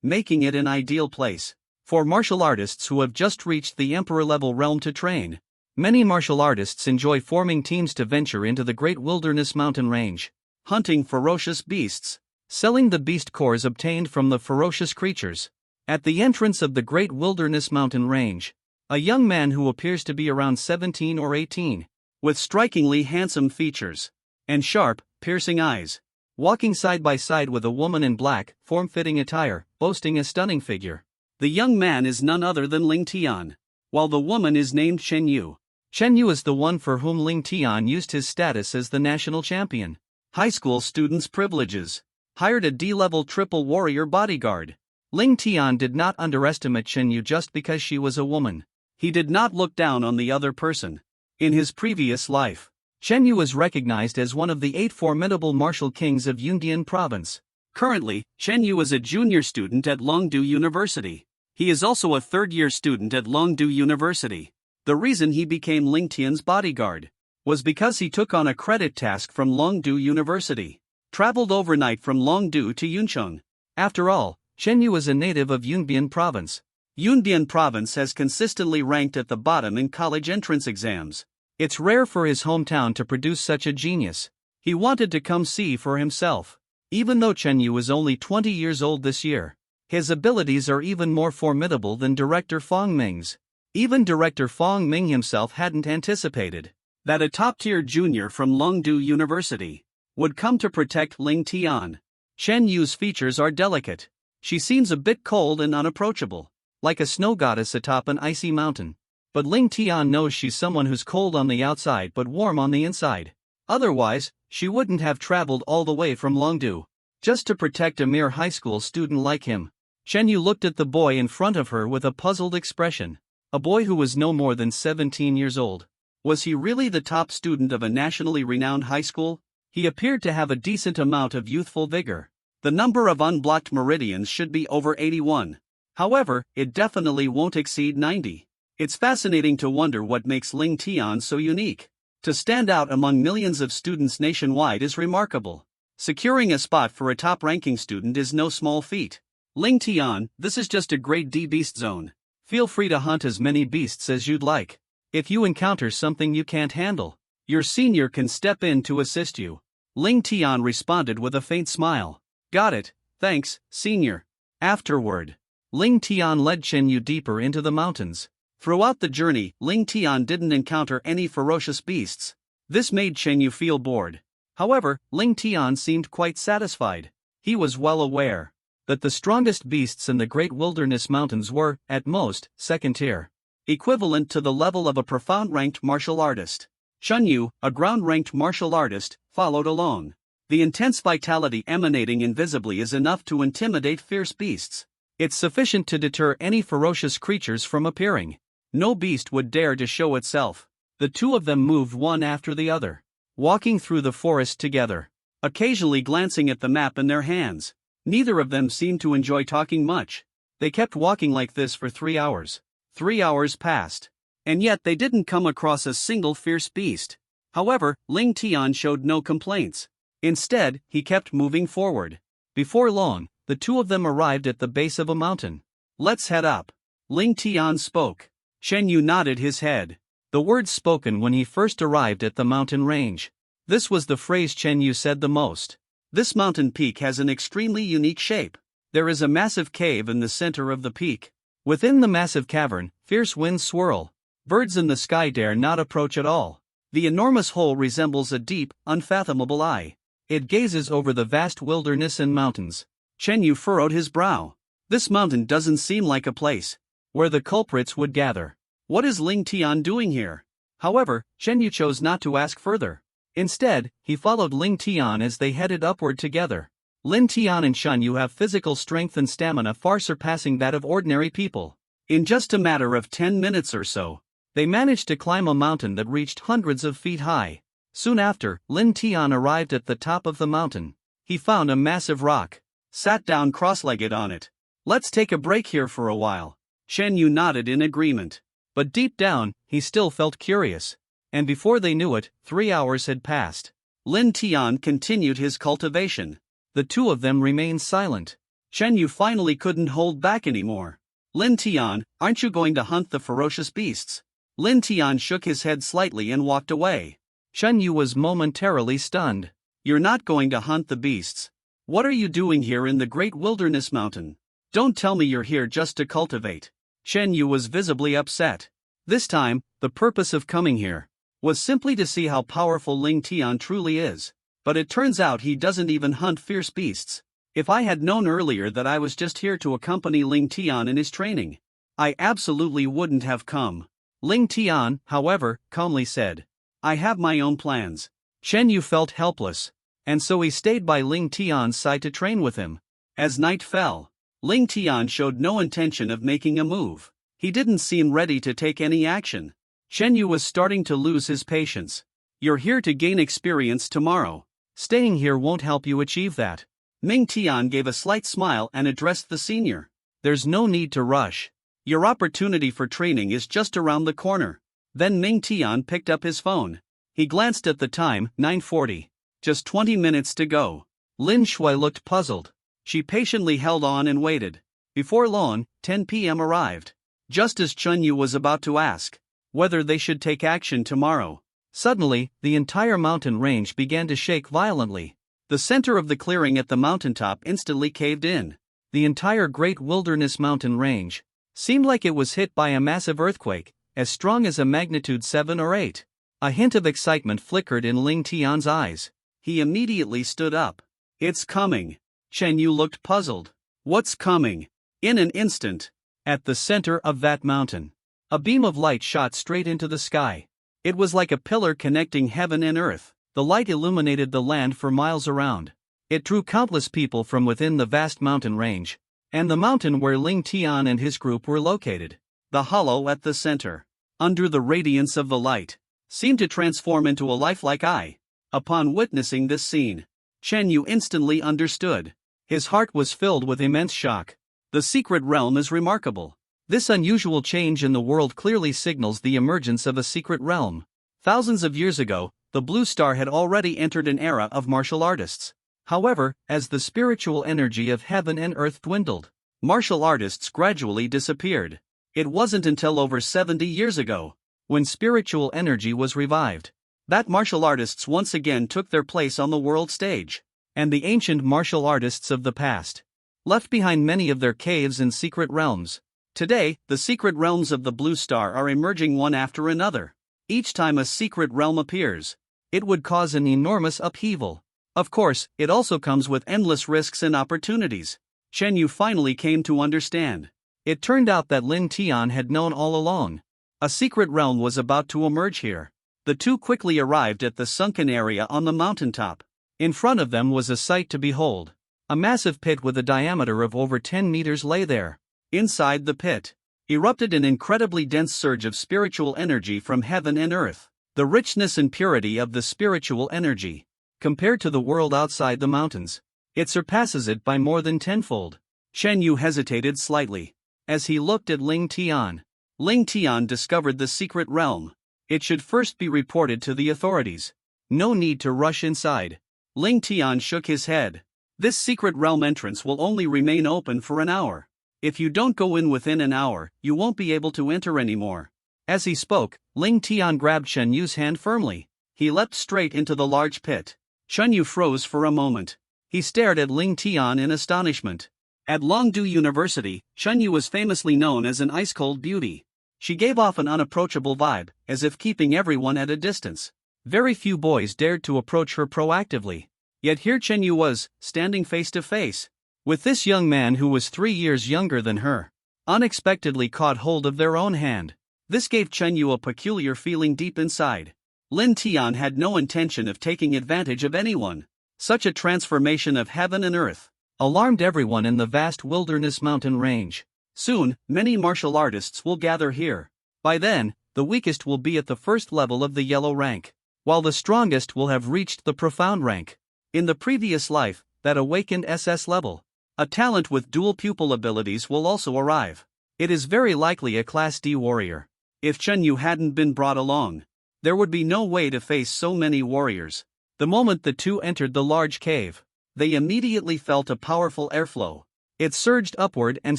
making it an ideal place for martial artists who have just reached the Emperor-level realm to train. Many martial artists enjoy forming teams to venture into the Great Wilderness Mountain Range, hunting ferocious beasts. selling the beast cores obtained from the ferocious creatures. At the entrance of the great wilderness mountain range, a young man who appears to be around 17 or 18, with strikingly handsome features and sharp, piercing eyes, walking side by side with a woman in black, form-fitting attire, boasting a stunning figure. The young man is none other than Ling Tian, while the woman is named Chen Yu. Chen Yu is the one for whom Ling Tian used his status as the national champion. High school students' privileges. Hired a D-level triple warrior bodyguard. Ling Tian did not underestimate Chen Yu just because she was a woman. He did not look down on the other person. In his previous life, Chen Yu was recognized as one of the 8 formidable martial kings of Yundian province. Currently, Chen Yu is a junior student at Longdu University. He is also a third-year student at Longdu University. The reason he became Ling Tian's bodyguard was because he took on a credit task from Longdu University. Traveled overnight from Longdu to Yuncheng. After all, Chen Yu is a native of Yunbian province. Yunbian province has consistently ranked at the bottom in college entrance exams. It's rare for his hometown to produce such a genius. He wanted to come see for himself. Even though Chen Yu is only 20 years old this year, his abilities are even more formidable than Director Fong Ming's. Even Director Fong Ming himself hadn't anticipated that a top-tier junior from Longdu University would come to protect Ling Tian. Chen Yu's features are delicate. She seems a bit cold and unapproachable, like a snow goddess atop an icy mountain. But Ling Tian knows she's someone who's cold on the outside but warm on the inside. Otherwise, she wouldn't have traveled all the way from Longdu just to protect a mere high school student like him. Chen Yu looked at the boy in front of her with a puzzled expression. A boy who was no more than 17 years old. Was he really the top student of a nationally renowned high school? He appeared to have a decent amount of youthful vigor. The number of unblocked meridians should be over 81. However, it definitely won't exceed 90. It's fascinating to wonder what makes Ling Tian so unique. To stand out among millions of students nationwide is remarkable. Securing a spot for a top-ranking student is no small feat. Ling Tian, this is just a grade D beast zone. Feel free to hunt as many beasts as you'd like. If you encounter something you can't handle, your senior can step in to assist you. Ling Tian responded with a faint smile. Got it, thanks, senior. Afterward, Ling Tian led Chen Yu deeper into the mountains. Throughout the journey, Ling Tian didn't encounter any ferocious beasts. This made Chen Yu feel bored. However, Ling Tian seemed quite satisfied. He was well aware that the strongest beasts in the great wilderness mountains were, at most, second tier, equivalent to the level of a profound-ranked martial artist. Chen Yu, a ground-ranked martial artist, followed along. The intense vitality emanating invisibly is enough to intimidate fierce beasts. It's sufficient to deter any ferocious creatures from appearing. No beast would dare to show itself. The two of them moved one after the other, walking through the forest together, occasionally glancing at the map in their hands. Neither of them seemed to enjoy talking much. They kept walking like this for 3 hours. 3 hours passed, and yet they didn't come across a single fierce beast. However, Ling Tian showed no complaints. Instead, he kept moving forward. Before long, the two of them arrived at the base of a mountain. Let's head up. Ling Tian spoke. Chen Yu nodded his head. The words spoken when he first arrived at the mountain range. This was the phrase Chen Yu said the most. This mountain peak has an extremely unique shape. There is a massive cave in the center of the peak. Within the massive cavern, fierce winds swirl. Birds in the sky dare not approach at all. The enormous hole resembles a deep, unfathomable eye. It gazes over the vast wilderness and mountains. Chen Yu furrowed his brow. This mountain doesn't seem like a place where the culprits would gather. What is Ling Tian doing here? However, Chen Yu chose not to ask further. Instead, he followed Ling Tian as they headed upward together. Ling Tian and Chen Yu have physical strength and stamina far surpassing that of ordinary people. In just a matter of 10 minutes or so, they managed to climb a mountain that reached hundreds of feet high. Soon after, Ling Tian arrived at the top of the mountain. He found a massive rock, sat down cross-legged on it. Let's take a break here for a while. Chen Yu nodded in agreement. But deep down, he still felt curious. And before they knew it, 3 hours had passed. Ling Tian continued his cultivation. The two of them remained silent. Chen Yu finally couldn't hold back anymore. Ling Tian, aren't you going to hunt the ferocious beasts? Ling Tian shook his head slightly and walked away. Chen Yu was momentarily stunned. You're not going to hunt the beasts? What are you doing here in the great wilderness mountain? Don't tell me you're here just to cultivate. Chen Yu was visibly upset. This time, the purpose of coming here was simply to see how powerful Ling Tian truly is. But it turns out he doesn't even hunt fierce beasts. If I had known earlier that I was just here to accompany Ling Tian in his training, I absolutely wouldn't have come. Ling Tian, however, calmly said, I have my own plans. Chen Yu felt helpless, and so he stayed by Ling Tian's side to train with him. As night fell, Ling Tian showed no intention of making a move. He didn't seem ready to take any action. Chen Yu was starting to lose his patience. You're here to gain experience tomorrow. Staying here won't help you achieve that. Ming Tian gave a slight smile and addressed the senior. There's no need to rush. Your opportunity for training is just around the corner. Then Ming Tian picked up his phone. He glanced at the time, 9:40. Just 20 minutes to go. Lin Shui looked puzzled. She patiently held on and waited. Before long, 10 p.m. arrived. Just as Chen Yu was about to ask whether they should take action tomorrow, suddenly, the entire mountain range began to shake violently. The center of the clearing at the mountaintop instantly caved in. The entire great wilderness mountain range seemed like it was hit by a massive earthquake, as strong as a magnitude 7 or 8. A hint of excitement flickered in Ling Tian's eyes. He immediately stood up. It's coming. Chen Yu looked puzzled. What's coming? In an instant, at the center of that mountain, a beam of light shot straight into the sky. It was like a pillar connecting heaven and earth. The light illuminated the land for miles around. It drew countless people from within the vast mountain range, and the mountain where Ling Tian and his group were located. The hollow at the center, under the radiance of the light, seemed to transform into a lifelike eye. Upon witnessing this scene, Chen Yu instantly understood. His heart was filled with immense shock. The secret realm is remarkable. This unusual change in the world clearly signals the emergence of a secret realm. Thousands of years ago, the Blue Star had already entered an era of martial artists. However, as the spiritual energy of heaven and earth dwindled, martial artists gradually disappeared. It wasn't until over 70 years ago, when spiritual energy was revived, that martial artists once again took their place on the world stage. And the ancient martial artists of the past left behind many of their caves and secret realms. Today, the secret realms of the Blue Star are emerging one after another. Each time a secret realm appears, it would cause an enormous upheaval. Of course, it also comes with endless risks and opportunities. Chen Yu finally came to understand. It turned out that Lin Tian had known all along. A secret realm was about to emerge here. The two quickly arrived at the sunken area on the mountaintop. In front of them was a sight to behold. A massive pit with a diameter of over 10 meters lay there. Inside the pit erupted an incredibly dense surge of spiritual energy from heaven and earth. The richness and purity of the spiritual energy, compared to the world outside the mountains, it surpasses it by more than tenfold. Chen Yu hesitated slightly as he looked at Ling Tian. Ling Tian discovered the secret realm. It should first be reported to the authorities. No need to rush inside. Ling Tian shook his head. This secret realm entrance will only remain open for an hour. If you don't go in within an hour, you won't be able to enter anymore. As he spoke, Ling Tian grabbed Chen Yu's hand firmly. He leapt straight into the large pit. Chen Yu froze for a moment. He stared at Ling Tian in astonishment. At Longdu University, Chen Yu was famously known as an ice-cold beauty. She gave off an unapproachable vibe, as if keeping everyone at a distance. Very few boys dared to approach her proactively. Yet here Chen Yu was, standing face to face with this young man who was 3 years younger than her. Unexpectedly caught hold of their own hand. This gave Chen Yu a peculiar feeling deep inside. Lin Tian had no intention of taking advantage of anyone. Such a transformation of heaven and earth alarmed everyone in the vast wilderness mountain range. Soon, many martial artists will gather here. By then, the weakest will be at the first level of the yellow rank, while the strongest will have reached the profound rank. In the previous life, that awakened SS level, a talent with dual pupil abilities will also arrive. It is very likely a Class D warrior. If Chen Yu hadn't been brought along, there would be no way to face so many warriors. The moment the two entered the large cave, they immediately felt a powerful airflow. It surged upward and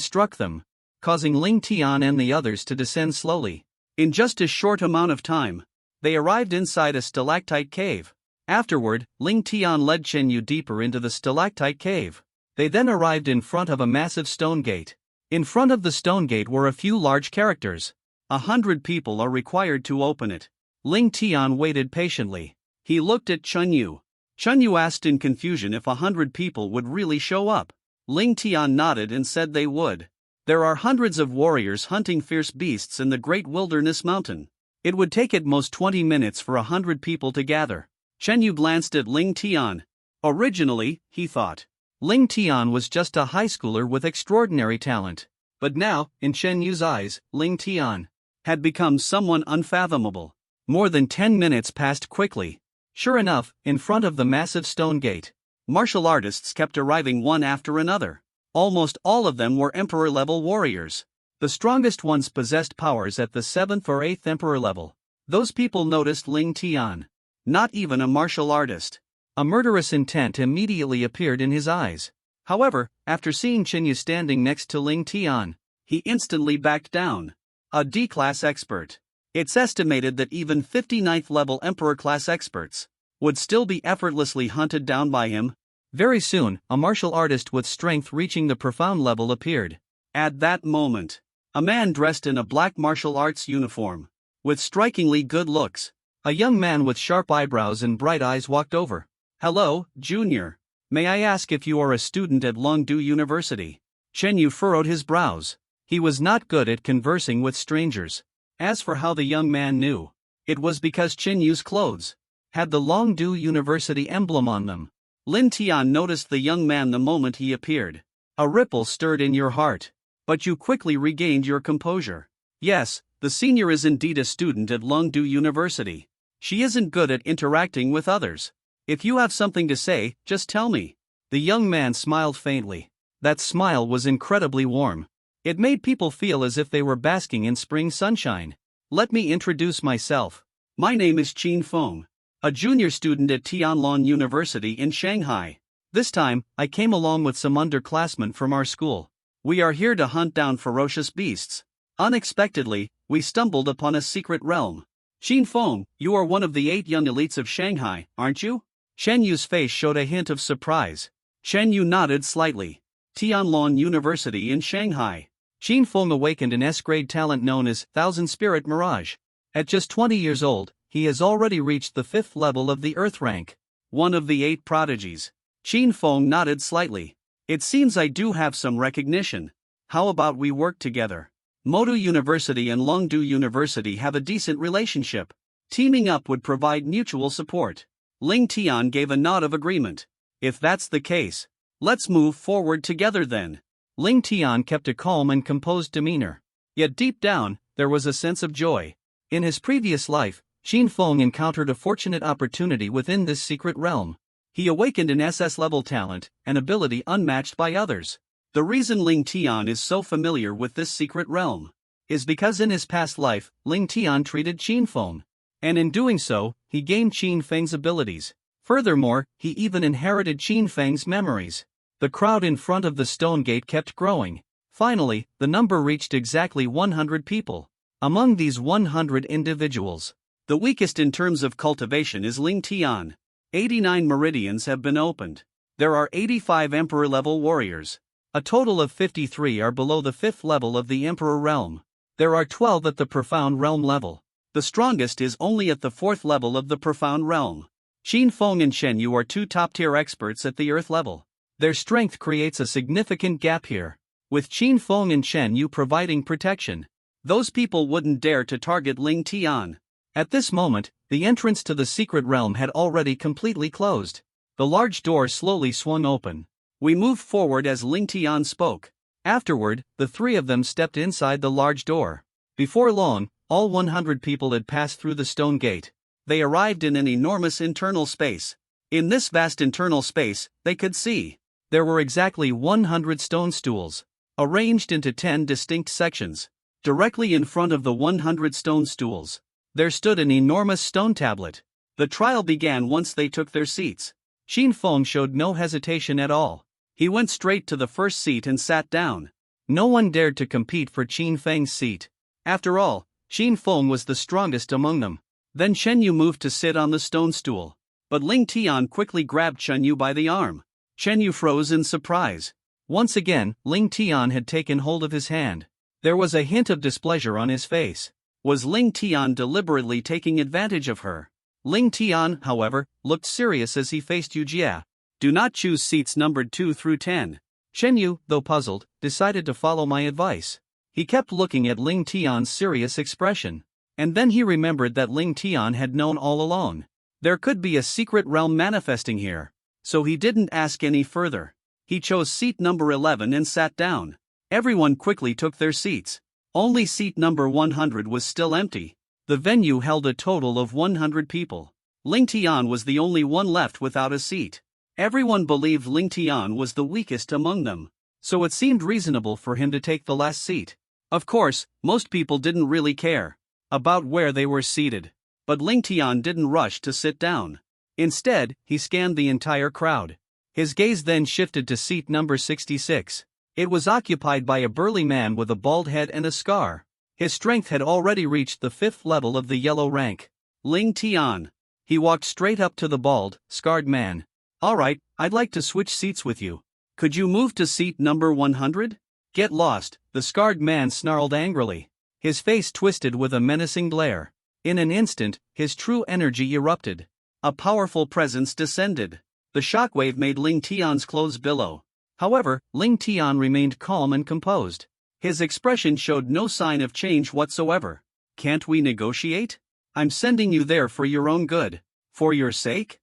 struck them, causing Ling Tian and the others to descend slowly. In just a short amount of time, they arrived inside a stalactite cave. Afterward, Ling Tian led Chen Yu deeper into the stalactite cave. They then arrived in front of a massive stone gate. In front of the stone gate were a few large characters. 100 people are required to open it. Ling Tian waited patiently. He looked at Chen Yu. Chen Yu asked in confusion if 100 people would really show up. Ling Tian nodded and said they would. There are hundreds of warriors hunting fierce beasts in the great wilderness mountain. It would take at most 20 minutes for 100 people to gather. Chen Yu glanced at Ling Tian. Originally, he thought, Ling Tian was just a high schooler with extraordinary talent. But now, in Chen Yu's eyes, Ling Tian had become someone unfathomable. More than 10 minutes passed quickly. Sure enough, in front of the massive stone gate, martial artists kept arriving one after another. Almost all of them were emperor-level warriors. The strongest ones possessed powers at the 7th or 8th emperor level. Those people noticed Ling Tian. Not even a martial artist. A murderous intent immediately appeared in his eyes. However, after seeing Chen Yu standing next to Ling Tian, he instantly backed down. A D-class expert. It's estimated that even 59th level emperor-class experts would still be effortlessly hunted down by him. Very soon, a martial artist with strength reaching the profound level appeared. At that moment, a man dressed in a black martial arts uniform, with strikingly good looks, a young man with sharp eyebrows and bright eyes walked over. Hello, Junior. May I ask if you are a student at Longdu University? Chen Yu furrowed his brows. He was not good at conversing with strangers. As for how the young man knew, it was because Chen Yu's clothes had the Longdu University emblem on them. Lin Tian noticed the young man the moment he appeared. A ripple stirred in your heart. But you quickly regained your composure. Yes, the senior is indeed a student at Longdu University. She isn't good at interacting with others. If you have something to say, just tell me. The young man smiled faintly. That smile was incredibly warm. It made people feel as if they were basking in spring sunshine. Let me introduce myself. My name is Qin Feng, a junior student at Tianlong University in Shanghai. This time, I came along with some underclassmen from our school. We are here to hunt down ferocious beasts. Unexpectedly, we stumbled upon a secret realm. Qin Feng, you are one of the 8 young elites of Shanghai, aren't you? Chen Yu's face showed a hint of surprise. Chen Yu nodded slightly. Tianlong University in Shanghai. Qin Feng awakened an S-grade talent known as Thousand Spirit Mirage. At just 20 years old, he has already reached the 5th level of the Earth rank. One of the 8 prodigies. Qin Feng nodded slightly. It seems I do have some recognition. How about we work together? Modu University and Longdu University have a decent relationship. Teaming up would provide mutual support. Ling Tian gave a nod of agreement. If that's the case, let's move forward together then. Ling Tian kept a calm and composed demeanor. Yet deep down, there was a sense of joy. In his previous life, Qin Feng encountered a fortunate opportunity within this secret realm. He awakened an SS-level talent, an ability unmatched by others. The reason Ling Tian is so familiar with this secret realm is because in his past life, Ling Tian treated Qin Feng. And in doing so, he gained Qin Feng's abilities. Furthermore, he even inherited Qin Feng's memories. The crowd in front of the stone gate kept growing. Finally, the number reached exactly 100 people. Among these 100 individuals, the weakest in terms of cultivation is Ling Tian. 89 meridians have been opened. There are 85 emperor-level warriors. A total of 53 are below the 5th level of the emperor realm. There are 12 at the profound realm level. The strongest is only at the 4th level of the profound realm. Qin Feng and Chen Yu are 2 top-tier experts at the earth level. Their strength creates a significant gap here. With Qin Feng and Chen Yu providing protection, those people wouldn't dare to target Ling Tian. At this moment, the entrance to the secret realm had already completely closed. The large door slowly swung open. We moved forward as Ling Tian spoke. Afterward, the 3 of them stepped inside the large door. Before long, all 100 people had passed through the stone gate. They arrived in an enormous internal space. In this vast internal space, they could see. There were exactly 100 stone stools, arranged into 10 distinct sections. Directly in front of the 100 stone stools, there stood an enormous stone tablet. The trial began once they took their seats. Qin Feng showed no hesitation at all. He went straight to the first seat and sat down. No one dared to compete for Qin Feng's seat. After all, Qin Feng was the strongest among them. Then Chen Yu moved to sit on the stone stool. but Ling Tian quickly grabbed Chen Yu by the arm. Chen Yu froze in surprise. Once again, Ling Tian had taken hold of his hand. There was a hint of displeasure on his face. Was Ling Tian deliberately taking advantage of her? Ling Tian, however, looked serious as he faced Yu Jia. Do not choose seats numbered 2 through 10. Chen Yu, though puzzled, decided to follow my advice. He kept looking at Ling Tian's serious expression. And then he remembered that Ling Tian had known all along. There could be a secret realm manifesting here. So he didn't ask any further. He chose seat number 11 and sat down. Everyone quickly took their seats. Only seat number 100 was still empty. The venue held a total of 100 people. Ling Tian was the only one left without a seat. Everyone believed Ling Tian was the weakest among them, so it seemed reasonable for him to take the last seat. Of course, most people didn't really care about where they were seated. But Ling Tian didn't rush to sit down. Instead, he scanned the entire crowd. His gaze then shifted to seat number 66. It was occupied by a burly man with a bald head and a scar. His strength had already reached the 5th level of the yellow rank. Ling Tian. He walked straight up to the bald, scarred man. Alright, I'd like to switch seats with you. Could you move to seat number 100? Get lost, the scarred man snarled angrily. His face twisted with a menacing glare. In an instant, his true energy erupted. A powerful presence descended. The shockwave made Ling Tian's clothes billow. However, Ling Tian remained calm and composed. His expression showed no sign of change whatsoever. Can't we negotiate? I'm sending you there for your own good. For your sake?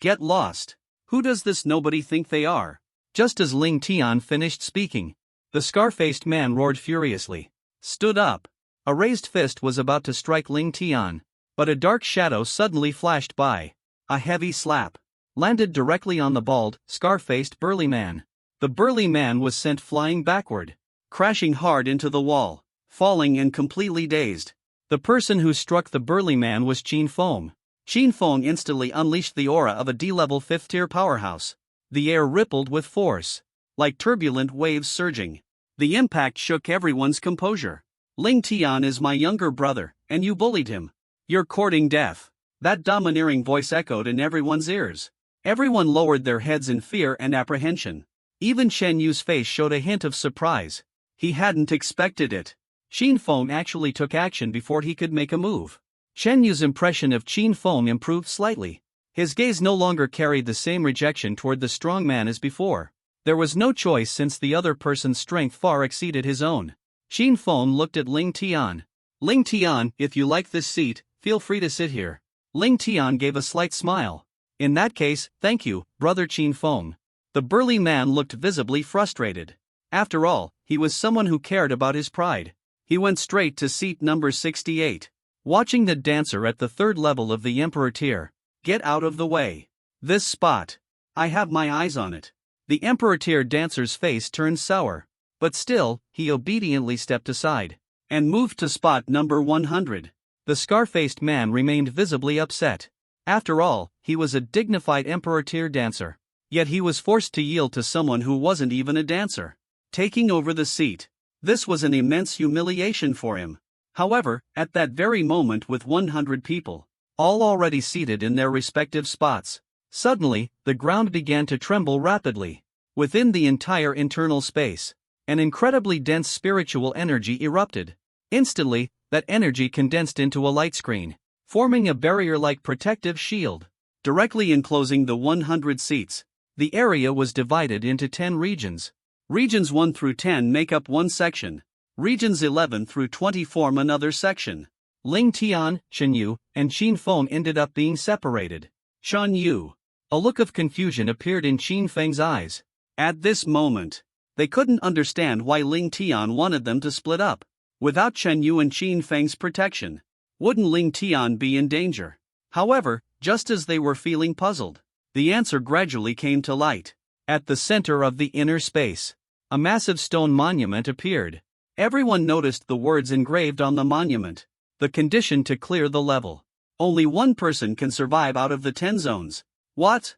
Get lost. Who does this nobody think they are? Just as Ling Tian finished speaking, the scar-faced man roared furiously. Stood up. A raised fist was about to strike Ling Tian, but a dark shadow suddenly flashed by. A heavy slap landed directly on the bald, scar-faced burly man. The burly man was sent flying backward, crashing hard into the wall, falling and completely dazed. The person who struck the burly man was Qin Feng. Qin Feng instantly unleashed the aura of a D-level 5th-tier powerhouse. The air rippled with force, like turbulent waves surging. The impact shook everyone's composure. Ling Tian is my younger brother, and you bullied him. You're courting death. That domineering voice echoed in everyone's ears. Everyone lowered their heads in fear and apprehension. Even Chen Yu's face showed a hint of surprise. He hadn't expected it. Qin Feng actually took action before he could make a move. Chen Yu's impression of Qin Feng improved slightly. His gaze no longer carried the same rejection toward the strong man as before. There was no choice since the other person's strength far exceeded his own. Qin Feng looked at Ling Tian. Ling Tian, if you like this seat, feel free to sit here. Ling Tian gave a slight smile. In that case, thank you, brother Qin Feng. The burly man looked visibly frustrated. After all, he was someone who cared about his pride. He went straight to seat number 68. Watching the dancer at the 3rd level of the Emperor tier. Get out of the way. This spot. I have my eyes on it. The Emperor tier dancer's face turned sour. But still, he obediently stepped aside and moved to spot number 100. The scar-faced man remained visibly upset. After all, he was a dignified Emperor tier dancer. Yet he was forced to yield to someone who wasn't even a dancer, taking over the seat. This was an immense humiliation for him. However, at that very moment, with 100 people, all already seated in their respective spots, suddenly, the ground began to tremble rapidly. Within the entire internal space, an incredibly dense spiritual energy erupted. Instantly, that energy condensed into a light screen, forming a barrier-like protective shield, directly enclosing the 100 seats. The area was divided into 10 regions. Regions 1 through 10 make up one section. Regions 11 through 20 form another section. Ling Tian, Chen Yu, and Qin Feng ended up being separated. Chen Yu. A look of confusion appeared in Qin Feng's eyes. At this moment, they couldn't understand why Ling Tian wanted them to split up. Without Chen Yu and Qin Feng's protection, wouldn't Ling Tian be in danger? However, just as they were feeling puzzled, the answer gradually came to light. At the center of the inner space, a massive stone monument appeared. Everyone noticed the words engraved on the monument. The condition to clear the level. Only one person can survive out of the 10 zones. What?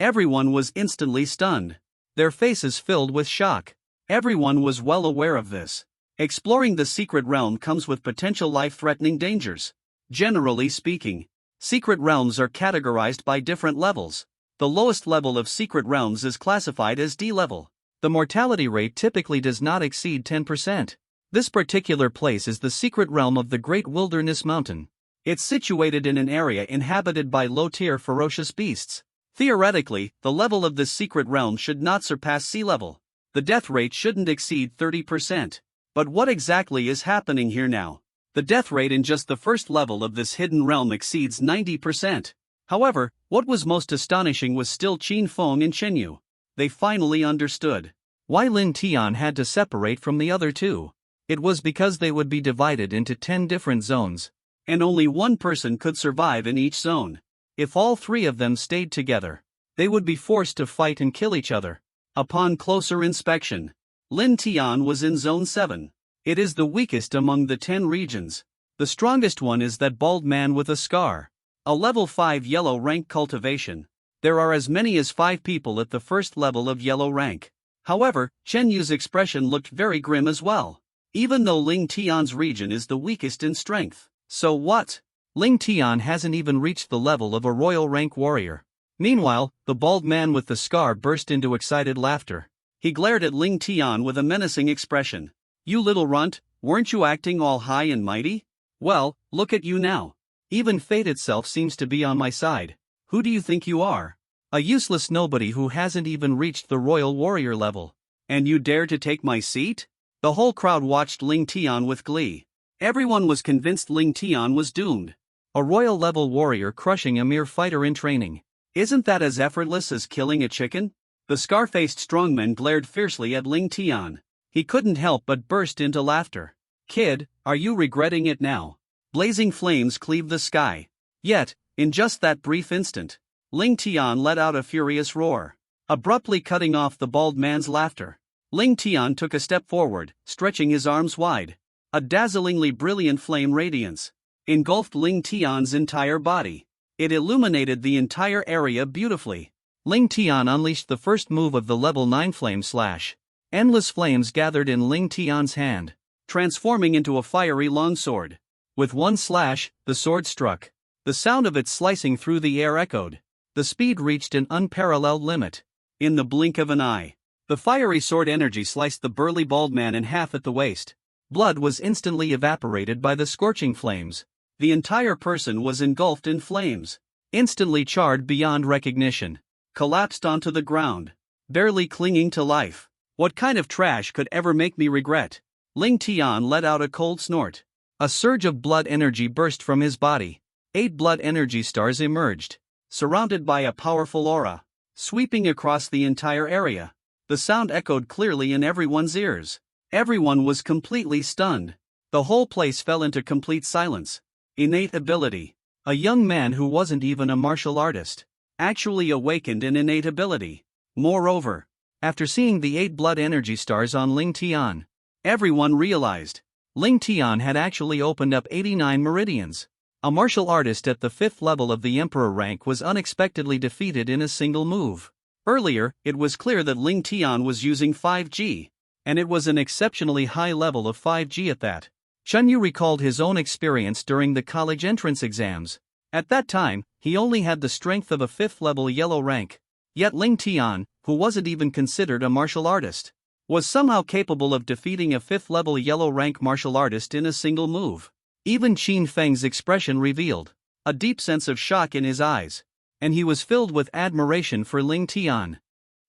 Everyone was instantly stunned. Their faces filled with shock. Everyone was well aware of this. Exploring the secret realm comes with potential life-threatening dangers. Generally speaking, Secret realms are categorized by different levels. The lowest level of secret realms is classified as D level. The mortality rate typically does not exceed 10%. This particular place is the secret realm of the Great Wilderness Mountain. It's situated in an area inhabited by low-tier ferocious beasts. Theoretically, the level of this secret realm should not surpass sea level. The death rate shouldn't exceed 30%. But what exactly is happening here now? The death rate in just the first level of this hidden realm exceeds 90%. However, what was most astonishing was still Qin Feng and Chen Yu. They finally understood why Lin Tian had to separate from the other two. It was because they would be divided into 10 different zones, and only one person could survive in each zone. If all three of them stayed together, they would be forced to fight and kill each other. Upon closer inspection, Lin Tian was in Zone 7. It is the weakest among the 10 regions. The strongest one is that bald man with a scar. A level 5 yellow rank cultivation. There are as many as 5 people at the first level of yellow rank. However, Chen Yu's expression looked very grim as well. Even though Ling Tian's region is the weakest in strength. So what? Ling Tian hasn't even reached the level of a royal rank warrior. Meanwhile, the bald man with the scar burst into excited laughter. He glared at Ling Tian with a menacing expression. You little runt, weren't you acting all high and mighty? Well, look at you now. Even fate itself seems to be on my side. Who do you think you are? A useless nobody who hasn't even reached the royal warrior level. And you dare to take my seat? The whole crowd watched Ling Tian with glee. Everyone was convinced Ling Tian was doomed. A royal level warrior crushing a mere fighter in training. Isn't that as effortless as killing a chicken? The scar-faced strongman glared fiercely at Ling Tian. He couldn't help but burst into laughter. Kid, are you regretting it now? Blazing flames cleave the sky. Yet, in just that brief instant, Ling Tian let out a furious roar, abruptly cutting off the bald man's laughter. Ling Tian took a step forward, stretching his arms wide. A dazzlingly brilliant flame radiance engulfed Ling Tian's entire body. It illuminated the entire area beautifully. Ling Tian unleashed the first move of the level 9 flame slash. Endless flames gathered in Ling Tian's hand, transforming into a fiery longsword. With one slash, the sword struck. The sound of it slicing through the air echoed. The speed reached an unparalleled limit. In the blink of an eye, the fiery sword energy sliced the burly bald man in half at the waist. Blood was instantly evaporated by the scorching flames. The entire person was engulfed in flames, instantly charred beyond recognition, collapsed onto the ground, barely clinging to life. What kind of trash could ever make me regret? Ling Tian let out a cold snort. A surge of blood energy burst from his body. 8 blood energy stars emerged, surrounded by a powerful aura, sweeping across the entire area. The sound echoed clearly in everyone's ears. Everyone was completely stunned. The whole place fell into complete silence. Innate ability. A young man who wasn't even a martial artist actually awakened an innate ability. Moreover, after seeing the 8 blood energy stars on Ling Tian, everyone realized Ling Tian had actually opened up 89 meridians. A martial artist at the 5th level of the Emperor rank was unexpectedly defeated in a single move. Earlier, it was clear that Ling Tian was using 5G, and it was an exceptionally high level of 5G at that. Chen Yu recalled his own experience during the college entrance exams. At that time, he only had the strength of a 5th level yellow rank. Yet Ling Tian, who wasn't even considered a martial artist, was somehow capable of defeating a 5th level yellow rank martial artist in a single move. Even Qin Feng's expression revealed a deep sense of shock in his eyes, and he was filled with admiration for Ling Tian.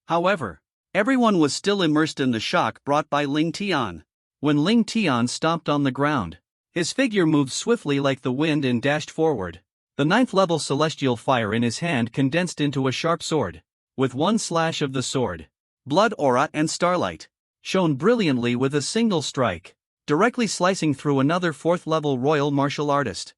However, everyone was still immersed in the shock brought by Ling Tian. When Ling Tian stomped on the ground, his figure moved swiftly like the wind and dashed forward. The 9th level celestial fire in his hand condensed into a sharp sword. With one slash of the sword, blood aura and starlight shone brilliantly with a single strike, directly slicing through another 4th level royal martial artist.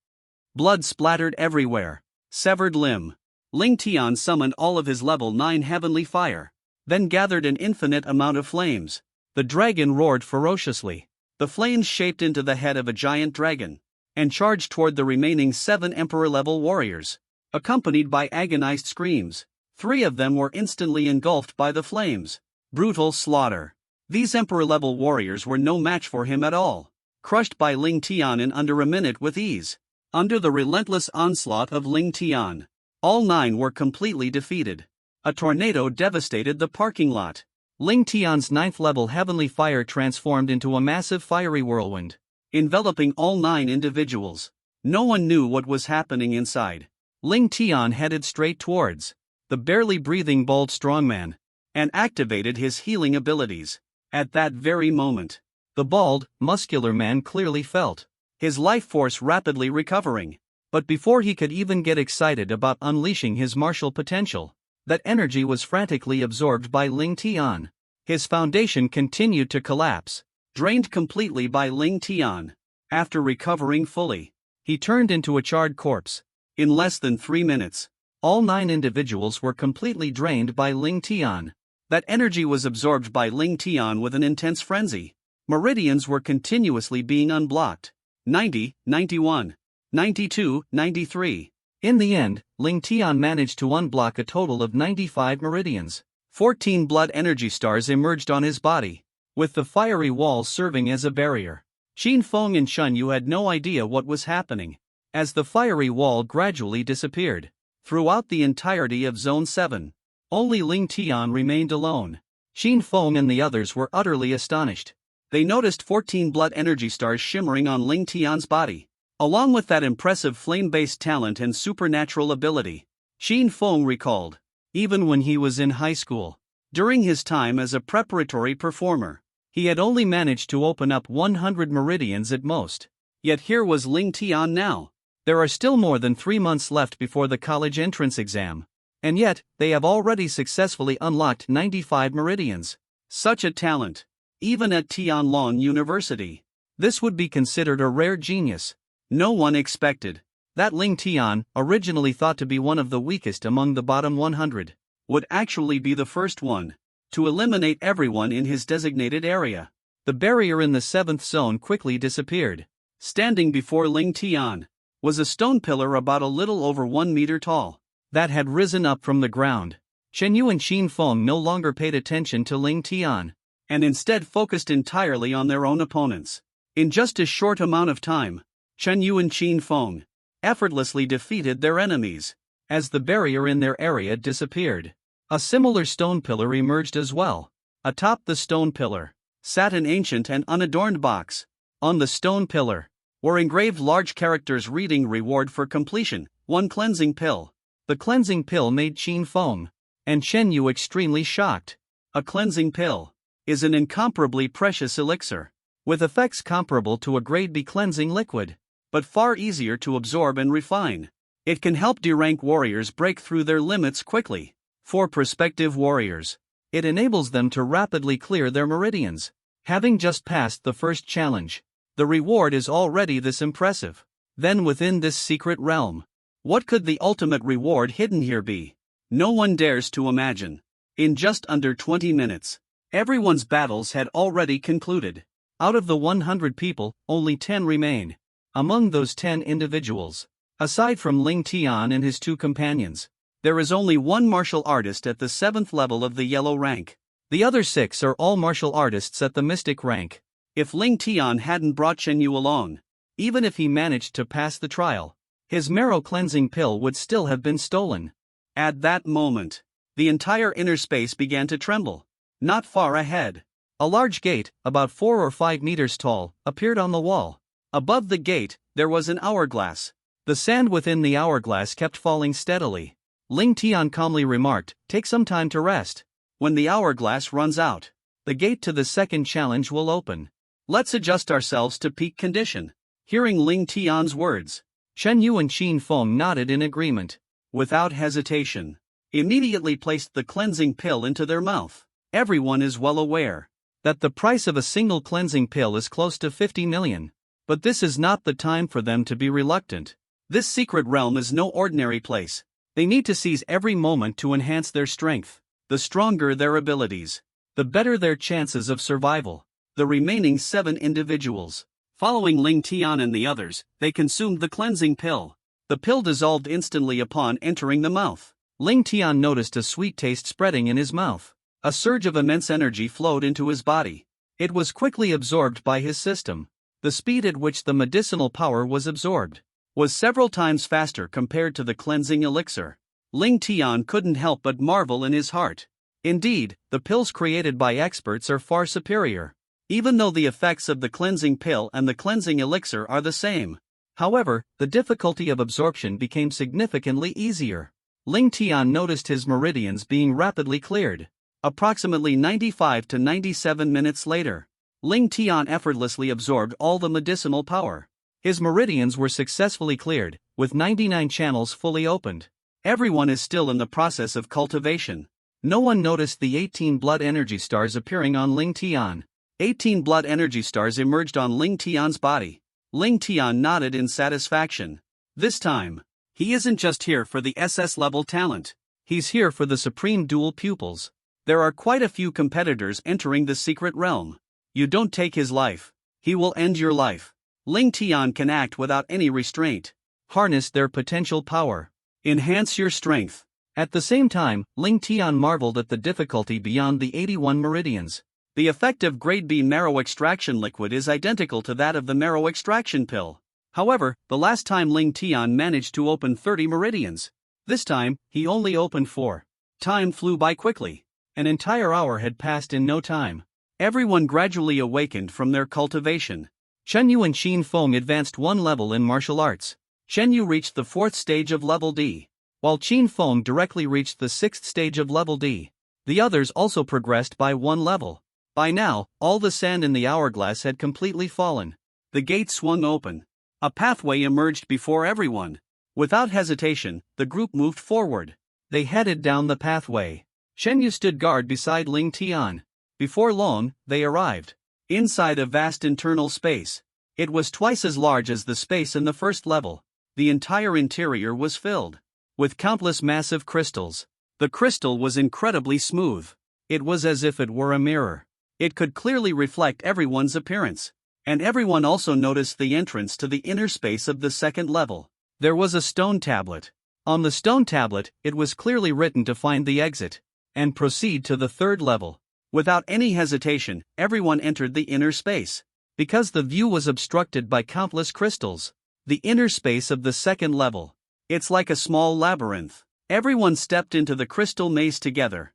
Blood splattered everywhere. Severed limb. Ling Tian summoned all of his level 9 heavenly fire, then gathered an infinite amount of flames. The dragon roared ferociously. The flames shaped into the head of a giant dragon, and charged toward the remaining 7 emperor-level warriors, accompanied by agonized screams. 3 of them were instantly engulfed by the flames. Brutal slaughter. These emperor-level warriors were no match for him at all, crushed by Ling Tian in under a minute with ease. Under the relentless onslaught of Ling Tian, all 9 were completely defeated. A tornado devastated the parking lot. Ling Tian's 9th level heavenly fire transformed into a massive fiery whirlwind, enveloping all 9 individuals. No one knew what was happening inside. Ling Tian headed straight towards the barely breathing bald strongman and activated his healing abilities. At that very moment, the bald, muscular man clearly felt his life force rapidly recovering. But before he could even get excited about unleashing his martial potential, that energy was frantically absorbed by Ling Tian. His foundation continued to collapse, drained completely by Ling Tian. After recovering fully, he turned into a charred corpse. In less than 3 minutes, all 9 individuals were completely drained by Ling Tian. That energy was absorbed by Ling Tian with an intense frenzy. Meridians were continuously being unblocked. 90, 91, 92, 93. In the end, Ling Tian managed to unblock a total of 95 meridians. 14 blood energy stars emerged on his body, with the fiery wall serving as a barrier. Qin Feng and Shen Yu had no idea what was happening, as the fiery wall gradually disappeared. Throughout the entirety of Zone 7, only Ling Tian remained alone. Qin Feng and the others were utterly astonished. They noticed 14 blood energy stars shimmering on Ling Tian's body. Along with that impressive flame-based talent and supernatural ability, Qin Feng recalled, even when he was in high school, during his time as a preparatory performer, he had only managed to open up 100 meridians at most. Yet here was Ling Tian now. There are still more than 3 months left before the college entrance exam, and yet they have already successfully unlocked 95 meridians. Such a talent, even at Tianlong University. This would be considered a rare genius. No one expected that Ling Tian, originally thought to be one of the weakest among the bottom 100, would actually be the first one to eliminate everyone in his designated area. The barrier in the 7th zone quickly disappeared. Standing before Ling Tian was a stone pillar about a little over 1 meter tall that had risen up from the ground. Shen Yu and Qin Feng no longer paid attention to Ling Tian, and instead focused entirely on their own opponents. In just a short amount of time, Shen Yu and Qin Feng effortlessly defeated their enemies. As the barrier in their area disappeared, a similar stone pillar emerged as well. Atop the stone pillar sat an ancient and unadorned box. On the stone pillar were engraved large characters reading "Reward for completion, 1 cleansing pill." The cleansing pill made Qin Feng and Shen Yu extremely shocked. A cleansing pill is an incomparably precious elixir, with effects comparable to a grade B cleansing liquid, but far easier to absorb and refine. It can help D-rank warriors break through their limits quickly. For prospective warriors, it enables them to rapidly clear their meridians. Having just passed the first challenge, the reward is already this impressive. Then within this secret realm, what could the ultimate reward hidden here be? No one dares to imagine. In just under 20 minutes, everyone's battles had already concluded. Out of the 100 people, only 10 remain. Among those 10 individuals, aside from Ling Tian and his 2 companions, there is only 1 martial artist at the 7th level of the yellow rank. The other 6 are all martial artists at the mystic rank. If Ling Tian hadn't brought Shen Yu along, even if he managed to pass the trial, his marrow cleansing pill would still have been stolen. At that moment, the entire inner space began to tremble. Not far ahead, a large gate, about 4 or 5 meters tall, appeared on the wall. Above the gate, there was an hourglass. The sand within the hourglass kept falling steadily. Ling Tian calmly remarked, "Take some time to rest. When the hourglass runs out, the gate to the second challenge will open. Let's adjust ourselves to peak condition." Hearing Ling Tian's words, Shen Yu and Qin Feng nodded in agreement. Without hesitation, immediately placed the cleansing pill into their mouth. Everyone is well aware that the price of a single cleansing pill is close to 50 million. But this is not the time for them to be reluctant. This secret realm is no ordinary place. They need to seize every moment to enhance their strength. The stronger their abilities, the better their chances of survival. The remaining 7 individuals, following Ling Tian and the others, they consumed the cleansing pill. The pill dissolved instantly upon entering the mouth. Ling Tian noticed a sweet taste spreading in his mouth. A surge of immense energy flowed into his body. It was quickly absorbed by his system. The speed at which the medicinal power was absorbed was several times faster compared to the cleansing elixir. Ling Tian couldn't help but marvel in his heart. Indeed, the pills created by experts are far superior, even though the effects of the cleansing pill and the cleansing elixir are the same. However, the difficulty of absorption became significantly easier. Ling Tian noticed his meridians being rapidly cleared. Approximately 95 to 97 minutes later, Ling Tian effortlessly absorbed all the medicinal power. His meridians were successfully cleared, with 99 channels fully opened. Everyone is still in the process of cultivation. No one noticed the 18 blood energy stars appearing on Ling Tian. 18 blood energy stars emerged on Ling Tian's body. Ling Tian nodded in satisfaction. This time, he isn't just here for the SS level talent. He's here for the supreme dual pupils. There are quite a few competitors entering the secret realm. You don't take his life, he will end your life. Ling Tian can act without any restraint. Harness their potential power. Enhance your strength. At the same time, Ling Tian marveled at the difficulty beyond the 81 meridians. The effective grade B marrow extraction liquid is identical to that of the marrow extraction pill. However, the last time Ling Tian managed to open 30 meridians. This time, he only opened 4. Time flew by quickly. An entire hour had passed in no time. Everyone gradually awakened from their cultivation. Chenyu and Qin Feng advanced one level in martial arts. Chenyu reached the 4th stage of level D, while Qin Feng directly reached the 6th stage of level D. The others also progressed by one level. By now, all the sand in the hourglass had completely fallen. The gate swung open. A pathway emerged before everyone. Without hesitation, the group moved forward. They headed down the pathway. Chenyu stood guard beside Ling Tian. Before long, they arrived. Inside a vast internal space. It was twice as large as the space in the first level. The entire interior was filled with countless massive crystals. The crystal was incredibly smooth. It was as if it were a mirror. It could clearly reflect everyone's appearance. And everyone also noticed the entrance to the inner space of the second level. There was a stone tablet. On the stone tablet, it was clearly written to find the exit and proceed to the third level. Without any hesitation, everyone entered the inner space. Because the view was obstructed by countless crystals. The inner space of the second level. It's like a small labyrinth. Everyone stepped into the crystal maze together.